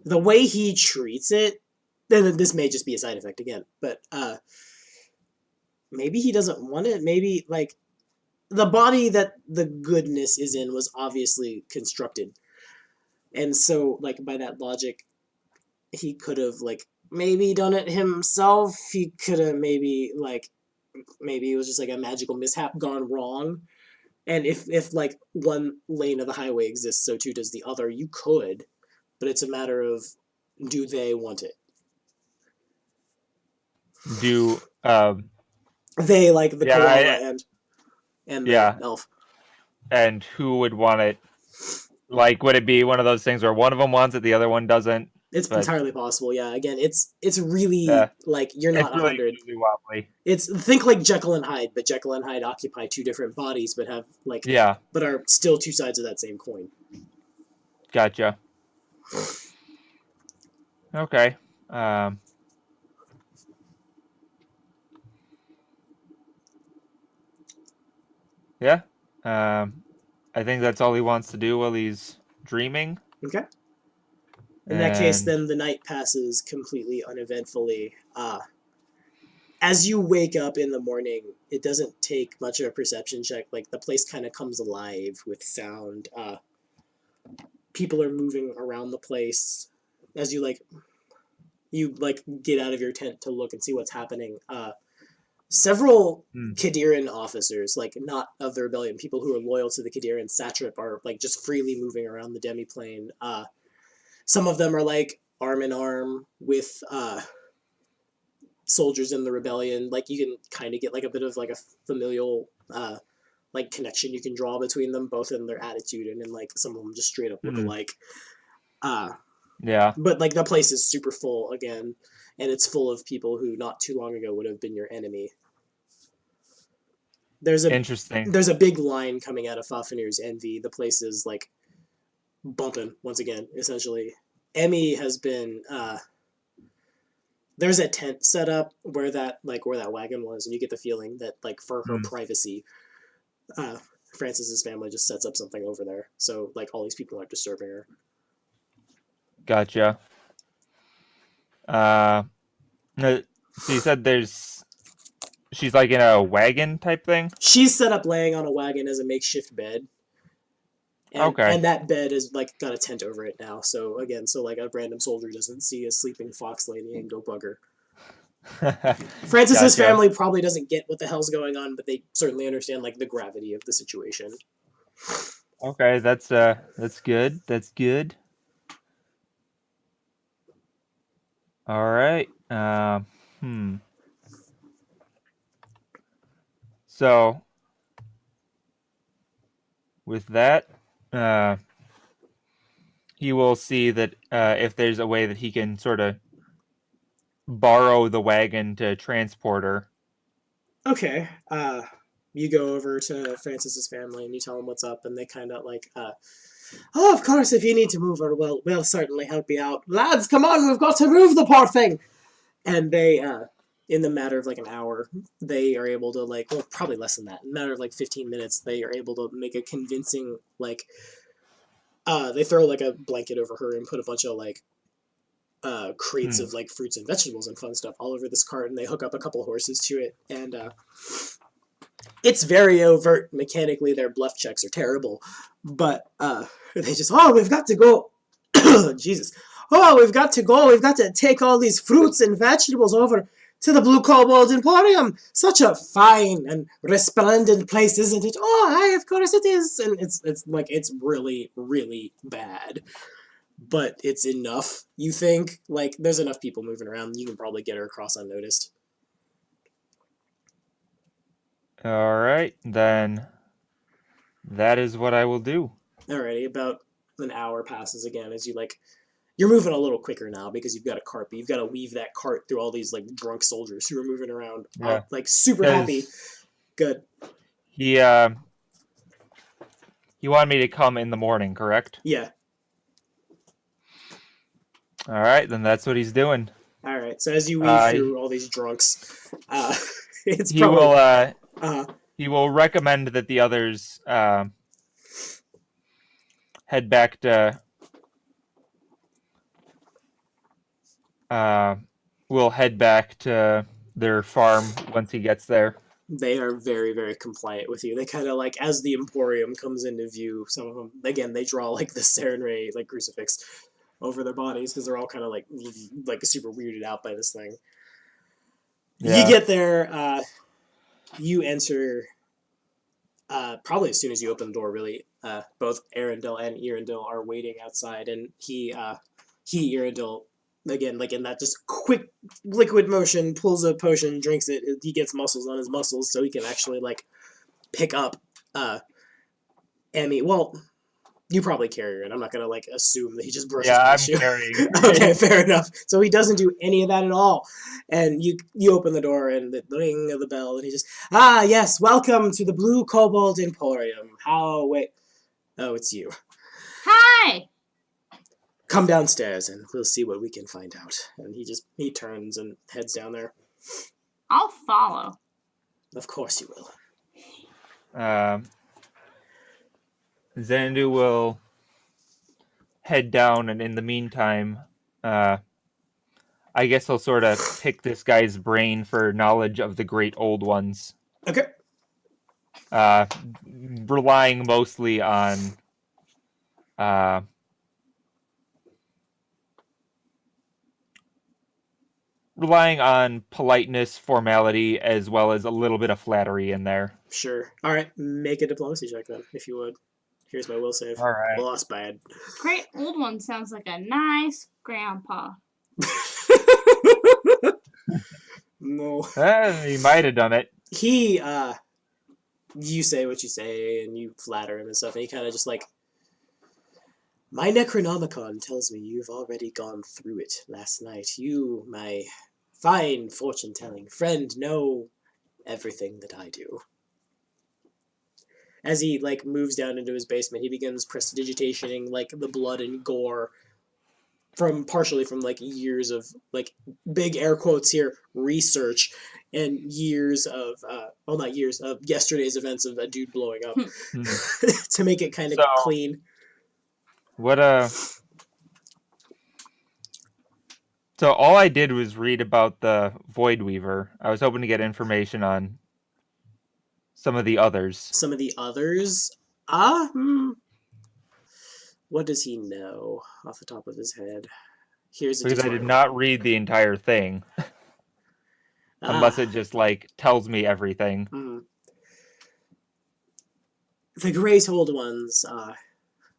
way he treats it, then this may just be a side effect again, but maybe he doesn't want it. Maybe, like, the body that the goodness is in was obviously constructed. And so, like, by that logic, he could have, like, maybe done it himself. He could have maybe it was just like a magical mishap gone wrong. And if like one lane of the highway exists, so too does the other. You could, but it's a matter of, do they want it? Do They, like the Yeah, koala and the Yeah. elf. and who would want it? Like, would it be one of those things where one of them wants it, the other one doesn't? It's But- entirely possible. Yeah. Again, it's really Yeah. like you're not It's really 100. wobbly. It's think like Jekyll and Hyde, but Jekyll and Hyde occupy two different bodies, but have like Yeah, but are still two sides of that same coin. gotcha. Okay. Yeah. I think that's all he wants to do while he's dreaming. Okay. In that case, And- then the night passes completely uneventfully. As you wake up in the morning, it doesn't take much of a perception check. Like, the place kind of comes alive with sound. People are moving around the place. As you get out of your tent to look and see what's happening. Several Kadiran officers, like not of the rebellion, people who are loyal to the Kadiran satrap, are like just freely moving around the demiplane. Some of them are like arm in arm with soldiers in the rebellion. Like, you can kind of get like a bit of like a familial like connection you can draw between them, both in their attitude and in like some of them just straight up look alike. Yeah. But like the place is super full again, and it's full of people who not too long ago would have been your enemy. Interesting. There's a big line coming out of Fafnir's Envy. The place is like bumping once again, essentially. Emmy has been there's a tent set up where that wagon was, and you get the feeling that like for her privacy, Francis's family just sets up something over there. So like all these people aren't disturbing her. Gotcha. So you said she's like in a wagon type thing? She's set up laying on a wagon as a makeshift bed. And, Okay. And that bed is like got a tent over it now. So again, like a random soldier doesn't see a sleeping fox lady and go bug her. Francis's Gotcha. family probably doesn't get what the hell's going on, but they certainly understand like the gravity of the situation. Okay, that's good. That's good. All right. So with that, he will see that if there's a way that he can sort of borrow the wagon to transport her. Okay. You go over to Francis's family and you tell them what's up, and they kind of like, oh, of course, if you need to move her, we'll certainly help you out. Lads, come on, we've got to move the poor thing! And they, in the matter of like an hour, they are able to probably less than that. In a matter of like 15 minutes, they are able to make a convincing, they throw like a blanket over her and put a bunch of crates of like fruits and vegetables and fun stuff all over this cart, and they hook up a couple horses to it, and it's very overt mechanically. Their bluff checks are terrible, but they just, we've got to go. Jesus. We've got to take all these fruits and vegetables over to the Blue Kobold Emporium. Such a fine and resplendent place, isn't it? Of course it is. And it's really, really bad. But it's enough, you think? Like, there's enough people moving around, you can probably get her across unnoticed. All right, then that is what I will do. Alrighty, about an hour passes again as you're moving a little quicker now because you've got a cart, but you've got to weave that cart through all these drunk soldiers who are moving around, super happy. Good. He wanted me to come in the morning, correct? Yeah. All right, then that's what he's doing. All right. So as you weave through all these drunks, he will recommend that the others head back to their farm once he gets there. They are very, very compliant with you. They kind of as the Emporium comes into view, some of them, again, they draw the Sarenrae crucifix. over their bodies because they're all kind of like super weirded out by this thing. Yeah. You get there. You enter. Probably as soon as you open the door, really. Both Arundel and Irundel are waiting outside, and Irundel, again, like in that just quick liquid motion, pulls a potion, drinks it. He gets muscles on his muscles, so he can actually like pick up Emmy. Well, you probably carry her, and I'm not gonna like assume that he just brushes past you. carrying. Okay, fair enough. So he doesn't do any of that at all. And you open the door, and the ring of the bell, and he just, yes, welcome to the Blue Kobold Emporium. Oh, it's you. Hi! Come downstairs, and we'll see what we can find out. And he turns and heads down there. I'll follow. Of course you will. Zandu will head down, and in the meantime, I guess I'll sort of pick this guy's brain for knowledge of the Great Old Ones. Okay. Relying mostly on politeness, formality, as well as a little bit of flattery in there. Sure. All right, make a diplomacy check then, if you would. Here's my will save. All right. Well, that's bad. Great Old One sounds like a nice grandpa. No. He might have done it. You say what you say, and you flatter him and stuff, and he kind of just like, my Necronomicon tells me you've already gone through it last night. You, my fine fortune-telling friend, know everything that I do. As he, like, moves down into his basement, he begins prestidigitationing, like, the blood and gore partially from, like, years of, like, big air quotes here, research, and years of, not years, of yesterday's events of a dude blowing up, to make it kind of clean. So all I did was read about the Void Weaver. I was hoping to get information on some of the others. Some of the others? What does he know off the top of his head? Because I did not read the entire thing. Unless it just, like, tells me everything. The Great Old Ones are,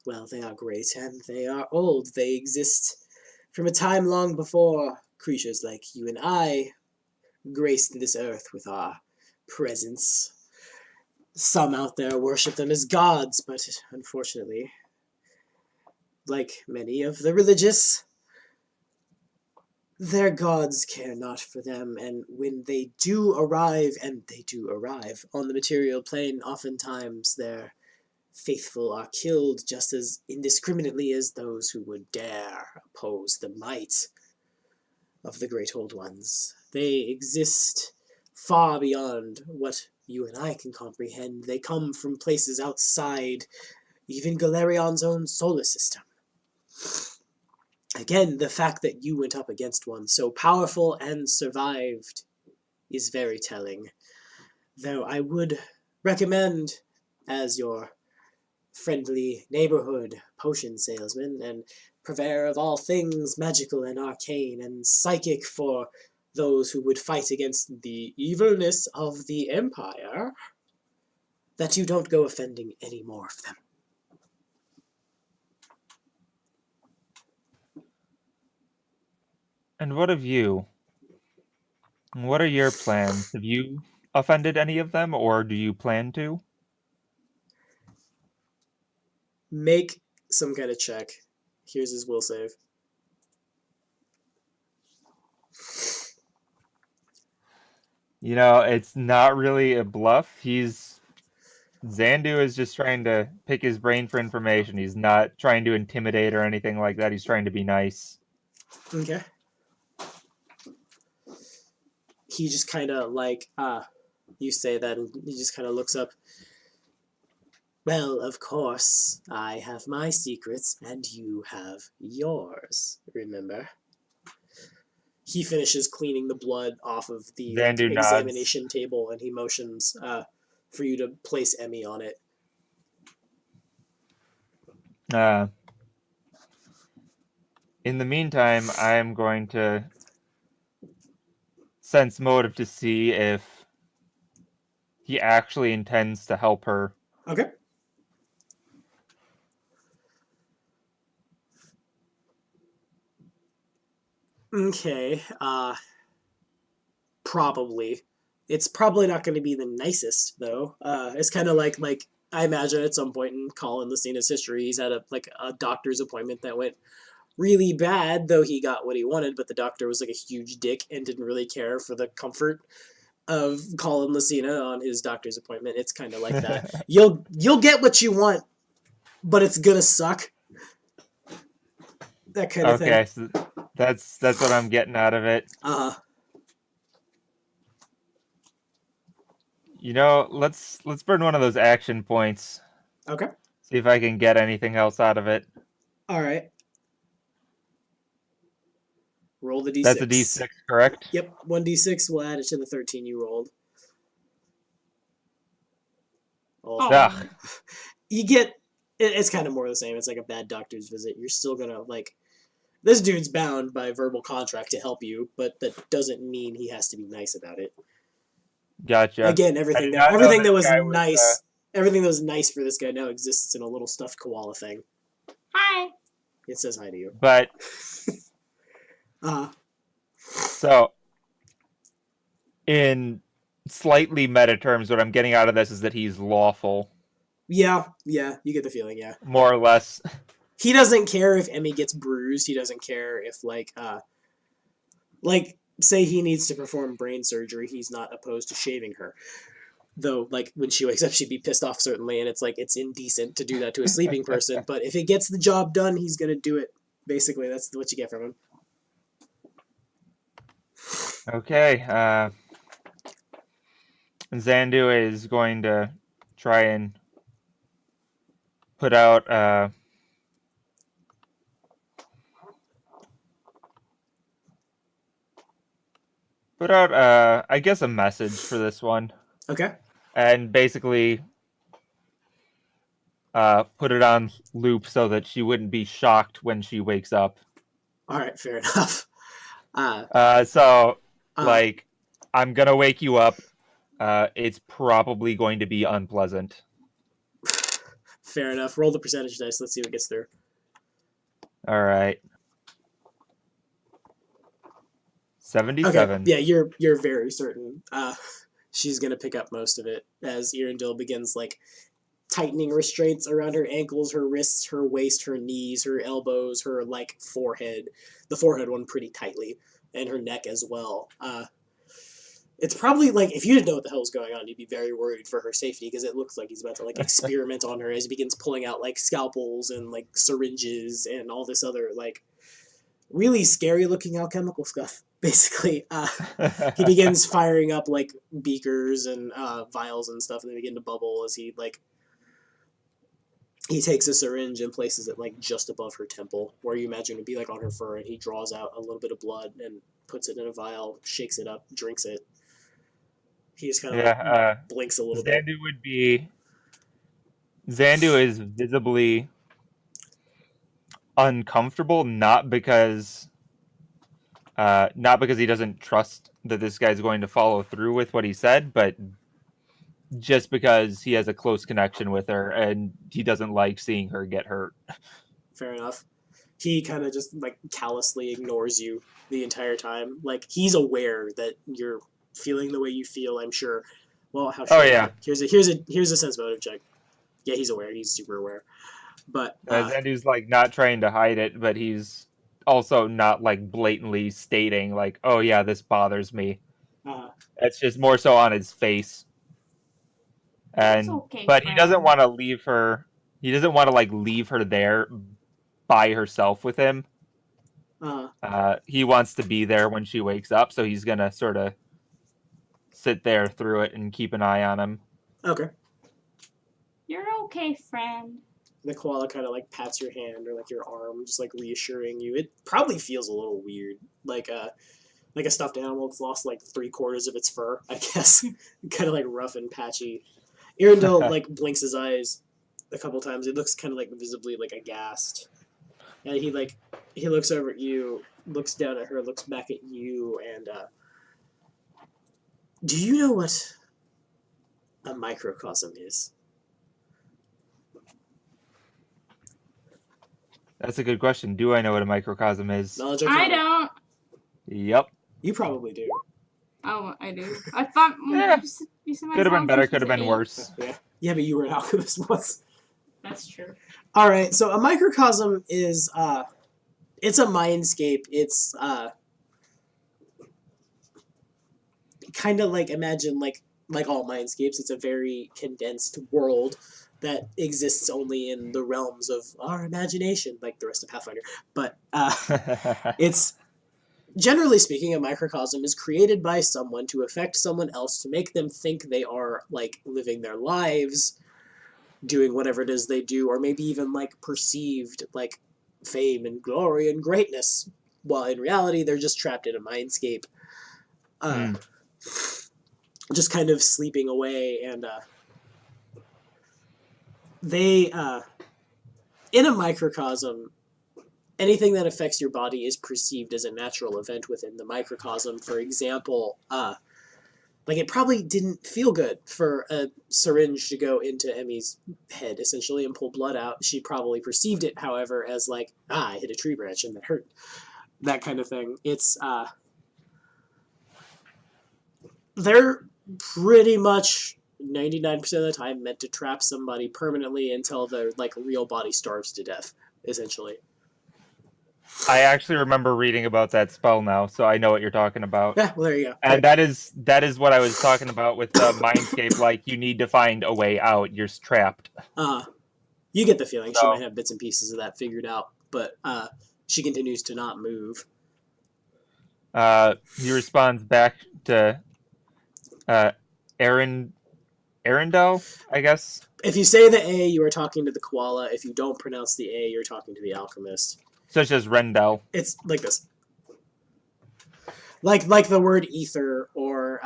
well, they are great, and they are old. They exist from a time long before creatures like you and I graced this earth with our presence. Some out there worship them as gods, but unfortunately, like many of the religious, their gods care not for them, and when they do arrive, and they do arrive, on the material plane, oftentimes their faithful are killed just as indiscriminately as those who would dare oppose the might of the Great Old Ones. They exist far beyond what you and I can comprehend. They come from places outside even Galerion's own solar system. Again, the fact that you went up against one so powerful and survived is very telling. Though I would recommend, as your friendly neighborhood potion salesman and purveyor of all things magical and arcane and psychic for those who would fight against the evilness of the Empire, that you don't go offending any more of them. And what of you? What are your plans? Have you offended any of them, or do you plan to? Make some kind of check. Here's his will save. You know, it's not really a bluff. Zandu is just trying to pick his brain for information. He's not trying to intimidate or anything like that. He's trying to be nice. Okay. He just kind of like, you say that, and he just kind of looks up. Well, of course, I have my secrets, and you have yours, remember? He finishes cleaning the blood off of the examination table, and he motions for you to place Emmy on it. In the meantime, I am going to sense motive to see if he actually intends to help her. Okay. Okay. Probably. It's probably not going to be the nicest though. It's kind of like I imagine at some point in Colin Lucina's history, he's had a doctor's appointment that went really bad, though he got what he wanted, but the doctor was like a huge dick and didn't really care for the comfort of Colin Lucina on his doctor's appointment. It's kind of like that. You'll get what you want, but it's gonna suck. That kind of thing. Okay, so that's what I'm getting out of it. You know, let's burn one of those action points. Okay. See if I can get anything else out of it. All right. Roll the d6. That's a d6, correct? Yep, 1d6. We'll add it to the 13 you rolled. Oh. Ugh. You get... It's kind of more the same. It's like a bad doctor's visit. You're still gonna, This dude's bound by verbal contract to help you, but that doesn't mean he has to be nice about it. Gotcha. Everything that was nice... Everything that was nice for this guy now exists in a little stuffed koala thing. Hi. It says hi to you. But... So, in slightly meta terms, what I'm getting out of this is that he's lawful. Yeah, you get the feeling, yeah. More or less. He doesn't care if Emmy gets bruised. He doesn't care if, say he needs to perform brain surgery, he's not opposed to shaving her. Though, when she wakes up, she'd be pissed off, certainly, and it's indecent to do that to a sleeping person. But if it gets the job done, he's going to do it. Basically, that's what you get from him. Okay, Zandu is going to try and put out I guess a message for this one. Okay. And basically put it on loop so that she wouldn't be shocked when she wakes up. All right, fair enough. I'm gonna wake you up. It's probably going to be unpleasant. Fair enough. Roll the percentage dice. Let's see what gets through. All right. 77. Okay. Yeah, you're very certain. She's gonna pick up most of it as Irindil begins tightening restraints around her ankles, her wrists, her waist, her knees, her elbows, her forehead. The forehead one pretty tightly, and her neck as well. It's probably if you didn't know what the hell's going on, you'd be very worried for her safety because it looks like he's about to experiment on her as he begins pulling out scalpels and syringes and all this other really scary looking alchemical stuff. Basically, he begins firing up beakers and vials and stuff, and they begin to bubble as he takes a syringe and places it just above her temple, where you imagine it would be on her fur, and he draws out a little bit of blood and puts it in a vial, shakes it up, drinks it. He just kind of blinks a little bit. Zandu is visibly uncomfortable, not because he doesn't trust that this guy's going to follow through with what he said, but just because he has a close connection with her and he doesn't like seeing her get hurt. Fair enough. He kind of just callously ignores you the entire time. He's aware that you're feeling the way you feel, I'm sure. Well, how sure? Oh yeah. Here's a sense motive check. Yeah, he's aware. He's super aware. But Zandu's not trying to hide it, but he's also not blatantly stating oh yeah, this bothers me. It's just more so on his face. And but he doesn't want to leave her. He doesn't want to leave her there by herself with him. He wants to be there when she wakes up, so he's gonna sort of sit there through it and keep an eye on him. Okay. You're okay, friend. The koala kind of pats your hand or your arm, just reassuring you. It probably feels a little weird, like a stuffed animal that's lost 3/4 of its fur, I guess. Kind of rough and patchy. Irindil blinks his eyes a couple times. It looks kind of visibly aghast. And he looks over at you, looks down at her, looks back at you, and do you know what a microcosm is? That's a good question. Do I know what a microcosm is? Knowledge or I comment? don't. Yep. You probably do. Oh, I do. I thought Yeah. you said my Could have been sound better, was could have been 8. worse. Yeah, but you were an alchemist once. That's true. All right, so a microcosm is it's a mindscape. It's kind of like, imagine like all mindscapes, it's a very condensed world that exists only in the realms of our imagination, like the rest of Pathfinder. But it's, generally speaking, a microcosm is created by someone to affect someone else, to make them think they are like living their lives, doing whatever it is they do, or maybe even like perceived like fame and glory and greatness, while in reality they're just trapped in a mindscape, just kind of sleeping away. And they in a microcosm, anything that affects your body is perceived as a natural event within the microcosm. For example, like it probably didn't feel good for a syringe to go into Emmy's head, essentially, and pull blood out. She probably perceived it, however, as like, I hit a tree branch and that hurt. That kind of thing. It's, they're pretty much 99% of the time meant to trap somebody permanently until their like real body starves to death, essentially. I actually remember reading about that spell now, so I know what you're talking about. Yeah, well, there you go. And that is what I was talking about with the mindscape. Like, you need to find a way out. You're trapped. You get the feeling she So- might have bits and pieces of that figured out, but she continues to not move. He responds back to Arendelle, I guess. If you say the A, you are talking to the koala. If you don't pronounce the A, you're talking to the alchemist. Such as Rendell. It's like this. Like the word ether, or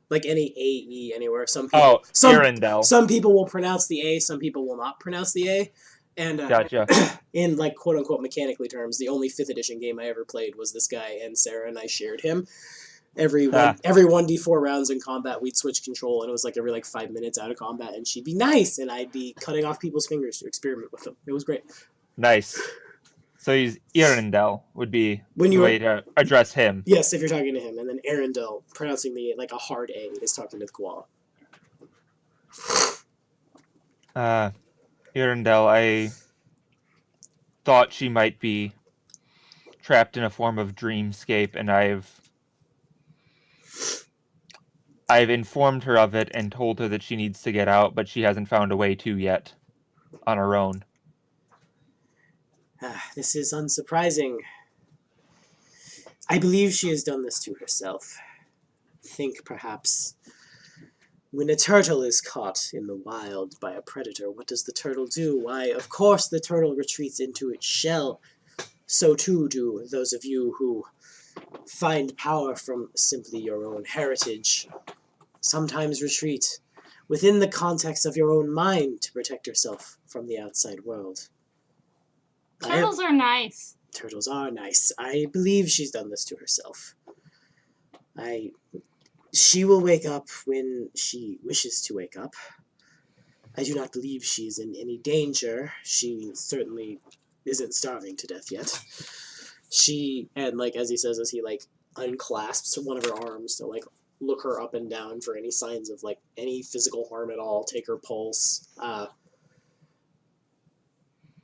like any AE anywhere. Arendelle. Some people will pronounce the A, some people will not pronounce the A. And Gotcha. in like quote unquote mechanically terms, the only 5th edition game I ever played was this guy, and Sarah and I shared him. Every 1d4 rounds in combat, we'd switch control, and it was like every like 5 minutes out of combat, and she'd be nice, and I'd be cutting off people's fingers to experiment with them. It was great. Nice. So he's Arendelle would be When the you way to address him. Yes, if you're talking to him, and then Arendelle, pronouncing the like a hard A, is talking to the koala. Arendelle, I thought she might be trapped in a form of dreamscape, and I've informed her of it and told her that she needs to get out, but she hasn't found a way to yet on her own. This is unsurprising. I believe she has done this to herself. Think, perhaps, when a turtle is caught in the wild by a predator, what does the turtle do? Why, of course the turtle retreats into its shell. So too do those of you who find power from simply your own heritage. Sometimes retreat within the context of your own mind to protect yourself from the outside world. Turtles are nice. Turtles are nice. I believe she's done this to herself. She will wake up when she wishes to wake up. I do not believe she's in any danger. She certainly isn't starving to death yet. And like, as he says, as he like unclasps one of her arms to like look her up and down for any signs of like any physical harm at all, take her pulse.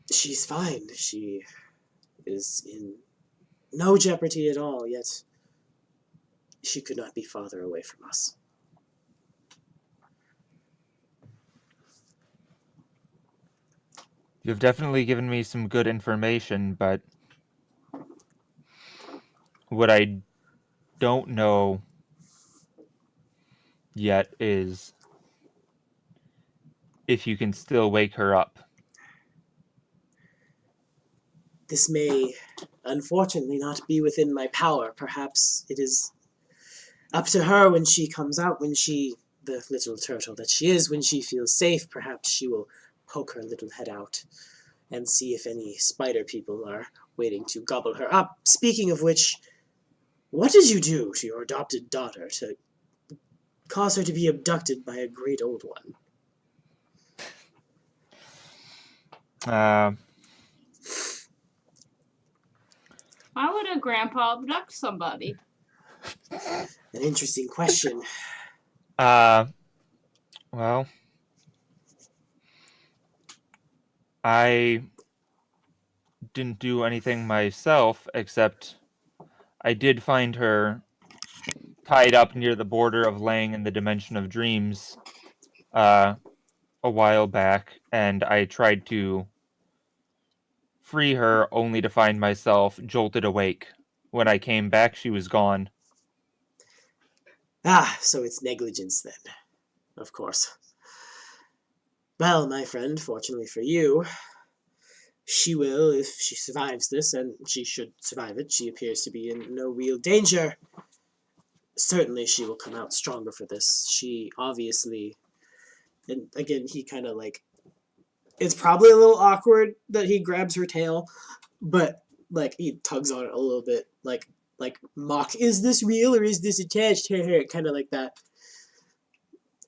She's fine. She is in no jeopardy at all, yet she could not be farther away from us. You've definitely given me some good information, but what I don't know yet is if you can still wake her up. This may, unfortunately, not be within my power. Perhaps it is up to her when she comes out, the little turtle that she is, when she feels safe. Perhaps she will poke her little head out and see if any spider people are waiting to gobble her up. Speaking of which, what did you do to your adopted daughter to cause her to be abducted by a great old one? Uh, Why would a grandpa abduct somebody? An interesting question. well, I didn't do anything myself, except I did find her tied up near the border of Lang and the Dimension of Dreams a while back, and I tried to free her only to find myself jolted awake. When I came back, she was gone. Ah, so it's negligence then. Of course. Well, my friend, fortunately for you, she will, if she survives this, and she should survive it. She appears to be in no real danger. Certainly she will come out stronger for this. She obviously... And again, he kind of like... It's probably a little awkward that he grabs her tail, but like he tugs on it a little bit, like mock, is this real or is this attached? Kind of like that.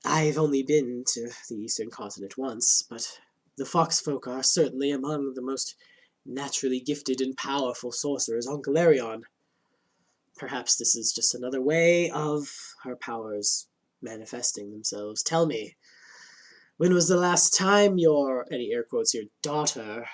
I've only been to the Eastern Continent once, but the fox folk are certainly among the most naturally gifted and powerful sorcerers on Galerion. Perhaps this is just another way of her powers manifesting themselves. Tell me, when was the last time your, any air quotes, your daughter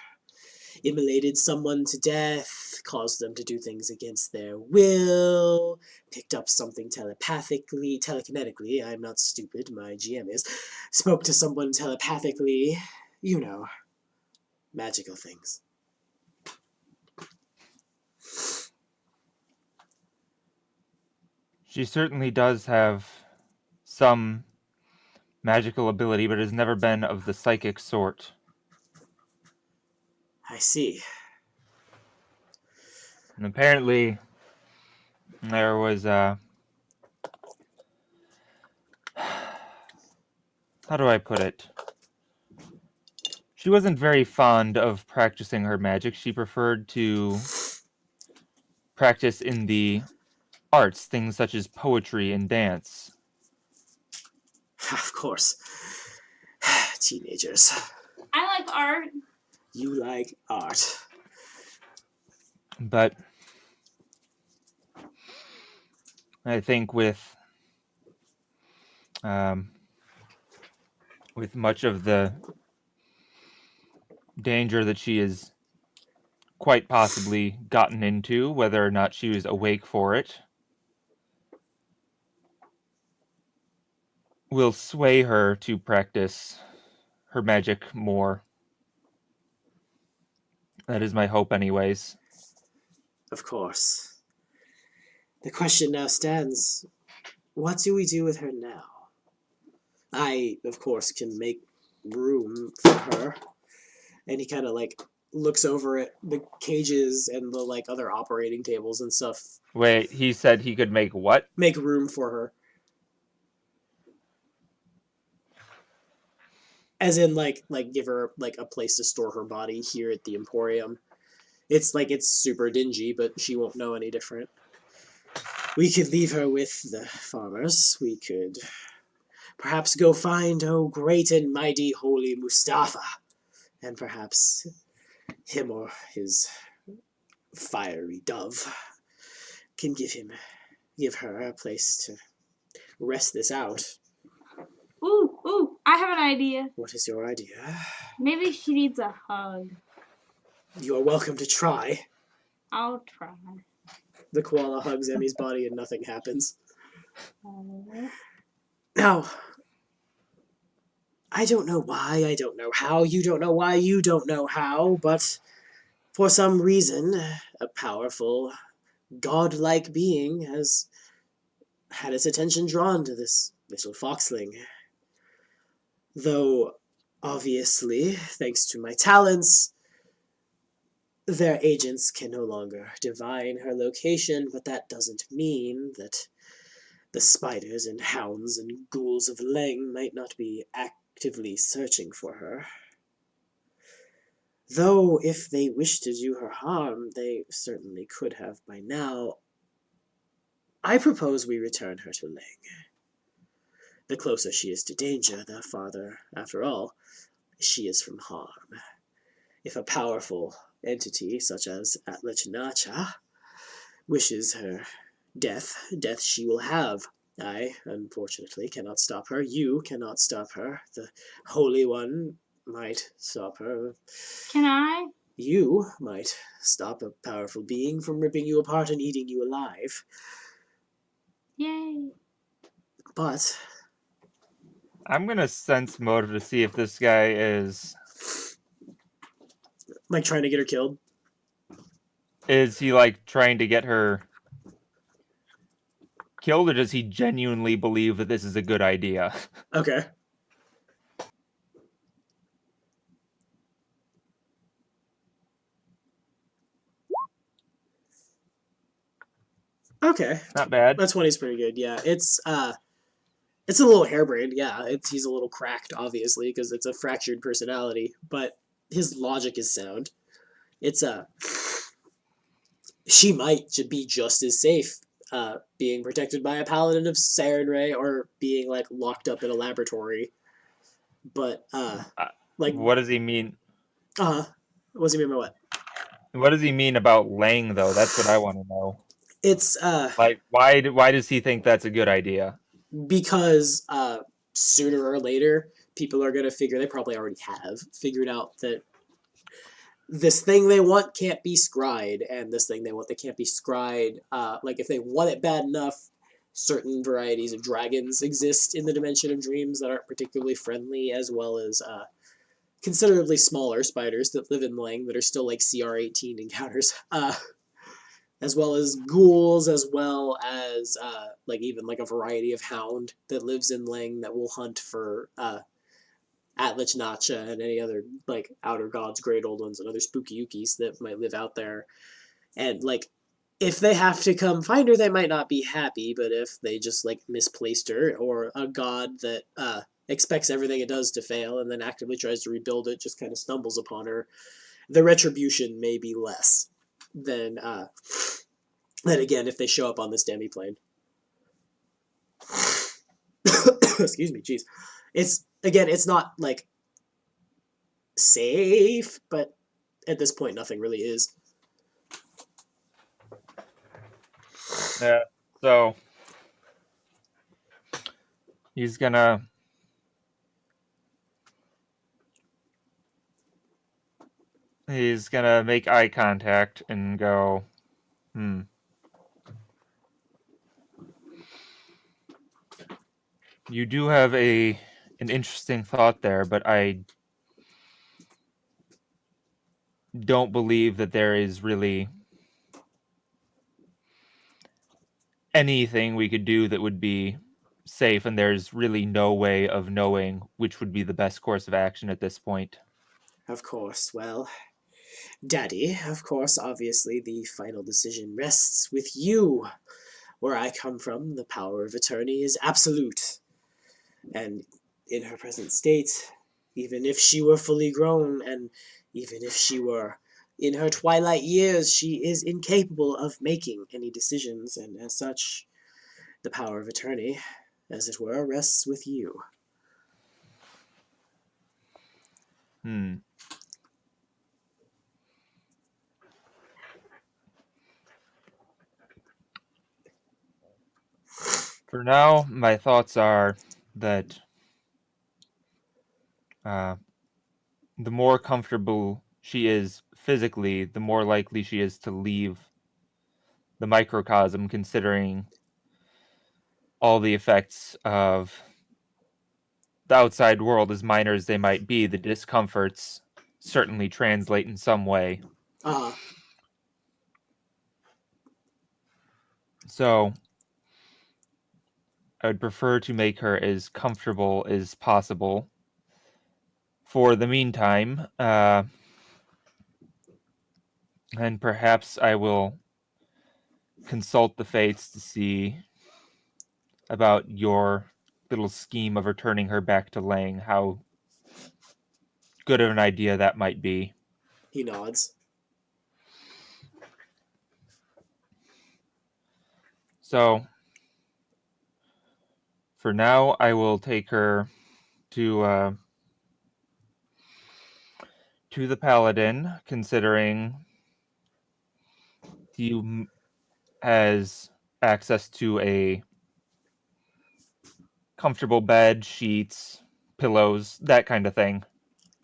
immolated someone to death, caused them to do things against their will, picked up something telekinetically, I'm not stupid, my GM is, spoke to someone telepathically, you know, magical things. She certainly does have some magical ability, but has never been of the psychic sort. I see. And apparently, there was how do I put it? She wasn't very fond of practicing her magic. She preferred to practice in the arts, things such as poetry and dance. Of course. Teenagers. I like art. You like art. But I think with much of the danger that she has quite possibly gotten into, whether or not she was awake for it, will sway her to practice her magic more. That is my hope, anyways. Of course. The question now stands, what do we do with her now? I, of course, can make room for her. And he kind of like looks over at the cages and the like other operating tables and stuff. Wait, he said he could make what? Make room for her. As in like give her like a place to store her body here at the Emporium. It's super dingy, but she won't know any different. We could leave her with the farmers. We could perhaps go find, oh, great and mighty holy Mustafa. And perhaps him or his fiery dove can give her a place to rest this out. Ooh, I have an idea. What is your idea? Maybe she needs a hug. You are welcome to try. I'll try. The koala hugs Emmy's body and nothing happens. Uh, Now, I don't know why, I don't know how, you don't know why, you don't know how, but for some reason, a powerful, godlike being has had its attention drawn to this little foxling. Though, obviously, thanks to my talents, their agents can no longer divine her location, but that doesn't mean that the spiders and hounds and ghouls of Leng might not be actively searching for her. Though, if they wish to do her harm, they certainly could have by now. I propose we return her to Ling. The closer she is to danger, the farther, after all, she is from harm. If a powerful entity, such as Atlichnacha, wishes her death she will have. I, unfortunately, cannot stop her. You cannot stop her. The Holy One might stop her. Can I? You might stop a powerful being from ripping you apart and eating you alive. Yay. But I'm gonna sense motive to see if this guy is like trying to get her killed. Is he like trying to get her killed, or does he genuinely believe that this is a good idea? Okay. Okay. Not bad. That 20's pretty good. Yeah, it's a little harebrained. Yeah, he's a little cracked, obviously, because it's a fractured personality. But his logic is sound. It's she might be just as safe, being protected by a paladin of Sarenrae or being like locked up in a laboratory. But like, what does he mean? what does he mean by what? What does he mean about Lang, though? That's what I want to know. It's like why does he think that's a good idea? Because sooner or later people are going to figure, they probably already have figured out, that this thing they want can't be scryed, and this thing they want that can't be scryed, like if they want it bad enough, certain varieties of dragons exist in the Dimension of Dreams that aren't particularly friendly, as well as considerably smaller spiders that live in Lang that are still like CR18 encounters, as well as ghouls, as well as like even like a variety of hound that lives in Lang that will hunt for Atlichnacha and any other like outer gods, great old ones, and other spooky ukis that might live out there. And like, if they have to come find her, they might not be happy, but if they just like misplaced her, or a god that expects everything it does to fail and then actively tries to rebuild it just kind of stumbles upon her, the retribution may be less than again if they show up on this demiplane. Excuse me, jeez. It's not like safe, but at this point nothing really is. Yeah, so he's gonna make eye contact and go, You do have an interesting thought there, but I don't believe that there is really anything we could do that would be safe, and there's really no way of knowing which would be the best course of action at this point. Of course, well, Daddy, of course, obviously the final decision rests with you. Where I come from, the power of attorney is absolute. And in her present state, even if she were fully grown, and even if she were in her twilight years, she is incapable of making any decisions, and as such, the power of attorney, as it were, rests with you. For now, my thoughts are that the more comfortable she is physically, the more likely she is to leave the microcosm, considering all the effects of the outside world, as minor as they might be. The discomforts certainly translate in some way. So I would prefer to make her as comfortable as possible for the meantime, and perhaps I will consult the fates to see about your little scheme of returning her back to Lang, how good of an idea that might be. He nods. So, for now, I will take her to the paladin, considering he has access to a comfortable bed, sheets, pillows, that kind of thing.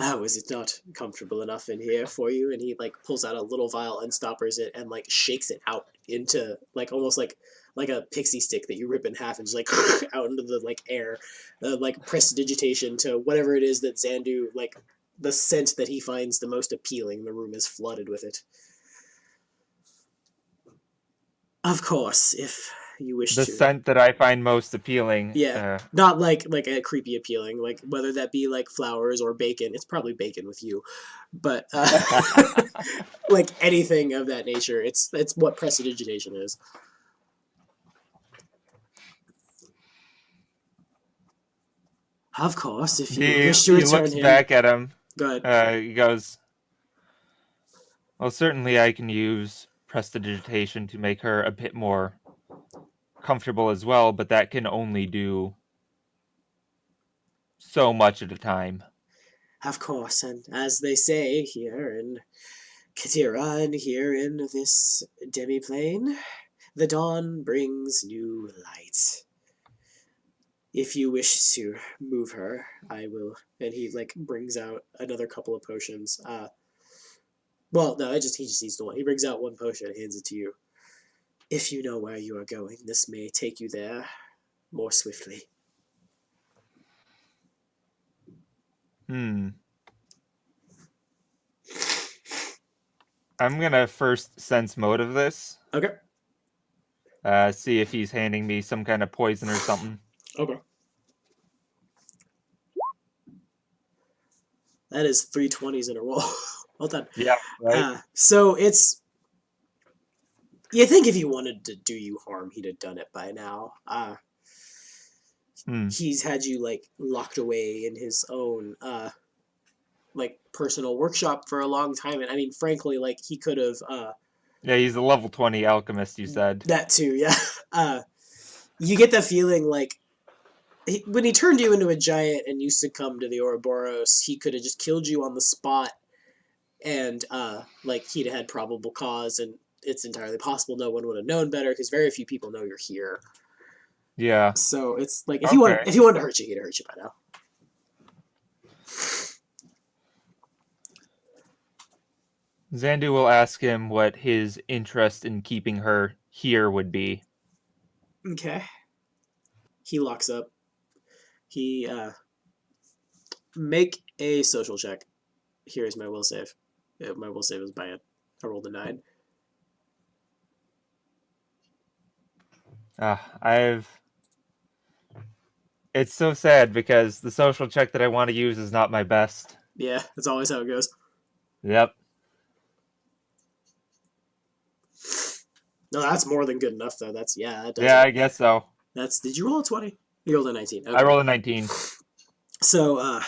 Oh, is it not comfortable enough in here for you? And he like pulls out a little vial, unstoppers it, and like shakes it out into like almost like a pixie stick that you rip in half and just like out into the like air, like prestidigitation to whatever it is that Zandu like the scent that he finds the most appealing. The room is flooded with it. Of course, if you wish The to. scent that I find most appealing. Yeah, not like a creepy appealing, like whether that be like flowers or bacon. It's probably bacon with you, but like anything of that nature. It's what prestidigitation is. Of course, if you wish to he return looks him. back at him. Go ahead. He goes, well, certainly I can use prestidigitation to make her a bit more comfortable as well, but that can only do so much at a time. Of course, and as they say here in Katira and here in this demiplane, the dawn brings new light. If you wish to move her, I will. And he like brings out another couple of potions. Well, no, he just needs the one. He brings out one potion and hands it to you. If you know where you are going, this may take you there more swiftly. I'm gonna first sense motive this. Okay. See if he's handing me some kind of poison or something. Okay. That is 3 20s in a row. Well done. Yeah, right. So it's. You think if he wanted to do you harm, he'd have done it by now. He's had you like locked away in his own like personal workshop for a long time, and I mean, frankly, like he could have. Yeah, he's a level 20 alchemist. You said that too. Yeah. You get the feeling like when he turned you into a giant and you succumbed to the Ouroboros, he could have just killed you on the spot, and like he'd had probable cause, and it's entirely possible no one would have known better because very few people know you're here. Yeah. So it's like if he wanted to hurt you, he'd hurt you by now. Zandu will ask him what his interest in keeping her here would be. Okay. He locks up. He make a social check. Here's my will save. My will save was bad. I rolled a 9. It's so sad because the social check that I want to use is not my best. Yeah, that's always how it goes. Yep. No, that's more than good enough though. That's yeah. I guess so. Did you roll a 20? You rolled a 19. Okay. I rolled a 19. So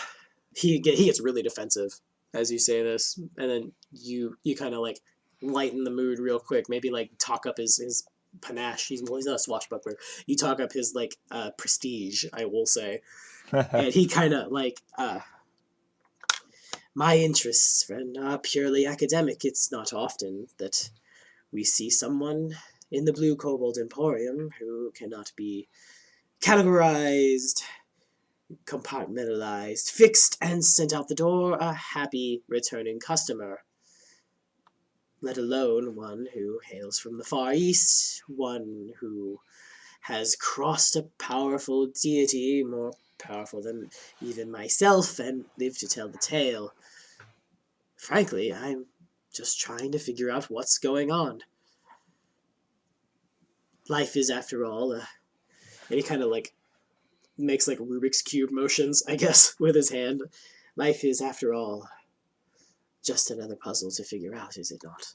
he gets really defensive as you say this, and then you kind of like lighten the mood real quick. Maybe like talk up his panache. He's not a swashbuckler. You talk up his like prestige, I will say. And he kind of like my interests, friend, are purely academic. It's not often that we see someone in the Blue Kobold Emporium who cannot be categorized, compartmentalized, fixed, and sent out the door a happy returning customer. Let alone one who hails from the Far East, one who has crossed a powerful deity, more powerful than even myself, and lived to tell the tale. Frankly, I'm just trying to figure out what's going on. Life is, after all, and he kind of like makes like Rubik's Cube motions, I guess, with his hand. Life is, after all, just another puzzle to figure out, is it not?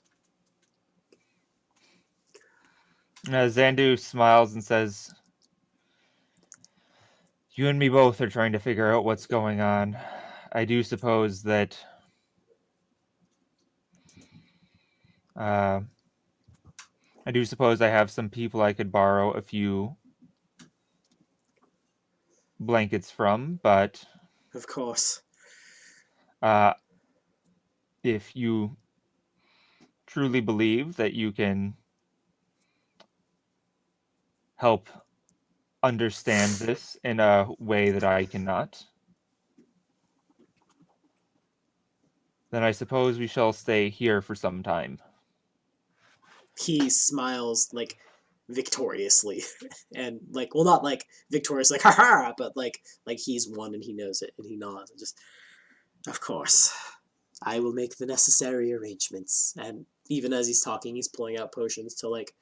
Zandu smiles and says, "You and me both are trying to figure out what's going on. I do suppose that I do suppose I have some people I could borrow a few blankets from, but Of course. If you truly believe that you can help understand this in a way that I cannot, then I suppose we shall stay here for some time. He smiles like victoriously, and like, well, not like victorious, like ha, but like he's won and he knows it, and he nods and just, of course, I will make the necessary arrangements. And even as he's talking, he's pulling out potions to like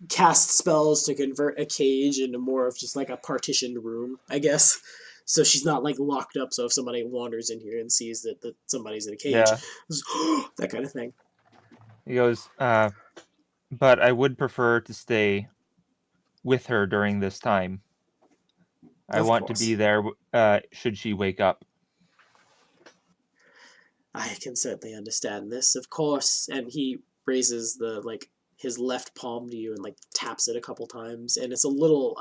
cast spells to convert a cage into more of just like a partitioned room, I guess. So she's not like locked up. So if somebody wanders in here and sees that somebody's in a cage, Yeah. that kind of thing. He goes, but I would prefer to stay with her during this time. I Of want course. to be there should she wake up. I can certainly understand this, of course. And he raises the like his left palm to you and like taps it a couple times, and it's a little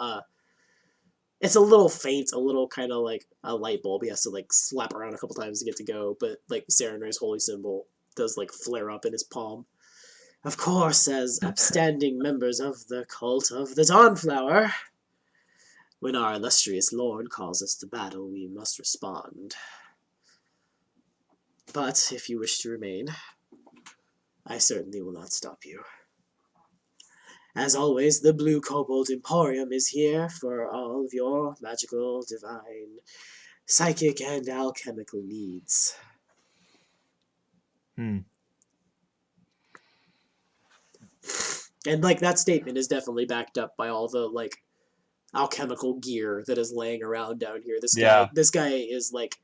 faint, a little kind of like a light bulb. He has to like slap around a couple times to get to go, but like Sarenrae's holy symbol does like flare up in his palm. Of course, as upstanding members of the cult of the Dawnflower, when our illustrious lord calls us to battle, we must respond. But if you wish to remain, I certainly will not stop you. As always, the Blue Kobold Emporium is here for all of your magical, divine, psychic, and alchemical needs. And like that statement is definitely backed up by all the like alchemical gear that is laying around down here. This guy is like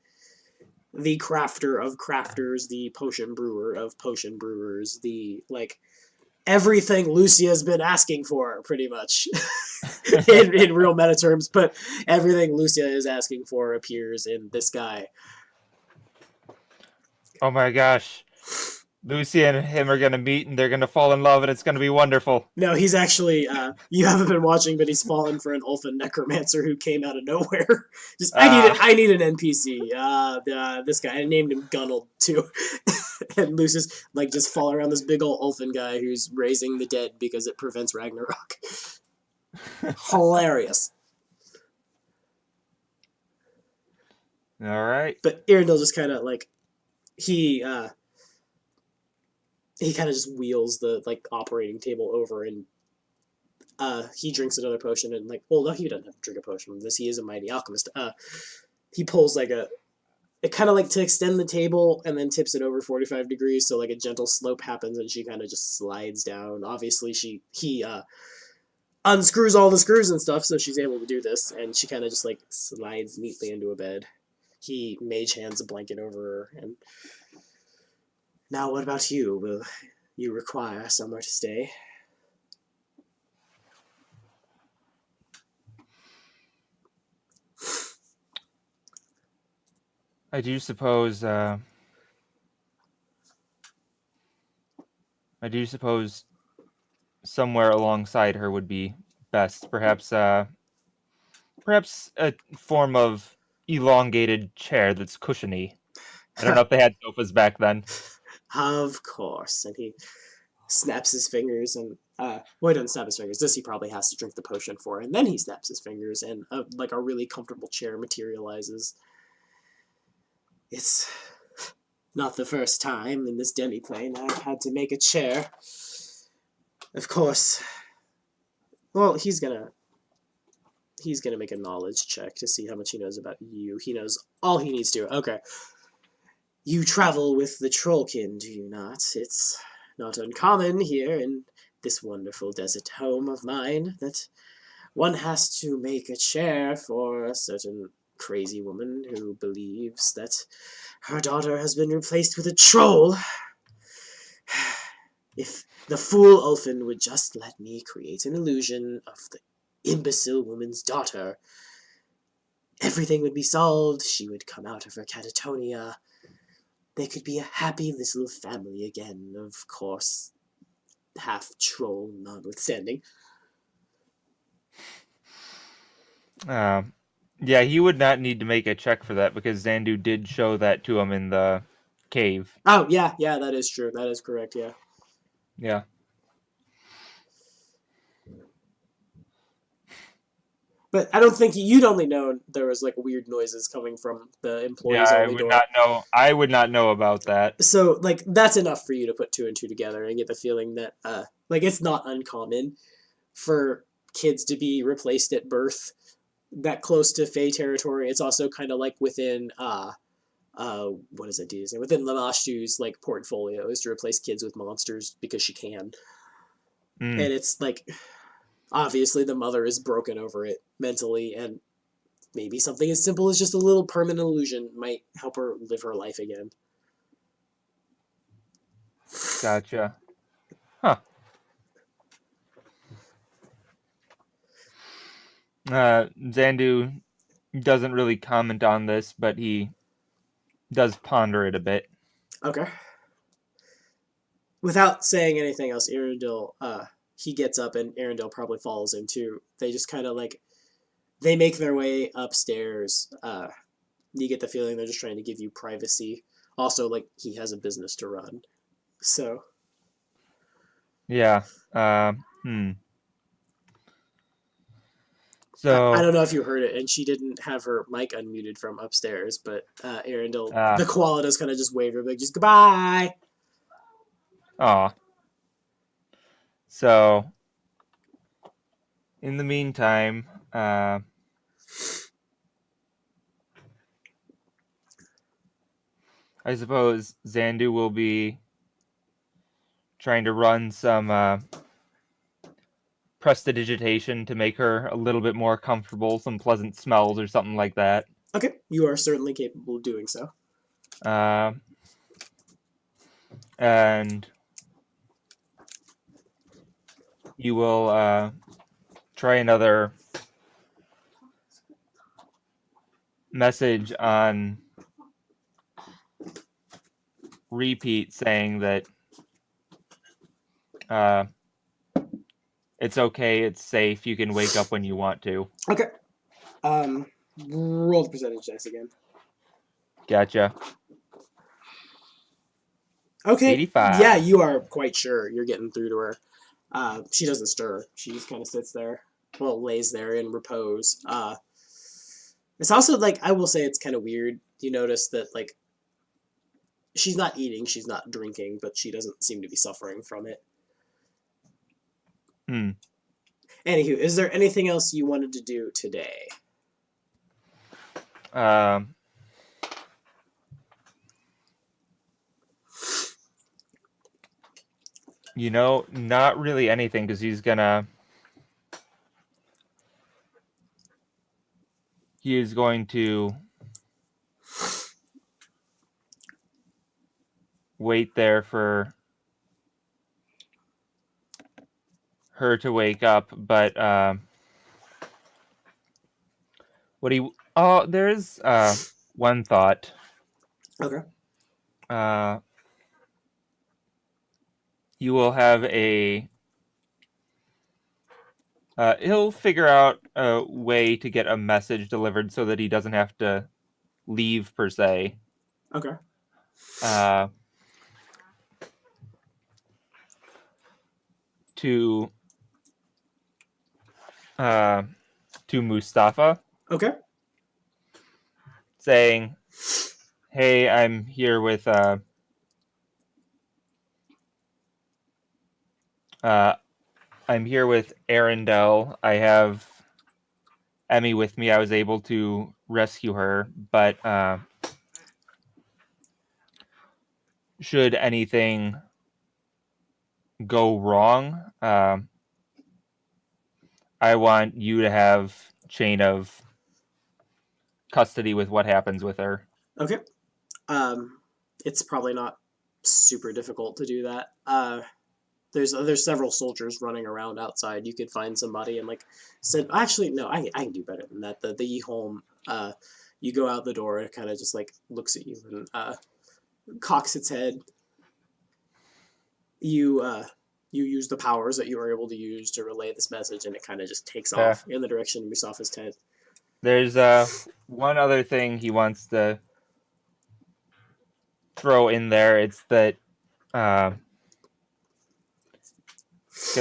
the crafter of crafters, the potion brewer of potion brewers, the like everything Lucia's been asking for, pretty much, in real meta terms. But everything Lucia is asking for appears in this guy. Oh my gosh. Lucy and him are going to meet and they're going to fall in love and it's going to be wonderful. No, he's actually, you haven't been watching, but he's fallen for an Ulfin necromancer who came out of nowhere. Just, I need an NPC. This guy, I named him Gunnel too. And Lucius, like, just fall around this big old Ulfin guy who's raising the dead because it prevents Ragnarok. Hilarious. All right. But Arendelle just kind of, like, he kind of just wheels the like operating table over, and he drinks another potion, and like, well, no, he doesn't have to drink a potion from this. He is a mighty alchemist. He pulls like it kind of like to extend the table, and then tips it over 45 degrees, so like a gentle slope happens, and she kind of just slides down. Obviously, he unscrews all the screws and stuff, so she's able to do this, and she kind of just like slides neatly into a bed. He mage hands a blanket over her, and now what about you? Will you require somewhere to stay? I do suppose somewhere alongside her would be best. Perhaps a form of elongated chair that's cushiony. I don't know if they had sofas back then. Of course. And he snaps his fingers, and well, he doesn't snap his fingers. This he probably has to drink the potion for, and then he snaps his fingers, and like a really comfortable chair materializes. It's not the first time in this demiplane I've had to make a chair. Of course. Well, he's gonna make a knowledge check to see how much he knows about you. He knows all he needs to. Okay. You travel with the Trollkin, do you not? It's not uncommon here in this wonderful desert home of mine that one has to make a chair for a certain crazy woman who believes that her daughter has been replaced with a troll. If the fool Ulfin would just let me create an illusion of the imbecile woman's daughter, everything would be solved. She would come out of her catatonia. They could be a happy little family again. Of course, half troll notwithstanding. Yeah, he would not need to make a check for that because Zandu did show that to him in the cave. Oh, yeah, that is true. That is correct, yeah. Yeah. But I don't think you'd only known there was like weird noises coming from the employees only door. I would not know about that. So like that's enough for you to put 2 and 2 together and get the feeling that like it's not uncommon for kids to be replaced at birth that close to Fey territory. It's also kind of like within what is it using? Within Lamashtu's like portfolio is to replace kids with monsters because she can. And it's like obviously the mother is broken over it mentally, and maybe something as simple as just a little permanent illusion might help her live her life again. Gotcha. Huh. Zandu doesn't really comment on this, but he does ponder it a bit. Okay. Without saying anything else, Arundel, he gets up and Arundel probably follows him too. They just kind of like, they make their way upstairs. You get the feeling they're just trying to give you privacy. Also, like, he has a business to run. So. Yeah. So I don't know if you heard it, and she didn't have her mic unmuted from upstairs, but Arundel, the koala does kind of just wave her, like, just goodbye. Aw. So, in the meantime, I suppose Zandu will be trying to run some prestidigitation to make her a little bit more comfortable, some pleasant smells or something like that. Okay, you are certainly capable of doing so. And you will try another message on repeat saying that it's okay, it's safe, you can wake up when you want to. Okay. Roll the percentage dice again. Gotcha. Okay. 85. Yeah, you are quite sure you're getting through to her. She doesn't stir. She just kind of sits there. Well, lays there in repose. It's also, like, I will say it's kind of weird. You notice that, like, she's not eating, she's not drinking, but she doesn't seem to be suffering from it. Anywho, is there anything else you wanted to do today? You know, not really anything, because he is going to wait there for her to wake up, but there is one thought. Okay. You will have he'll figure out a way to get a message delivered so that he doesn't have to leave per se. Okay. To Mustafa. Okay. Saying, "Hey, I'm here with Arundel. I have Emmy with me. I was able to rescue her, but should anything go wrong, I want you to have chain of custody with what happens with her." Okay. It's probably not super difficult to do that. There's several soldiers running around outside. You could find somebody and, like, said, actually, no, I can do better than that. The Yihome, you go out the door and it kind of just, like, looks at you and cocks its head. You you use the powers that you were able to use to relay this message, and it kind of just takes Yeah. off in the direction of Mustafa's tent. There's one other thing he wants to throw in there. It's that because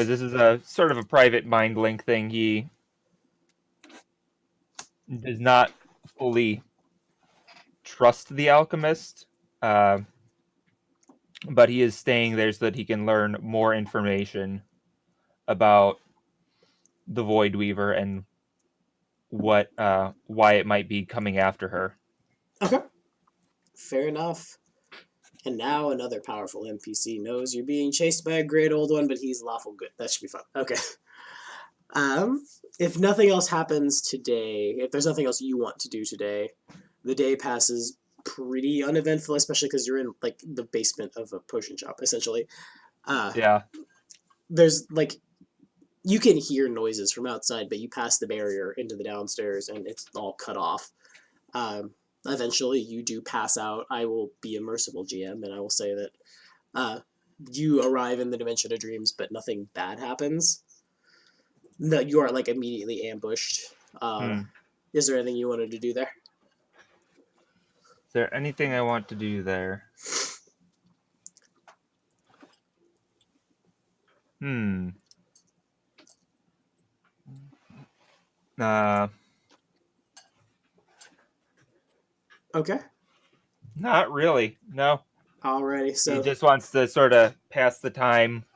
this is a sort of a private mind link thing. He does not fully trust the alchemist, but he is staying there so that he can learn more information about the Void Weaver and what why it might be coming after her. Okay. Fair enough. And now another powerful NPC knows you're being chased by a great old one, but he's lawful good. That should be fun. Okay. If nothing else happens today, if there's nothing else you want to do today, the day passes pretty uneventful, especially because you're in like the basement of a potion shop, essentially. Yeah. There's like you can hear noises from outside, but you pass the barrier into the downstairs and it's all cut off. Eventually, you do pass out. I will be a merciful GM, and I will say that you arrive in the Dimension of Dreams, but nothing bad happens. No, you are like immediately ambushed. Is there anything you wanted to do there? Is there anything I want to do there? Okay. Not really. No. Alrighty, so He just wants to sort of pass the time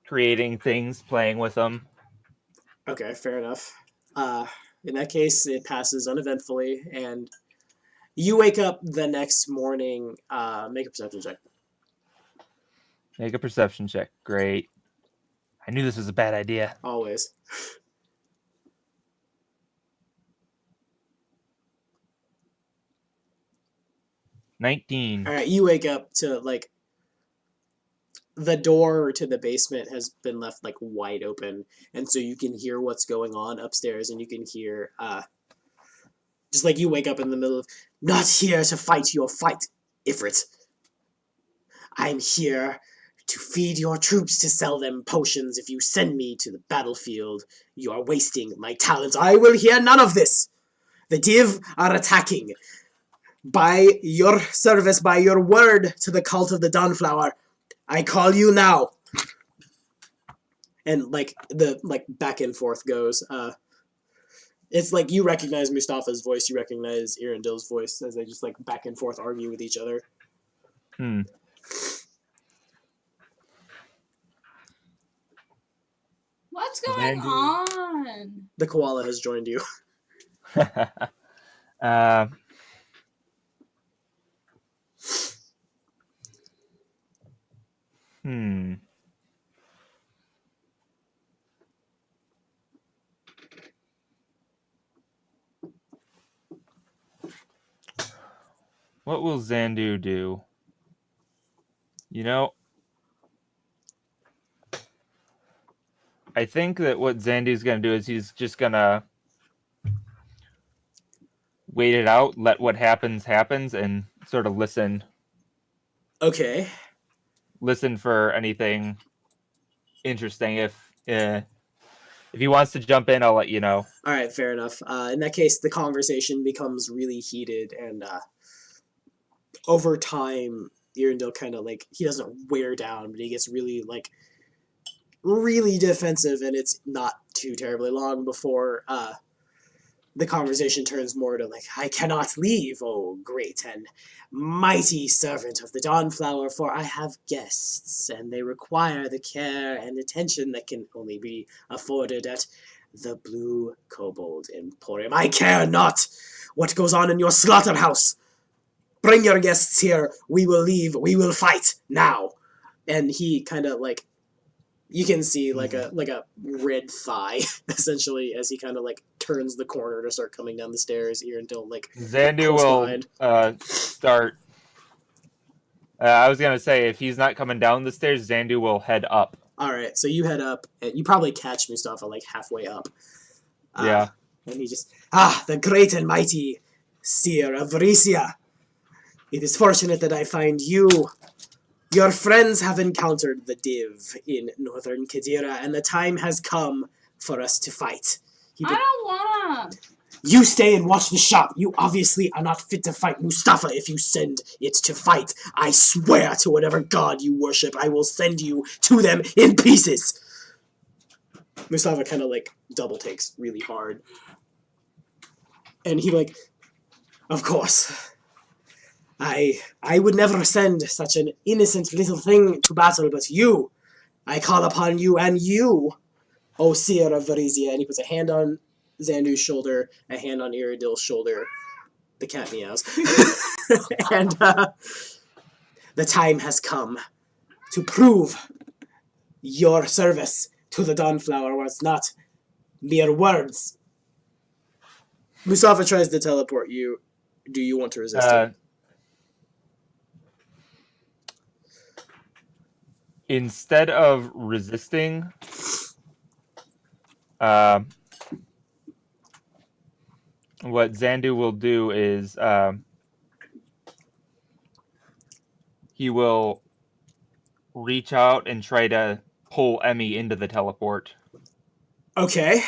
creating things, playing with them. okay, fair enough. In that case, it passes uneventfully, and you wake up the next morning. Make a perception check. Make a perception check. Great. I knew this was a bad idea. Always. 19. All right, you wake up to like the door to the basement has been left like wide open, and so you can hear what's going on upstairs, and you can hear just like you wake up in the middle of not here to fight your fight, Ifrit. I'm here to feed your troops to sell them potions. If you send me to the battlefield, you are wasting my talents. I will hear none of this. The Div are attacking. By your service, by your word to the cult of the Dawnflower, I call you now. And like the back and forth goes. It's like you recognize Mustafa's voice, you recognize Irindil's voice as they just like back and forth argue with each other. What's going on? The koala has joined you. What will Zandu do? You know, I think that what Zandu's going to do is he's just going to wait it out, let what happens, and sort of listen. Okay. Listen for anything interesting. If he wants to jump in, I'll let you know. All right, fair enough. In that case, the conversation becomes really heated, and over time, Irindil kind of like he doesn't wear down, but he gets really like really defensive, and it's not too terribly long before the conversation turns more to like, I cannot leave, oh great and mighty servant of the Dawnflower, for I have guests, and they require the care and attention that can only be afforded at the Blue Kobold Emporium. I care not what goes on in your slaughterhouse. Bring your guests here. We will leave. We will fight now. And he kind of like, you can see like a red thigh essentially as he kind of like turns the corner to start coming down the stairs. Irindil like Zandu will start. I was gonna say if he's not coming down the stairs, Zandu will head up. All right, so you head up, and you probably catch Mustafa like halfway up. Yeah. And he just the great and mighty Seer of Varisia. It is fortunate that I find you. Your friends have encountered the Div in northern Kadira, and the time has come for us to fight. I don't wanna. You stay and watch the shop. You obviously are not fit to fight Mustafa if you send it to fight. I swear to whatever god you worship, I will send you to them in pieces. Mustafa kind of like double takes really hard. And he like, of course. I would never send such an innocent little thing to battle, but you, I call upon you, and you, O Seer of Varizia. And he puts a hand on Zandu's shoulder, a hand on Iridil's shoulder. The cat meows. And the time has come to prove your service to the Dawnflower was not mere words. Mustafa tries to teleport you. Do you want to resist it? Instead of resisting, what Zandu will do is he will reach out and try to pull Emmy into the teleport. Okay.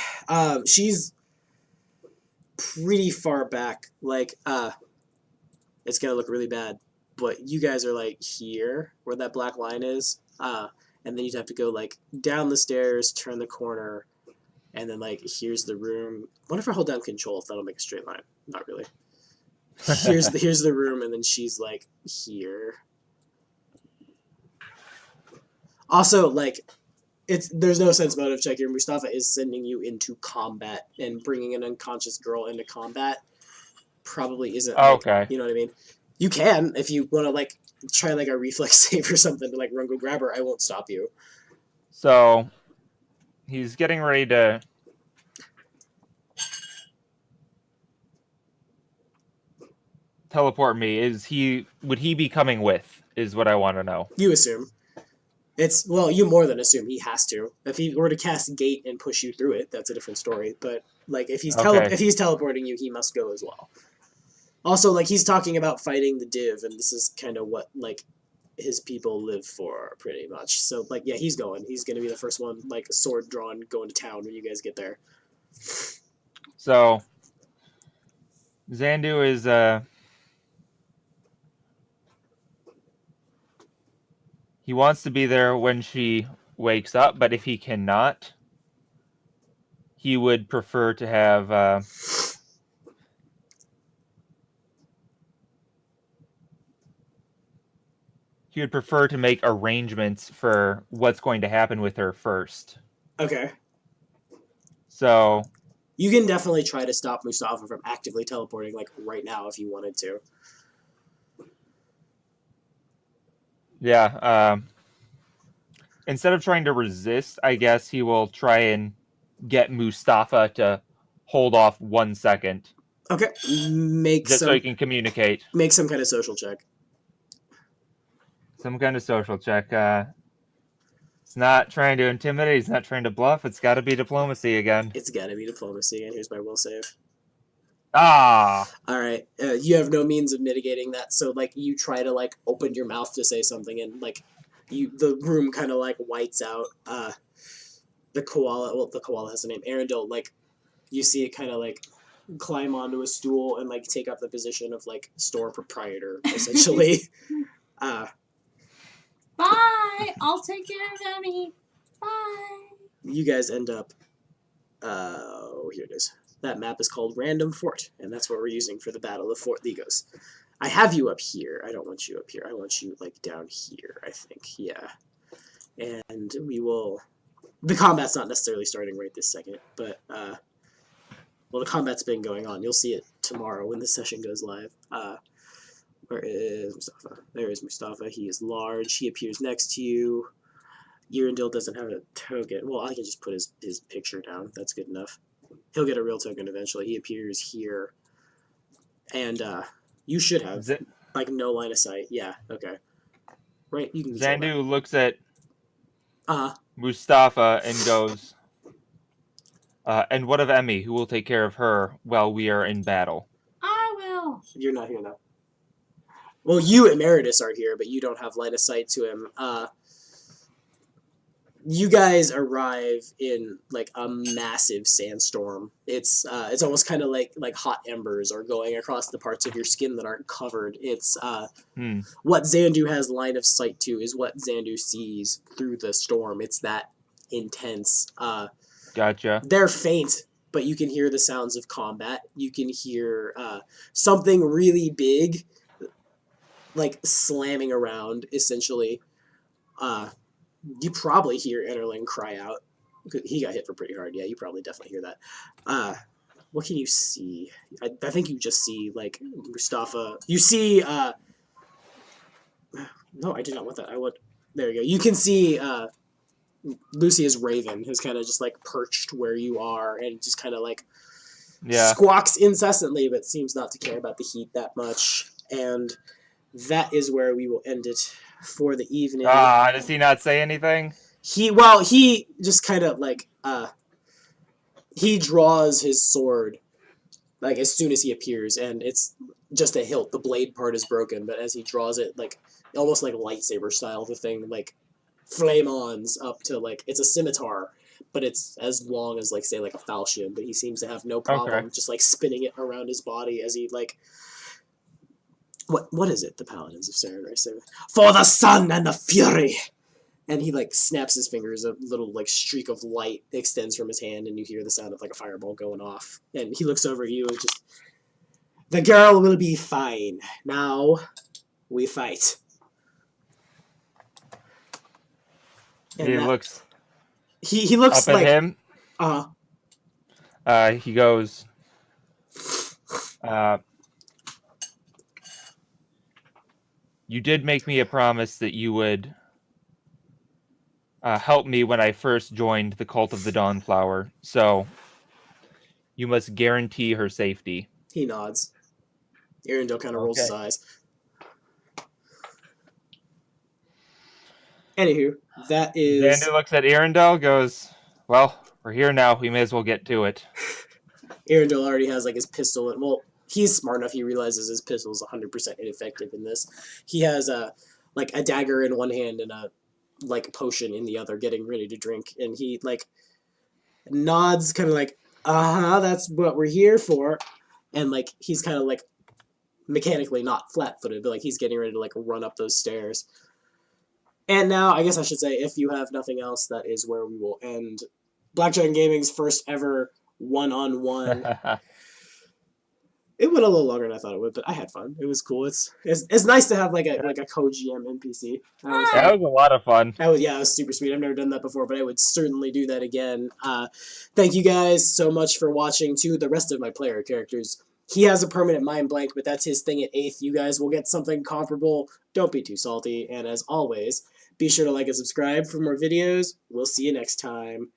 She's pretty far back. Like, it's gonna look really bad. But you guys are like here, where that black line is. And then you'd have to go like down the stairs, turn the corner, and then like here's the room. What if I hold down control if that'll make a straight line? Not really. Here's the room, and then she's like here. Also, like, there's no sense motive check here. Mustafa is sending you into combat, and bringing an unconscious girl into combat probably isn't. Okay. You know what I mean? You can if you want to like try like a reflex save or something to like run go grab her. I won't stop you. So he's getting ready to teleport me. Would he be coming with? Is what I want to know. You assume. You more than assume he has to. If he were to cast Gate and push you through it, that's a different story. But like if he's teleporting you, he must go as well. Also, like, he's talking about fighting the Div, and this is kind of what, like, his people live for, pretty much. So, like, yeah, he's going. He's going to be the first one, like, sword drawn, going to town when you guys get there. So, Zandu is, he wants to be there when she wakes up, but if he cannot, he would prefer to have, he would prefer to make arrangements for what's going to happen with her first. Okay. So you can definitely try to stop Mustafa from actively teleporting, like, right now if you wanted to. Yeah. Instead of trying to resist, I guess he will try and get Mustafa to hold off 1 second. Okay. So he can communicate. Make some kind of social check. Some kind of social check. It's not trying to intimidate. He's not trying to bluff. It's got to be diplomacy again. It's got to be diplomacy, and here's my will save. Ah! Alright, you have no means of mitigating that, so, like, you try to, like, open your mouth to say something, and, like, the room kind of, like, whites out. The koala has a name, Arendelle, like, you see it kind of, like, climb onto a stool and, like, take up the position of, like, store proprietor, essentially. Bye! I'll take care of Emmy. Bye! You guys end up... here it is. That map is called Random Fort, and that's what we're using for the Battle of Fort Legos. I have you up here. I don't want you up here. I want you, like, down here, I think. Yeah. And we will... The combat's not necessarily starting right this second, but, well, the combat's been going on. You'll see it tomorrow when the session goes live. Where is Mustafa? There is Mustafa. He is large. He appears next to you. Erendil doesn't have a token. Well, I can just put his picture down. That's good enough. He'll get a real token eventually. He appears here. And you should have, like, no line of sight. Yeah, okay. Right, you can Zandu looks at Uh-huh. Mustafa and goes, and what of Emmy, who will take care of her while we are in battle? I will. You're not here now. Well, you Emeritus are here, but you don't have line of sight to him. You guys arrive in like a massive sandstorm. It's almost kind of like hot embers are going across the parts of your skin that aren't covered. It's what Zandu has line of sight to is what Zandu sees through the storm. It's that intense. Gotcha. They're faint, but you can hear the sounds of combat. You can hear something really big, like slamming around, essentially. You probably hear Enterling cry out. He got hit for pretty hard. Yeah, you probably definitely hear that. What can you see? I think you just see, like, Mustafa. You see, no, I did not want that. There you go. You can see, Lucius Raven has kind of just, like, perched where you are and just kind of, like, squawks incessantly, but seems not to care about the heat that much. And that is where we will end it for the evening. Does he not say anything? He just kind of like he draws his sword like as soon as he appears, and it's just a hilt. The blade part is broken, but as he draws it, like almost like lightsaber style, the thing like flame-ons up to like it's a scimitar, but it's as long as like say like a falchion. But he seems to have no problem just like spinning it around his body as he like. What is it? The Paladins of Serenity say, "For the sun and the fury," and he like snaps his fingers. A little like streak of light extends from his hand, and you hear the sound of like a fireball going off. And he looks over at you and just, "The girl will be fine. Now, we fight." And He looks. He looks up like at him. He goes. You did make me a promise that you would help me when I first joined the Cult of the Dawnflower, so you must guarantee her safety. He nods. Arundel kind of rolls his eyes. Anywho, that is... Zandu looks at Arundel, goes, "Well, we're here now. We may as well get to it." Arundel already has like his pistol, and well, he's smart enough. He realizes his pistol is 100% ineffective in this. He has a dagger in one hand and a like potion in the other, getting ready to drink. And he like nods, kind of like, that's what we're here for. And like he's kind of like mechanically not flat-footed, but like he's getting ready to like run up those stairs. And now, I guess I should say, if you have nothing else, that is where we will end Black Giant Gaming's first ever one-on-one. It went a little longer than I thought it would, but I had fun. It was cool. It's nice to have like a co-GM NPC. That was a lot of fun. It was super sweet. I've never done that before, but I would certainly do that again. Thank you guys so much for watching too. The rest of my player characters. He has a permanent mind blank, but that's his thing at 8th. You guys will get something comparable. Don't be too salty. And as always, be sure to like and subscribe for more videos. We'll see you next time.